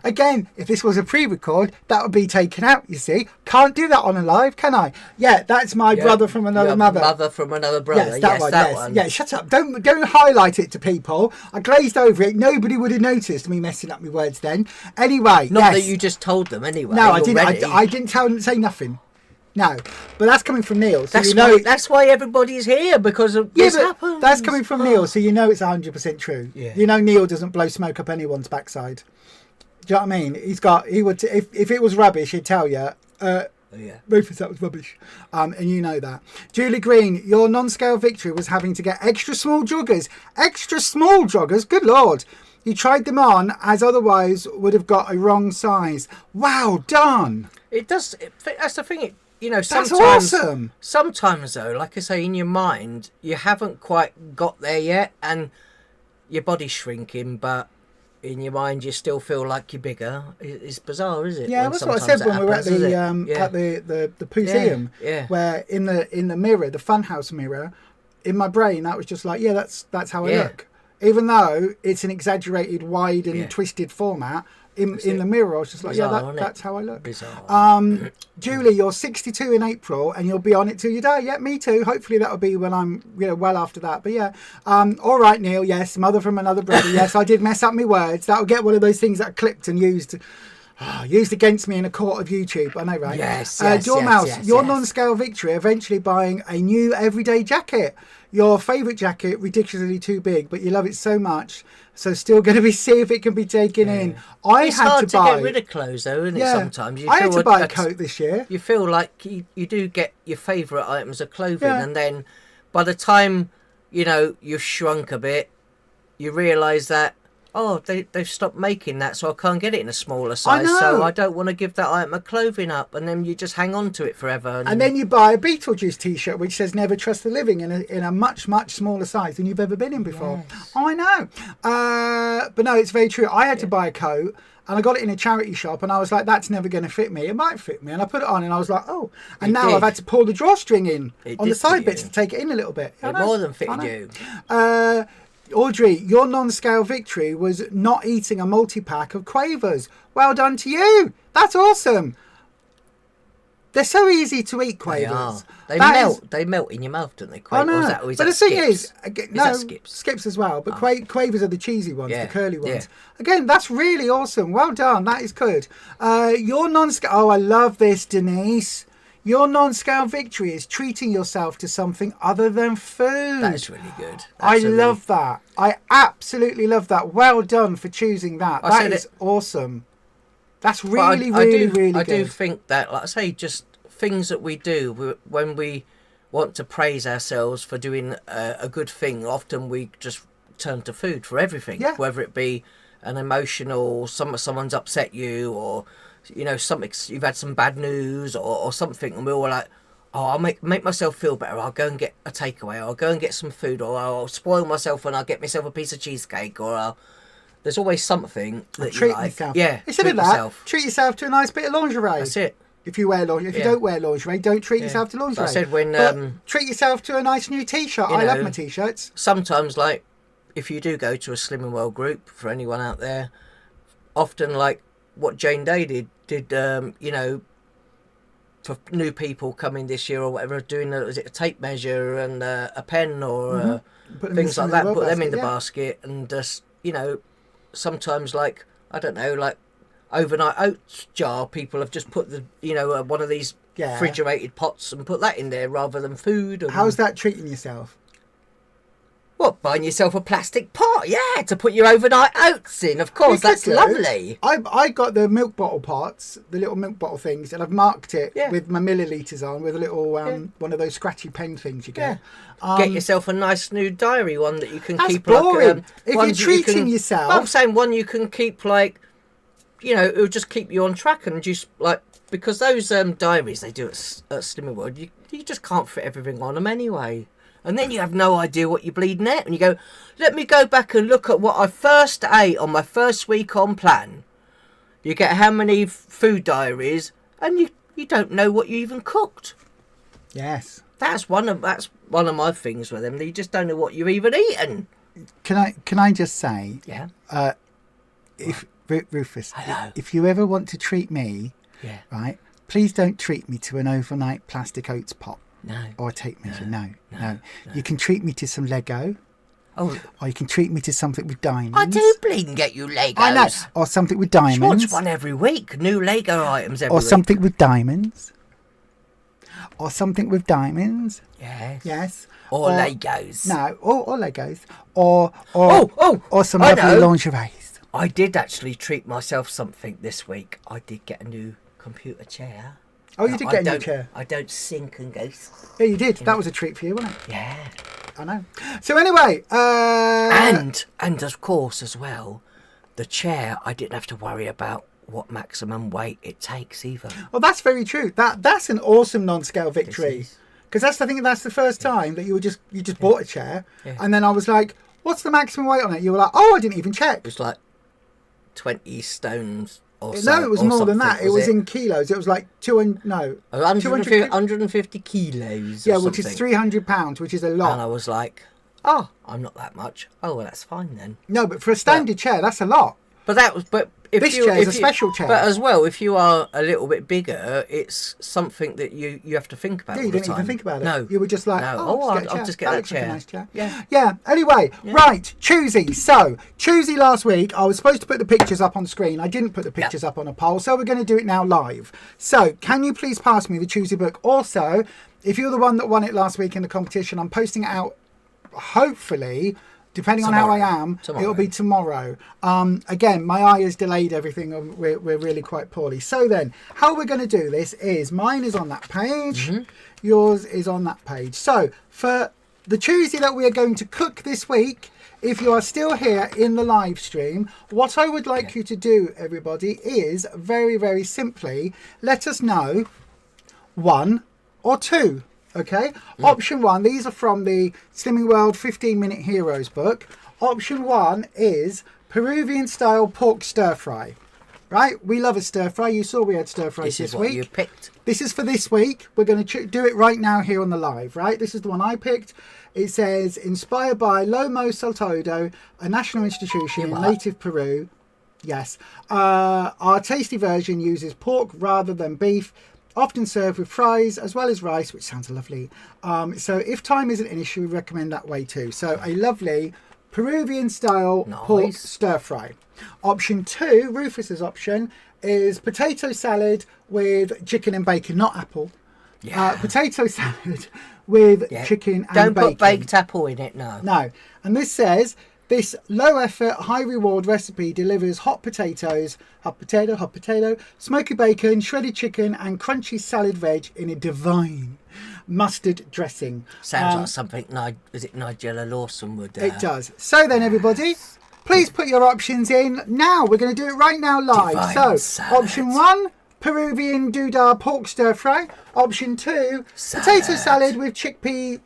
Again, if this was a pre-record, that would be taken out, you see. Can't do that on a live, can I? Yeah, that's my brother from another mother. Mother from another brother. Yes, that one. Yeah, shut up. Don't highlight it to people. I glazed over it. Nobody would have noticed me messing up my words then. Anyway, Not that you just told them anyway. No, I didn't. I didn't say nothing. No, but that's coming from Neil. So that's why everybody's here, because of this happens. That's coming from Neil, so it's 100% true. Yeah. Neil doesn't blow smoke up anyone's backside. Do you know what I mean? He would if it was rubbish, he'd tell you. Rufus, that was rubbish. And you know that. Julie Green, your non-scale victory was having to get extra small joggers. Extra small joggers? Good Lord. You tried them on, as otherwise would have got a wrong size. Wow, done. It does. That's the thing. Sometimes, that's awesome. Sometimes, though, like I say, in your mind, you haven't quite got there yet, and your body's shrinking, but in your mind, you still feel like you're bigger. It's bizarre, is it? Yeah, that's what I said when we were at the museum, where in the mirror, the funhouse mirror, in my brain, that was just like, that's how I look. Even though it's an exaggerated, wide and twisted format, in the mirror, I was just like, bizarre, that's how I look. Bizarre. Julie, you're 62 in April, and you'll be on it till you die. Yeah, me too. Hopefully that'll be when I'm, well after that. But all right, Neil. Yes, mother from another brother. Yes, I did mess up my words. That'll get one of those things that are clipped and used. Used against me in a court of YouTube. I know, right? Yes, Your non-scale victory, eventually buying a new everyday jacket. Your favourite jacket, ridiculously too big, but you love it so much. So still going to be see if it can be taken in. It's hard to get rid of clothes, though, isn't it? Sometimes I had to buy a coat this year. You feel like you do get your favourite items of clothing, and then by the time you've shrunk a bit, you realise that they've stopped making that, so I can't get it in a smaller size. So I don't want to give that item of clothing up, and then you just hang on to it forever. And then you buy a Beetlejuice T-shirt which says "Never trust the living" in a much smaller size than you've ever been in before. Yes. I know, but no, it's very true. I had to buy a coat. And I got it in a charity shop, and I was like, "That's never going to fit me. It might fit me." And I put it on, and I was like, "Oh!" And now I've had to pull the drawstring in on the side bits to take it in a little bit. It more than fitted you. Audrey, your non-scale victory was not eating a multi-pack of Quavers. Well done to you. That's awesome. They're so easy to eat, Quavers. They melt. They melt in your mouth, don't they? I know. But the thing is, Skips? Skips as well. But Quavers are the cheesy ones, the curly ones. Again, that's really awesome. Well done. That is good. Your non-scale... Oh, I love this, Denise. Your non-scale victory is treating yourself to something other than food. That's really good. I love that. I absolutely love that. Well done for choosing that. That is awesome. That's really good. I do think that, like I say, just things that we do when we want to praise ourselves for doing a good thing, often we just turn to food for everything. Yeah. Whether it be an emotional, someone's upset you, or something, you've had some bad news or something, and we're all like, I'll make myself feel better. I'll go and get a takeaway, or I'll go and get some food, or I'll spoil myself and I'll get myself a piece of cheesecake, or there's always something that treat you like. Yourself. Yeah, instead of that, yourself. Treat yourself to a nice bit of lingerie. That's it. If you wear lingerie, if you don't wear lingerie, don't treat yourself to lingerie. So I said treat yourself to a nice new T-shirt. I love my T-shirts. Sometimes, like, if you do go to a Slimming World group, for anyone out there, often like what Jane Day did for new people coming this year or whatever, doing a tape measure and a pen or things like that, put them in the basket, and just sometimes, like, I don't know, like overnight oats jar, people have just put the one of these refrigerated pots and put that in there rather than food. How's that treating yourself? What, buying yourself a plastic pot? Yeah, to put your overnight oats in. Of course, that's lovely. I got the milk bottle pots, the little milk bottle things, and I've marked it with my millilitres on with a little one of those scratchy pen things you get. Get yourself a nice new diary, one that you can keep. Boring. Like, if you're treating yourself, I'm saying one you can keep, like, it'll just keep you on track, and just like, because those diaries they do at Slimming World, you just can't fit everything on them anyway. And then you have no idea what you're bleeding at. And you go, let me go back and look at what I first ate on my first week on plan. You get how many food diaries, and you don't know what you even cooked. Yes. That's one of my things with them. You just don't know what you've even eaten. Can I just say? Yeah. If Rufus, hello. If you ever want to treat me, right, please don't treat me to an overnight plastic oats pot. No. Or a tape measure. No. You can treat me to some Lego. Oh. Or you can treat me to something with diamonds. I do bleeding get you Legos. I know. Or something with diamonds. She wants one every week. New Lego items every week. Or something with diamonds. Or something with diamonds. Yes. Or Legos. No. Or Legos. Or some lovely lingeries. I did actually treat myself something this week. I did get a new computer chair. Oh, you did get a new chair. I don't sink and go. Yeah, you did. That was a treat for you, wasn't it? Yeah. I know. So anyway, and of course as well, the chair, I didn't have to worry about what maximum weight it takes either. Well, that's very true. That's an awesome non-scale victory. Because that's the first time that you just bought a chair, and then I was like, "What's the maximum weight on it?" You were like, "Oh, I didn't even check." It was like 20 stones. No, it was more than that. It was in kilos. It was like 150 kilos. Yeah, which is £300, which is a lot. And I was like, "Oh, I'm not that much. Oh, well, that's fine then." No, but for a standard chair, that's a lot. But that was, but if This you, chair is if a you- special chair. But as well, if you are a little bit bigger, it's something that you have to think about. Yeah, all you the didn't time. even think about it. No, You were just like, no. I'll just get that looks like chair. a nice chair. Yeah. Yeah. Anyway, right, Choosy. So, Choosy last week, I was supposed to put the pictures up on screen. I didn't put the pictures up on a poll, so we're going to do it now live. So, can you please pass me the Choosy book? Also, if you're the one that won it last week in the competition, I'm posting it out, hopefully, depending on how I am, it'll be tomorrow. Again, my eye has delayed everything. We're really quite poorly. So then, how we're going to do this is, mine is on that page. Yours is on that page. So, for the Tuesday that we are going to cook this week, if you are still here in the live stream, what I would like you to do, everybody, is very, very simply, let us know 1 or 2. Okay, option 1, these are from the Slimming World 15-Minute Heroes book. Option 1 is Peruvian style pork stir fry. Right, we love a stir fry. You saw we had stir fries this week. You picked. This is for this week. We're going to do it right now here on the live. Right, this is the one I picked. It says inspired by Lomo Saltado, a national institution in native Peru. Yes, our tasty version uses pork rather than beef. Often served with fries as well as rice, which sounds lovely. So if time isn't an issue, we recommend that way too. So a lovely Peruvian style pork stir fry. Option 2, Rufus's option, is potato salad with chicken and bacon, not apple. Potato salad with chicken and bacon. Don't put baked apple in it, no. No. And this says, this low-effort, high-reward recipe delivers hot potato, smoky bacon, shredded chicken, and crunchy salad veg in a divine mustard dressing. Sounds like something Nigella Lawson would do. It does. So then, everybody, please put your options in now. We're going to do it right now live. Divine salad. Option 1, Peruvian Doodah pork stir fry. Option 2, potato salad with chicken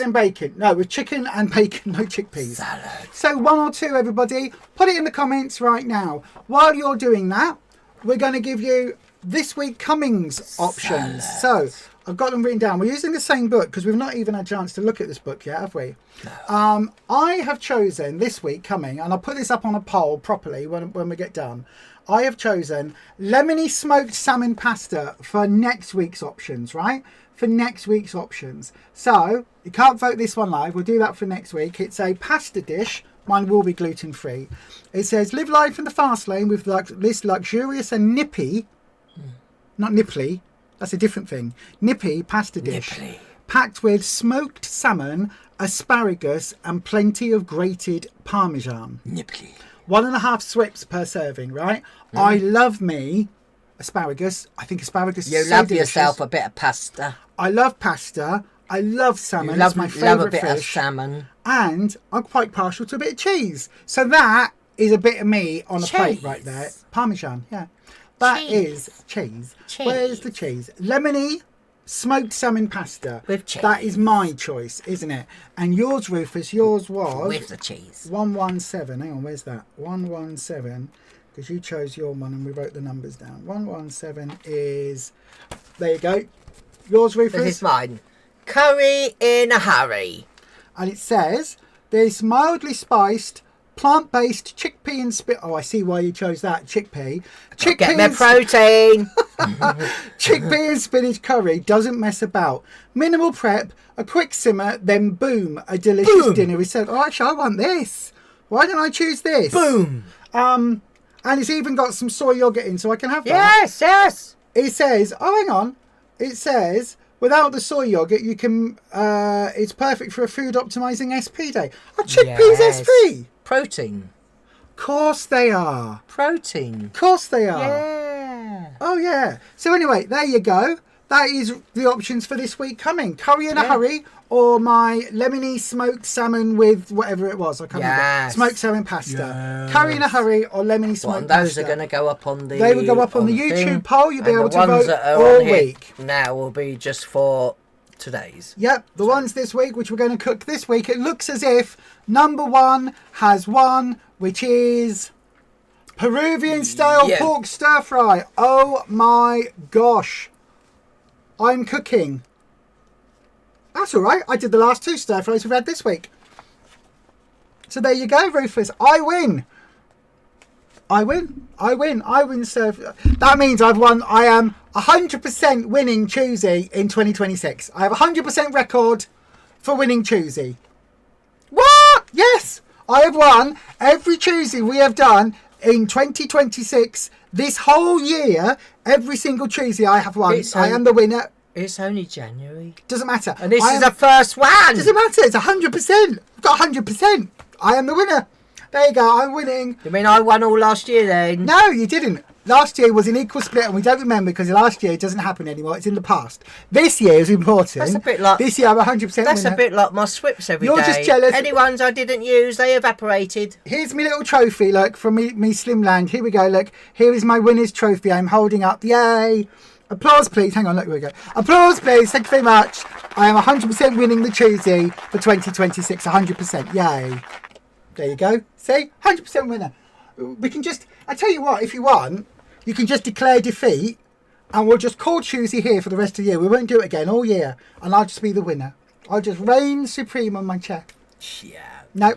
and bacon. No, with chicken and bacon, no chickpeas. Salad. So 1 or 2, everybody. Put it in the comments right now. While you're doing that, we're going to give you this week Cummings options. So I've got them written down. We're using the same book because we've not even had a chance to look at this book yet, have we? No. I have chosen this week coming, and I'll put this up on a poll properly when we get done. I have chosen lemony smoked salmon pasta for next week's options, right? For next week's options. So you can't vote this one live. We'll do that for next week. It's a pasta dish. Mine will be gluten free. It says live life in the fast lane with this luxurious and nippy, not nipply. That's a different thing. Nippy pasta dish. Nipply. Packed with smoked salmon, asparagus, and plenty of grated parmesan. Nipply. 1.5 swips per serving, right? I love me asparagus. I think asparagus is so love delicious. yourself a bit of pasta. I love pasta. I love salmon. You It's my favourite love a bit fish. of salmon. And I'm quite partial to a bit of cheese. So that is a bit of me on a plate Cheese. right there. Parmesan, yeah. That is cheese. Where's the cheese? Lemony smoked salmon pasta. With cheese. That is my choice, isn't it? And yours, Rufus, yours was... With the cheese. 117. Hang on, where's that? 117. Because you chose your one and we wrote the numbers down. 117 is... There you go. Yours, Rufus? This is mine. Curry in a hurry. And it says, this mildly spiced, plant-based chickpea and Oh, I see why you chose that. Chickpea. Get my protein. Chickpea and spinach curry doesn't mess about. Minimal prep, a quick simmer, then boom, a delicious dinner. He said, oh, actually, I want this. Why don't I choose this? Boom. And it's even got some soy yogurt in, so I can have that. Yes. It says, oh, hang on. It says, without the soy yogurt, you can, it's perfect for a food optimizing SP day. Are chickpeas SP? Protein. Course they are. Protein. Course they are. Yeah. Oh, yeah. So anyway, there you go. That is the options for this week coming. Curry in a hurry or my lemony smoked salmon with whatever it was. I can't remember. Smoked salmon pasta. Yes. Curry in a hurry or lemony smoked pasta. Those are going to go up on the... They will go up on the YouTube thing, poll. You'll be able to vote that are all on here week. Now will be just for today's. Yep, the ones this week, which we're going to cook this week. It looks as if number 1 has won, which is Peruvian style pork stir fry. Oh my gosh. I'm cooking. That's all right. I did the last 2 stir fries we've had this week. So there you go, Rufus. I win. I win. So that means I've won. I am 100% winning Tuesday in 2026. I have a 100% record for winning Tuesday. What? Yes, I have won every Tuesday we have done in 2026. This whole year, every single Tuesday I have won. I am the winner. It's only January. Doesn't matter. And this is the first one. Doesn't matter. It's 100%. I've got 100%. I am the winner. There you go. I'm winning. You mean I won all last year then? No, you didn't. Last year was an equal split, and we don't remember because last year it doesn't happen anymore. It's in the past. This year is important. That's a bit like this year. I'm 100% That's winner. a bit like my swips every day. You're just jealous. Any ones I didn't use, they evaporated. Here's my little trophy, look, from me Slimland. Here we go, look. Here is my winner's trophy I'm holding up. Yay. Applause, please. Hang on, look, here we go. Applause, please. Thank you very much. I am 100% winning the Tuesday for 2026. 100%. Yay. There you go. See? 100% winner. We can just... I tell you what, if you want, you can just declare defeat and we'll just call Tuesday here for the rest of the year. We won't do it again all year. And I'll just be the winner. I'll just reign supreme on my chair. Yeah. No.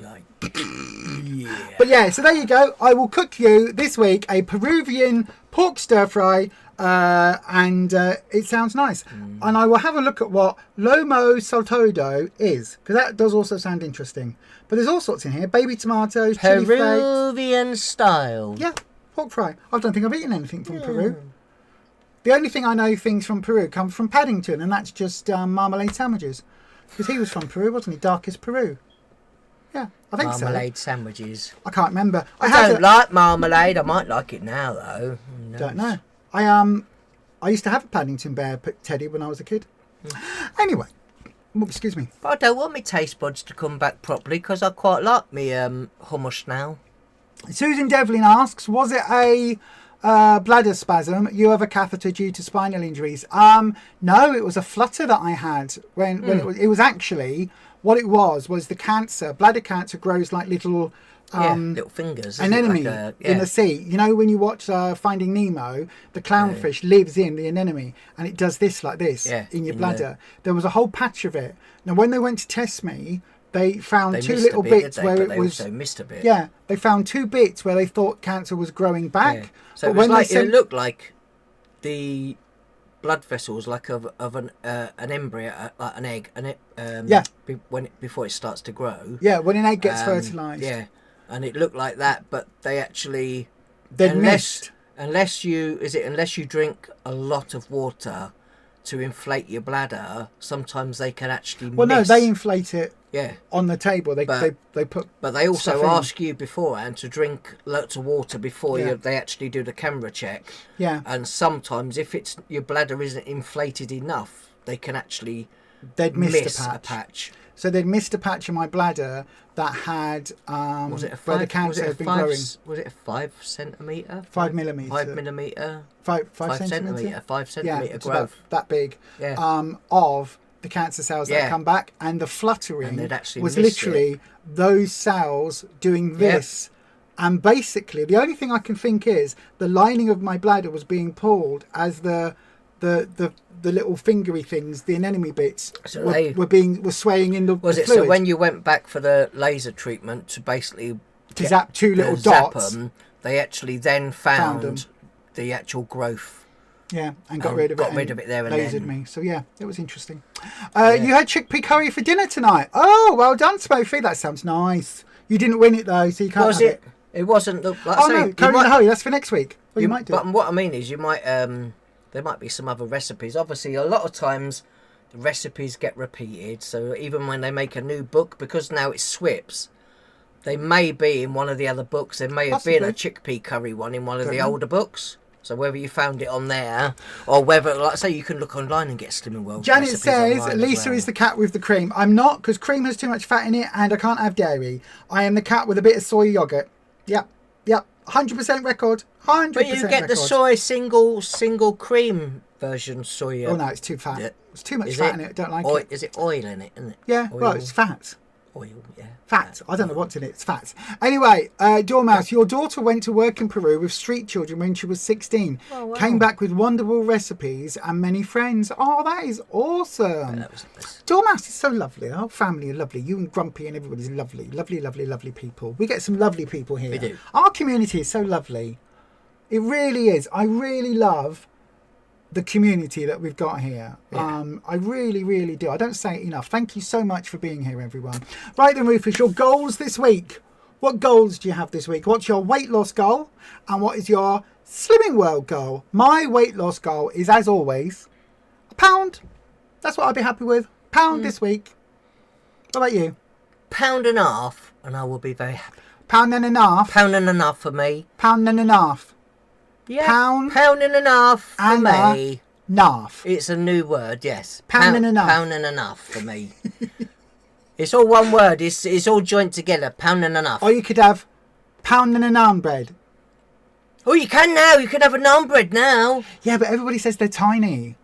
Yeah. But yeah, so there you go. I will cook you this week a Peruvian pork stir fry. And it sounds nice. And I will have a look at what lomo saltado is, because that does also sound interesting. But there's all sorts in here: baby tomatoes, chili flakes. Peruvian style. Yeah, pork fry. I don't think I've eaten anything from Peru. The only thing I know things from Peru come from Paddington, and that's just marmalade sandwiches. Because he was from Peru, wasn't he? Darkest Peru. Yeah, I think so. Marmalade sandwiches. I can't remember. I don't like marmalade. I might like it now though. Don't know. I used to have a Paddington Bear teddy when I was a kid. Anyway, excuse me. But I don't want my taste buds to come back properly because I quite like me hummus now. Susan Devlin asks, was it a bladder spasm? You have a catheter due to spinal injuries? No, it was a flutter that I had when it was actually what it was the cancer. Bladder cancer grows like little little fingers. Anemone like in the sea. You know, when you watch Finding Nemo, the clownfish lives in the anemone and it does this like this in your bladder. There was a whole patch of it. Now, when they went to test me, they found two little bits where it was. They missed a bit. Yeah, they found two bits where they thought cancer was growing back. Yeah. So but it was when like it looked like the blood vessels, like of an embryo, like an egg, and before it starts to grow. Yeah, when an egg gets fertilised. Yeah. And it looked like that, but they actually missed. Unless you drink a lot of water to inflate your bladder, sometimes they can actually miss. No, they inflate it. Yeah. On the table, they put. But they also ask you beforehand to drink lots of water before they actually do the camera check. Yeah. And sometimes, if your bladder isn't inflated enough, they can actually miss a patch. So they'd missed a patch in my bladder that had was it a 5, where the cancer had been growing. Was it a 5 centimetre? 5 millimetre. 5 millimetre. 5 centimetre. 5 centimetre growth. About that big. Yeah. Of the cancer cells that come back, and the fluttering was literally those cells doing this. And basically, the only thing I can think is the lining of my bladder was being pulled as the little fingery things, the anemone bits, were swaying in the Was it fluid. so when you went back for the laser treatment to basically zap two little dots? Them, they actually then found the actual growth. Yeah, and got rid of it. Got rid of it there and lasered then. me. So yeah, it was interesting. You had chickpea curry for dinner tonight. Oh, well done, Smokey. That sounds nice. You didn't win it though, so you can't have it. It wasn't. Like I say, no, curry in the hurry. That's for next week. Well, you might do. But what I mean is, you might. There might be some other recipes. Obviously, a lot of times the recipes get repeated. So even when they make a new book, because now it's SWIPs, they may be in one of the other books. There may have been a chickpea curry one in one of the older books. So whether you found it on there or whether, like I say, you can look online and get Slimming World. Janet says, Lisa is the cat with the cream. I'm not, because cream has too much fat in it and I can't have dairy. I am the cat with a bit of soy yogurt. Yep. 100% record. 100% But you get the soy single cream version soy. Oh no, it's too fat. It's too much fat in it. I don't like it. Is it oil in it, isn't it? Yeah, well, it's fat. Oil, yeah. Fat. I don't know what's in it. It's fat. Anyway, Dormouse, your daughter went to work in Peru with street children when she was 16. Oh, wow. Came back with wonderful recipes and many friends. Oh, that is awesome. That was the best. Dormouse is so lovely. Our family are lovely. You and Grumpy and everybody's lovely. Lovely, lovely, lovely people. We get some lovely people here. We do. Our community is so lovely. It really is. I really love the community that we've got here. Yeah. I really, really do. I don't say it enough. Thank you so much for being here, everyone. Right then, Rufus, your goals this week. What goals do you have this week? What's your weight loss goal? And what is your Slimming World goal? My weight loss goal is, as always, £1. That's what I'd be happy with. £1 this week. What about you? £1.50 and I will be very happy. £1.50. £1.50 for me. £1.50. Yeah. £1.50 for me. Naff. It's a new word, yes. £1.50 for me. It's all one word. It's all joined together. £1.50. Or you could have £1 and a naan bread. Oh, you can now. You can have a naan bread now. Yeah, but everybody says they're tiny.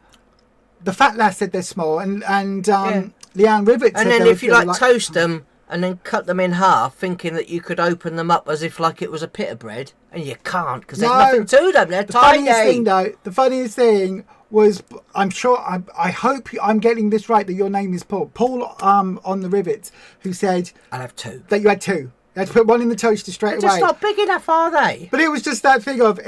The fat lass said they're small, and Leanne Rivet said And then they if you were like toast them and then cut them in half, thinking that you could open them up as if like it was a pita bread, and you can't because there's nothing to them. They're tiny. The funniest thing was, I'm sure, I hope I'm getting this right, that your name is Paul. Paul on the Rivets, who said I'll have two. that you had two. You had to put one in the toaster straight away. They're just not big enough, are they? But it was just that thing of,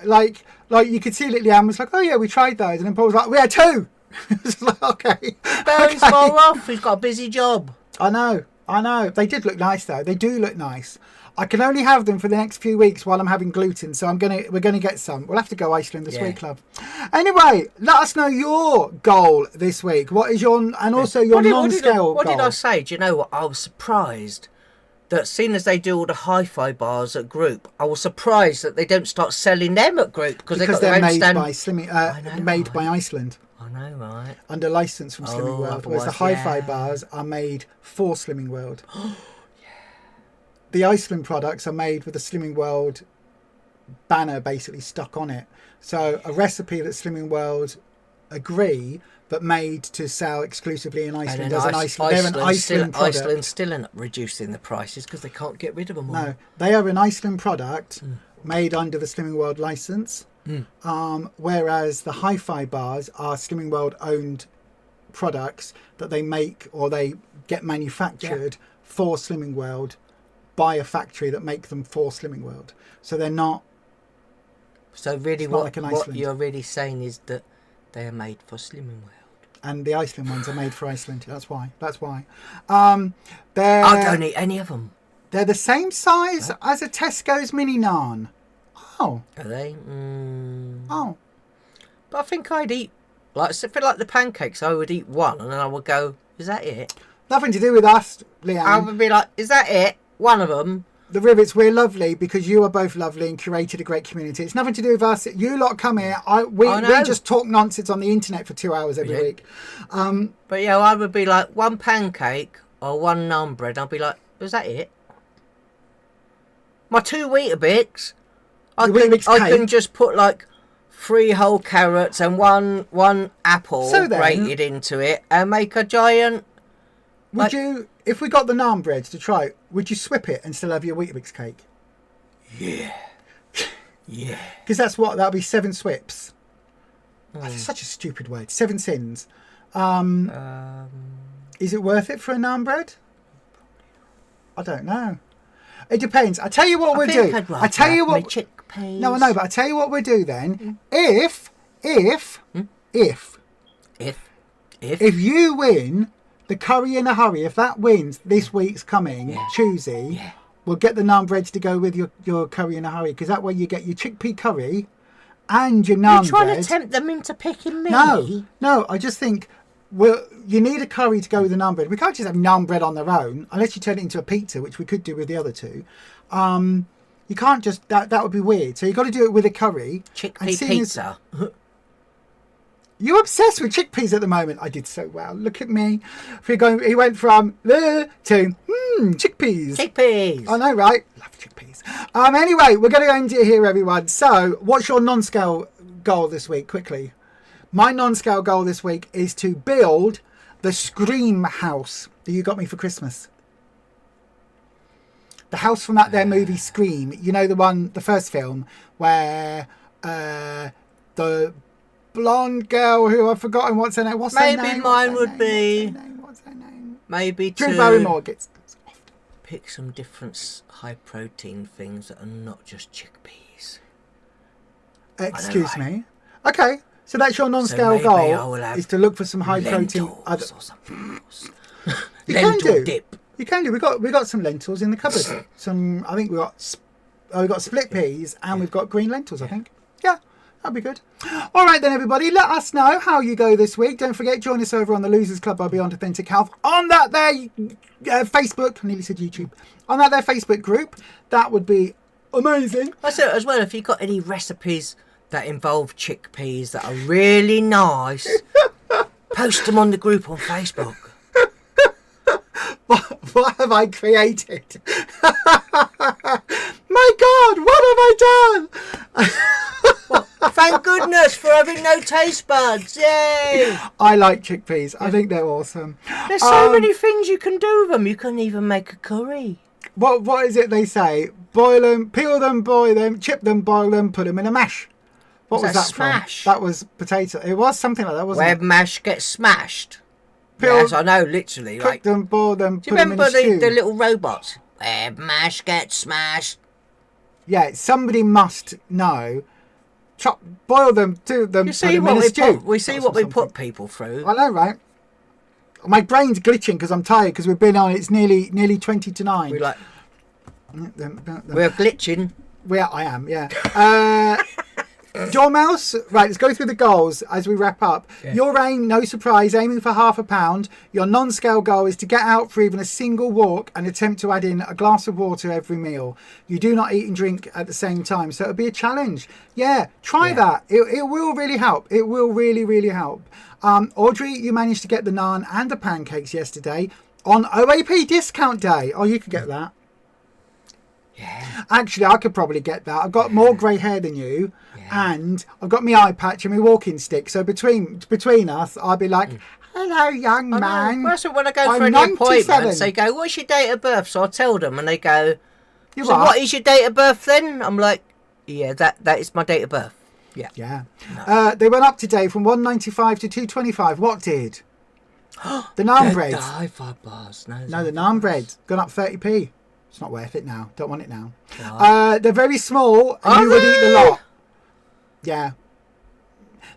like you could see that Leanne was like, oh yeah, we tried those. And then Paul was like, we had two. It was like, okay. Bones more off. He's got a busy job. I know. They did look nice though. They do look nice. I can only have them for the next few weeks while I'm having gluten, so we're gonna get some. We'll have to go Iceland this week, love. Anyway, let us know your goal this week. What is your also your non-scale goal? What did I say? Do you know what? I was surprised that, seeing as they do all the hi-fi bars at Group, I was surprised that they don't start selling them at Group because they've got their own made by Iceland. I know, right? Under license from Slimming World, whereas the hi-fi bars are made for Slimming World. The Iceland products are made with the Slimming World banner basically stuck on it. So a recipe that Slimming World agree, but made to sell exclusively in Iceland. They're an Iceland product. Iceland's still reducing the prices because they can't get rid of them all. No, they are an Iceland product made under the Slimming World license. Whereas the hi-fi bars are Slimming World owned products that they make or they get manufactured for Slimming World by a factory that make them for Slimming World. So they're not. So really, what you're really saying is that they are made for Slimming World, and the Iceland ones are made for Iceland. That's why. I don't eat any of them. They're the same size as a Tesco's mini naan. Oh. Are they? Oh. But I think I'd eat, like the pancakes, I would eat one and then I would go, is that it? Nothing to do with us, Leanne. I would be like, is that it? One of them. The Rivets, we're lovely because you are both lovely and curated a great community. It's nothing to do with us. You lot come here. We just talk nonsense on the internet for 2 hours every week. But yeah, I would be like, one pancake or one naan bread. I'd be like, is that it? My 2 Weetabix. I can just put like 3 whole carrots and one apple grated into it and make a giant. Would you, if we got the naan bread to try, would you swip it and still have your Weetabix cake? Yeah. Yeah. Because that'll be 7 swips. That's such a stupid word. 7 sins. Is it worth it for a naan bread? I don't know. It depends. I tell you what we'll do. I tell you what. Chickpeas. No, I know, but I tell you what we'll do then. If you win the curry in a hurry, if that wins this week's coming Tuesday, we'll get the naan breads to go with your curry in a hurry, because that way you get your chickpea curry and your naan bread. You're trying to tempt them into picking me. No. I just think. Well, you need a curry to go with the naan bread. We can't just have naan bread on their own, unless you turn it into a pizza, which we could do with the other two. You can't just that would be weird. So you've got to do it with a curry. Chickpea pizza. You're obsessed with chickpeas at the moment. I did so well. Look at me. He went from to chickpeas. Chickpeas. I know, right? Love chickpeas. Anyway, we're going to end it here, everyone. So, what's your non-scale goal this week? Quickly. My non-scale goal this week is to build the Scream house that you got me for Christmas. The house from that there movie Scream. You know, the first film where the blonde girl who I've forgotten what's her name. What's her name? Maybe mine would be. What's her name? Maybe Drew Barrymore gets pick some different high protein things that are not just chickpeas. Excuse me. Okay, so that's your non-scale goal, is to look for some high protein. Or something else. You can do. Dip. You can do. We got some lentils in the cupboard. I think we got split peas and we've got green lentils. I think. Yeah, that'd be good. All right then, everybody. Let us know how you go this week. Don't forget, join us over on the Losers Club by Beyond Authentic Health on that there Facebook. I nearly said YouTube. On that there Facebook group. That would be amazing. That's it as well. If you've got any recipes that involve chickpeas that are really nice, post them on the group on Facebook. What have I created? My God, what have I done? Well, thank goodness for having no taste buds. Yay! I like chickpeas. I think they're awesome. There's so many things you can do with them. You can even make a curry. What is it they say? Boil them, peel them, boil them, chip them, boil them, put them in a mash. What was that smash? From? That was potato. It was something like that, wasn't it? Where mash gets smashed. Peel, yes, I know, literally. Cook them, boil them, do you put them in a stew. remember the little robots? Where mash gets smashed. Yeah, somebody must know. Boil them, do them, put them in a stew. We see what we put people through. I know, right? My brain's glitching because I'm tired because we've been on. It's nearly 20 to 9. We're glitching. I am, yeah. Dormouse, right, let's go through the goals as we wrap up. Yeah. Your aim, no surprise, aiming for £0.5. Your non-scale goal is to get out for even a single walk and attempt to add in a glass of water every meal. You do not eat and drink at the same time, so it'll be a challenge. Yeah, try that. It will really help. It will really, really help. Audrey, you managed to get the naan and the pancakes yesterday on OAP discount day. Oh, you could get that. Yeah. Actually, I could probably get that. I've got more grey hair than you, and I've got my eye patch and my walking stick. So between us, I'll be like, "Hello, young man." Well, so when I go for any appointments, they go, "What's your date of birth?" So I tell them, and they go, "What is your date of birth then?" I'm like, "Yeah, that is my date of birth." Yeah. Yeah. No. They went up today from $1.95 to $2.25. What did? The naan bread. The high-five bars. No, the naan bread gone up 30p. It's not worth it now. Don't want it now. Wow. They're very small and you would eat the lot. Yeah.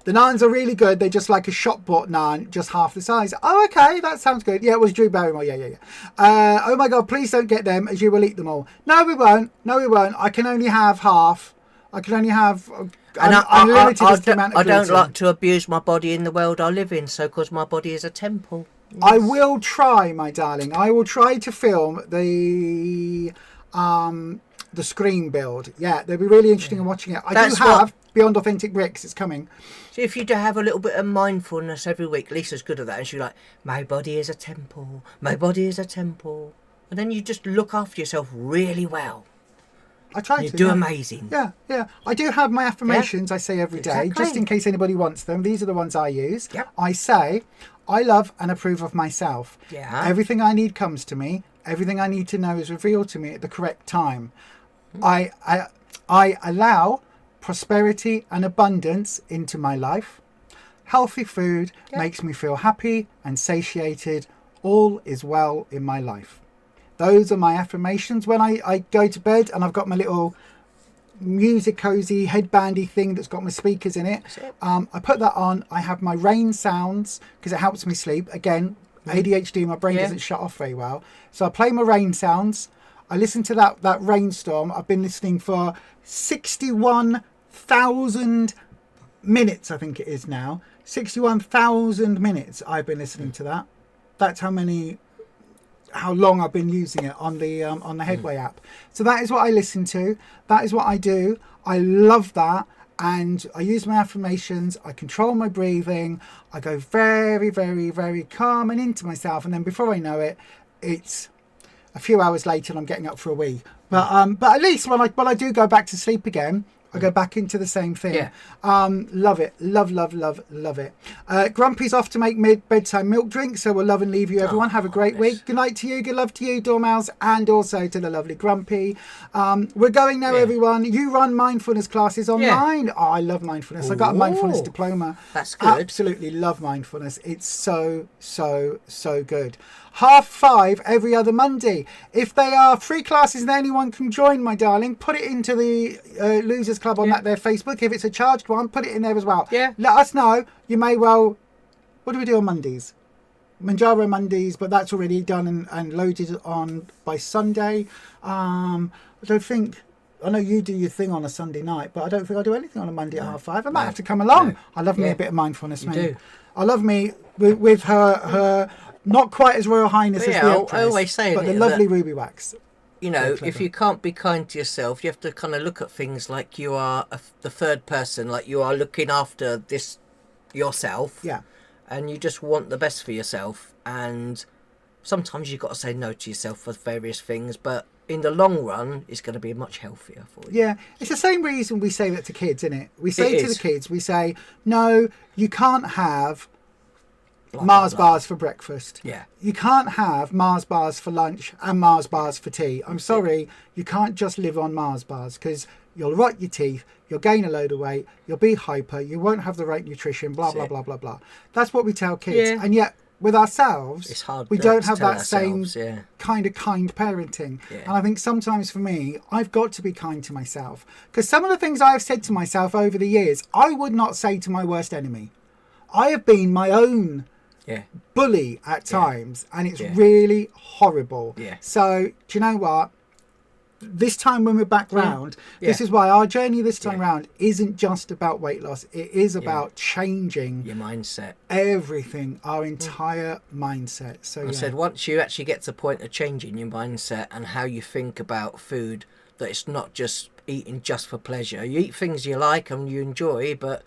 The naans are really good. They're just like a shop bought naan, just half the size. Oh, okay. That sounds good. Yeah, it was Drew Barrymore. Yeah. Oh my God, please don't get them as you will eat them all. No, we won't. I can only have half. I can only have unlimited amount of gluten. I don't like to abuse my body in the world I live in, so because my body is a temple. Yes. I will try, my darling. I will try to film the Scream build. Yeah, they'll be really interesting in watching it. I do have Beyond Authentic Bricks. It's coming. So if you do have a little bit of mindfulness every week, Lisa's good at that, and she's like, "My body is a temple. My body is a temple," and then you just look after yourself really well. I try you to. do amazing. Yeah. I do have my affirmations I say every day, just in case anybody wants them. These are the ones I use. Yep. I say, I love and approve of myself. Yeah. Everything I need comes to me. Everything I need to know is revealed to me at the correct time. I allow prosperity and abundance into my life. Healthy food makes me feel happy and satiated. All is well in my life. Those are my affirmations when I go to bed, and I've got my little music cozy headbandy thing that's got my speakers in it. I put that on. I have my rain sounds because it helps me sleep. Again, ADHD, my brain doesn't shut off very well. So I play my rain sounds. I listen to that rainstorm. I've been listening for 61,000 minutes, I think it is now. 61,000 minutes I've been listening to that. That's how long I've been using it on the Headway app. So that is what I listen to. That is what I do. I love that. And I use my affirmations. I control my breathing. I go very, very, very calm and into myself. And then before I know it, it's a few hours later and I'm getting up for a wee. But at least when I do go back to sleep again, I go back into the same thing. Yeah. Love it. Love it. Grumpy's off to make bedtime milk drink, so we'll love and leave you, everyone. Have a great week. Good night to you. Good love to you, Dormouse, and also to the lovely Grumpy. We're going now, everyone. You run mindfulness classes online. Oh, I love mindfulness. I got a mindfulness diploma. That's good. Absolutely love mindfulness. It's so good. 5:30 every other Monday. If they are free classes and anyone can join, my darling, put it into the Losers Club on their Facebook. If it's a charged one, put it in there as well. Yeah. Let us know. You may well. What do we do on Mondays? Mounjaro Mondays, but that's already done and loaded on by Sunday. I don't think. I know you do your thing on a Sunday night, but I don't think I do anything on a Monday at 5:30. I might have to come along. I love me a bit of mindfulness, man. Do. I love me with her not quite as Royal Highness as the Empress, I always say but the lovely Ruby Wax. You know, if you can't be kind to yourself, you have to kind of look at things like you are the third person, like you are looking after this yourself. Yeah. And you just want the best for yourself. And sometimes you've got to say no to yourself for various things, but in the long run, it's going to be much healthier for you. Yeah, it's the same reason we say that to kids, isn't it? We say to the kids, we say, no, you can't have Mars bars for breakfast. Yeah. You can't have Mars bars for lunch and Mars bars for tea. I'm sorry, you can't just live on Mars bars because you'll rot your teeth, you'll gain a load of weight, you'll be hyper, you won't have the right nutrition, blah, blah, blah, blah, blah. That's what we tell kids. Yeah. And yet, with ourselves, it's hard we don't have that same kind parenting. Yeah. And I think sometimes for me, I've got to be kind to myself. Because some of the things I've said to myself over the years, I would not say to my worst enemy. I have been my own bully at times, and it's really horrible. So do you know what, this time when we're back round, this is why our journey this time round isn't just about weight loss. It is about changing your mindset, everything, our entire mindset. So I said once you actually get to the point of changing your mindset and how you think about food, that it's not just eating just for pleasure. You eat things you like and you enjoy, but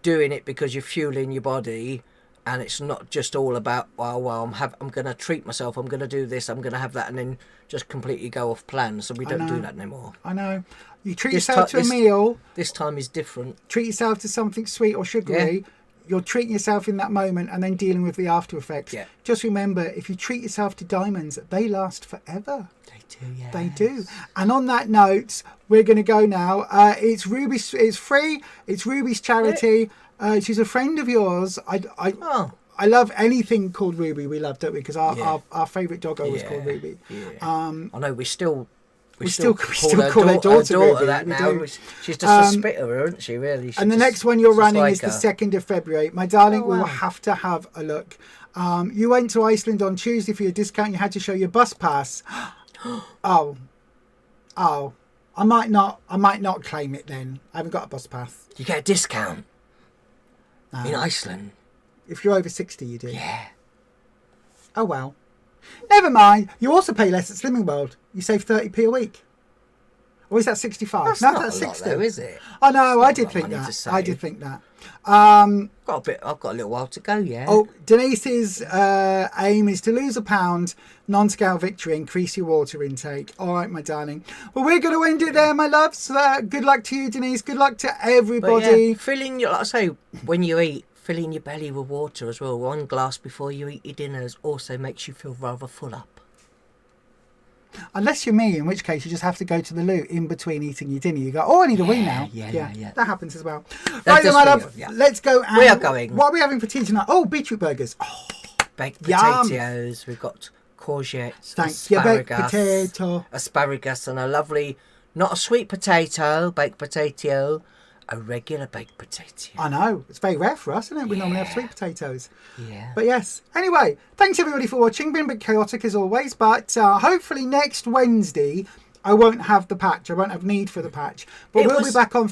doing it because you're fueling your body. And it's not just all about, I'm going to treat myself, I'm going to do this, I'm going to have that, and then just completely go off plan. So we don't do that anymore. I know. You treat yourself to a meal. This time is different. Treat yourself to something sweet or sugary. Yeah. You're treating yourself in that moment and then dealing with the after effects. Yeah. Just remember, if you treat yourself to diamonds, they last forever. They do, yeah. They do. And on that note, we're going to go now. It's Ruby's. It's free. It's Ruby's charity. She's a friend of yours. I love anything called Ruby. We love, don't we? Because our favourite doggo was called Ruby. Yeah. I know we still call her daughter Ruby. That now. She's just a spitter, isn't she? Really. And the next one you're running is the 2nd of February. My darling, we will have to have a look. You went to Iceland on Tuesday for your discount. You had to show your bus pass. Oh. I might not claim it then. I haven't got a bus pass. You get a discount in Iceland. If you're over 60, you do. Yeah. Oh well. Never mind. You also pay less at Slimming World. You save 30p a week. Or is that 65? That's not a lot, though, is it? I know. I did think that. I did think that. I've got a little while to go. Yeah. Oh, Denise's aim is to lose a pound, non-scale victory, increase your water intake. All right, my darling. Well, we're going to end it there, my loves. Good luck to you, Denise. Good luck to everybody. Filling your, like I say, when you eat, filling your belly with water as well. 1 glass before you eat your dinners also makes you feel rather full up. Unless you're me, in which case you just have to go to the loo in between eating your dinner. You go, I need a wee now. Yeah. That happens as well. Right then, my love, let's go. We are going. What are we having for tea tonight? Oh, beetroot burgers. Oh, baked potatoes. We've got courgettes, asparagus, and a lovely, not a sweet potato, baked potato, a regular baked potato. I know. It's very rare for us, isn't it? We normally have sweet potatoes. Yeah. But yes. Anyway, thanks everybody for watching. Been a bit chaotic as always, but hopefully next Wednesday I won't have the patch. I won't have need for the patch. But we'll be back on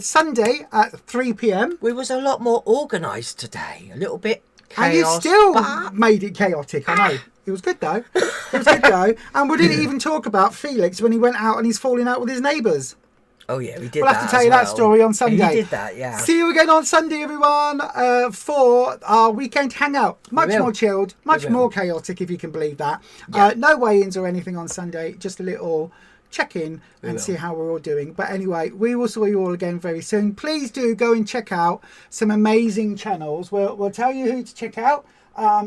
Sunday at 3 p.m. We was a lot more organised today. A little bit chaos. And you still made it chaotic, I know. It was good though. And we didn't even talk about Felix when he went out and he's falling out with his neighbours. Oh yeah, we did. We'll have to tell you that story on Sunday. He did that, yeah. See you again on Sunday, everyone, for our weekend hangout. Much more chilled, much more chaotic, if you can believe that. Yeah. No weigh-ins or anything on Sunday. Just a little check in and will. see how we're all doing. But anyway, we will see you all again very soon. Please do go and check out some amazing channels. We'll tell you who to check out.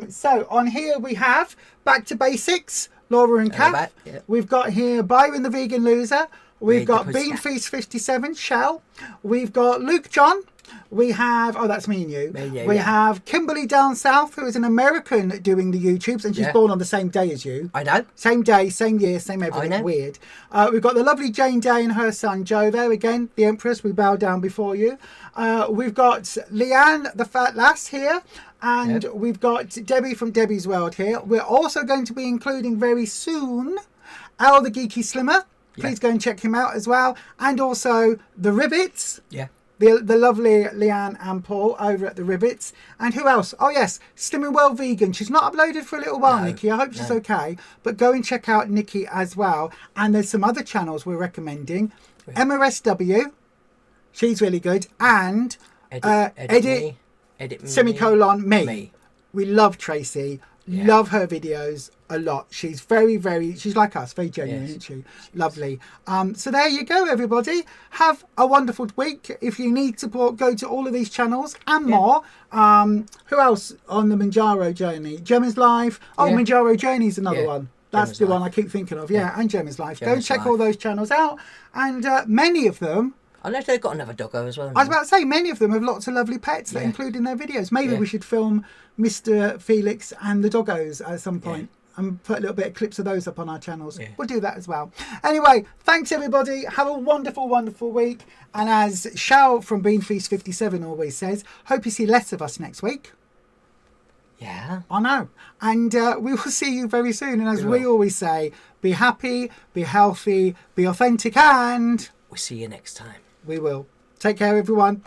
So on here we have Back to Basics, Laura and Kath. Yeah. We've got here Byron the Vegan Loser. We've got Pussycat. Bean Feast 57, Shell. We've got Luke John. We have, oh, that's me and you. We have Kimberly down south, who is an American doing the YouTubes, and she's born on the same day as you. I know. Same day, same year, same everything. I know. Weird. We've got the lovely Jane Day and her son Joe there again. The Empress, we bow down before you. We've got Leanne, the fat lass here. And we've got Debbie from Debbie's World here. We're also going to be including very soon Al the Geeky Slimmer. Please go and check him out as well. And also the Rivets. Yeah. The lovely Leanne and Paul over at the Rivets. And who else? Oh yes, Slimming Well Vegan. She's not uploaded for a little while, Nikki. I hope she's okay. But go and check out Nikki as well. And there's some other channels we're recommending. MRSW. She's really good. And Edit semicolon me. We love Tracy. Love her videos a lot. She's she's like us, very genuine, isn't she? Lovely. So there you go, everybody. Have a wonderful week. If you need support, go to all of these channels and more. Who else on the Mounjaro journey? Gemma's Life. Oh, Mounjaro Journey is another one. That's Gemma's the one I keep thinking of. And Gemma's Life. Go check all those channels out. And many of them, Unless they've got another doggo as well. I was about to say, many of them have lots of lovely pets that include in their videos. Maybe we should film Mr. Felix and the doggos at some point and put a little bit of clips of those up on our channels. We'll do that as well. Anyway, thanks everybody. Have a wonderful, wonderful week. And as Shao from Bean Feast 57 always says, hope you see less of us next week. Yeah. I know. And we will see you very soon. And as we always say, be happy, be healthy, be authentic, and we'll see you next time. we will. Take care, everyone.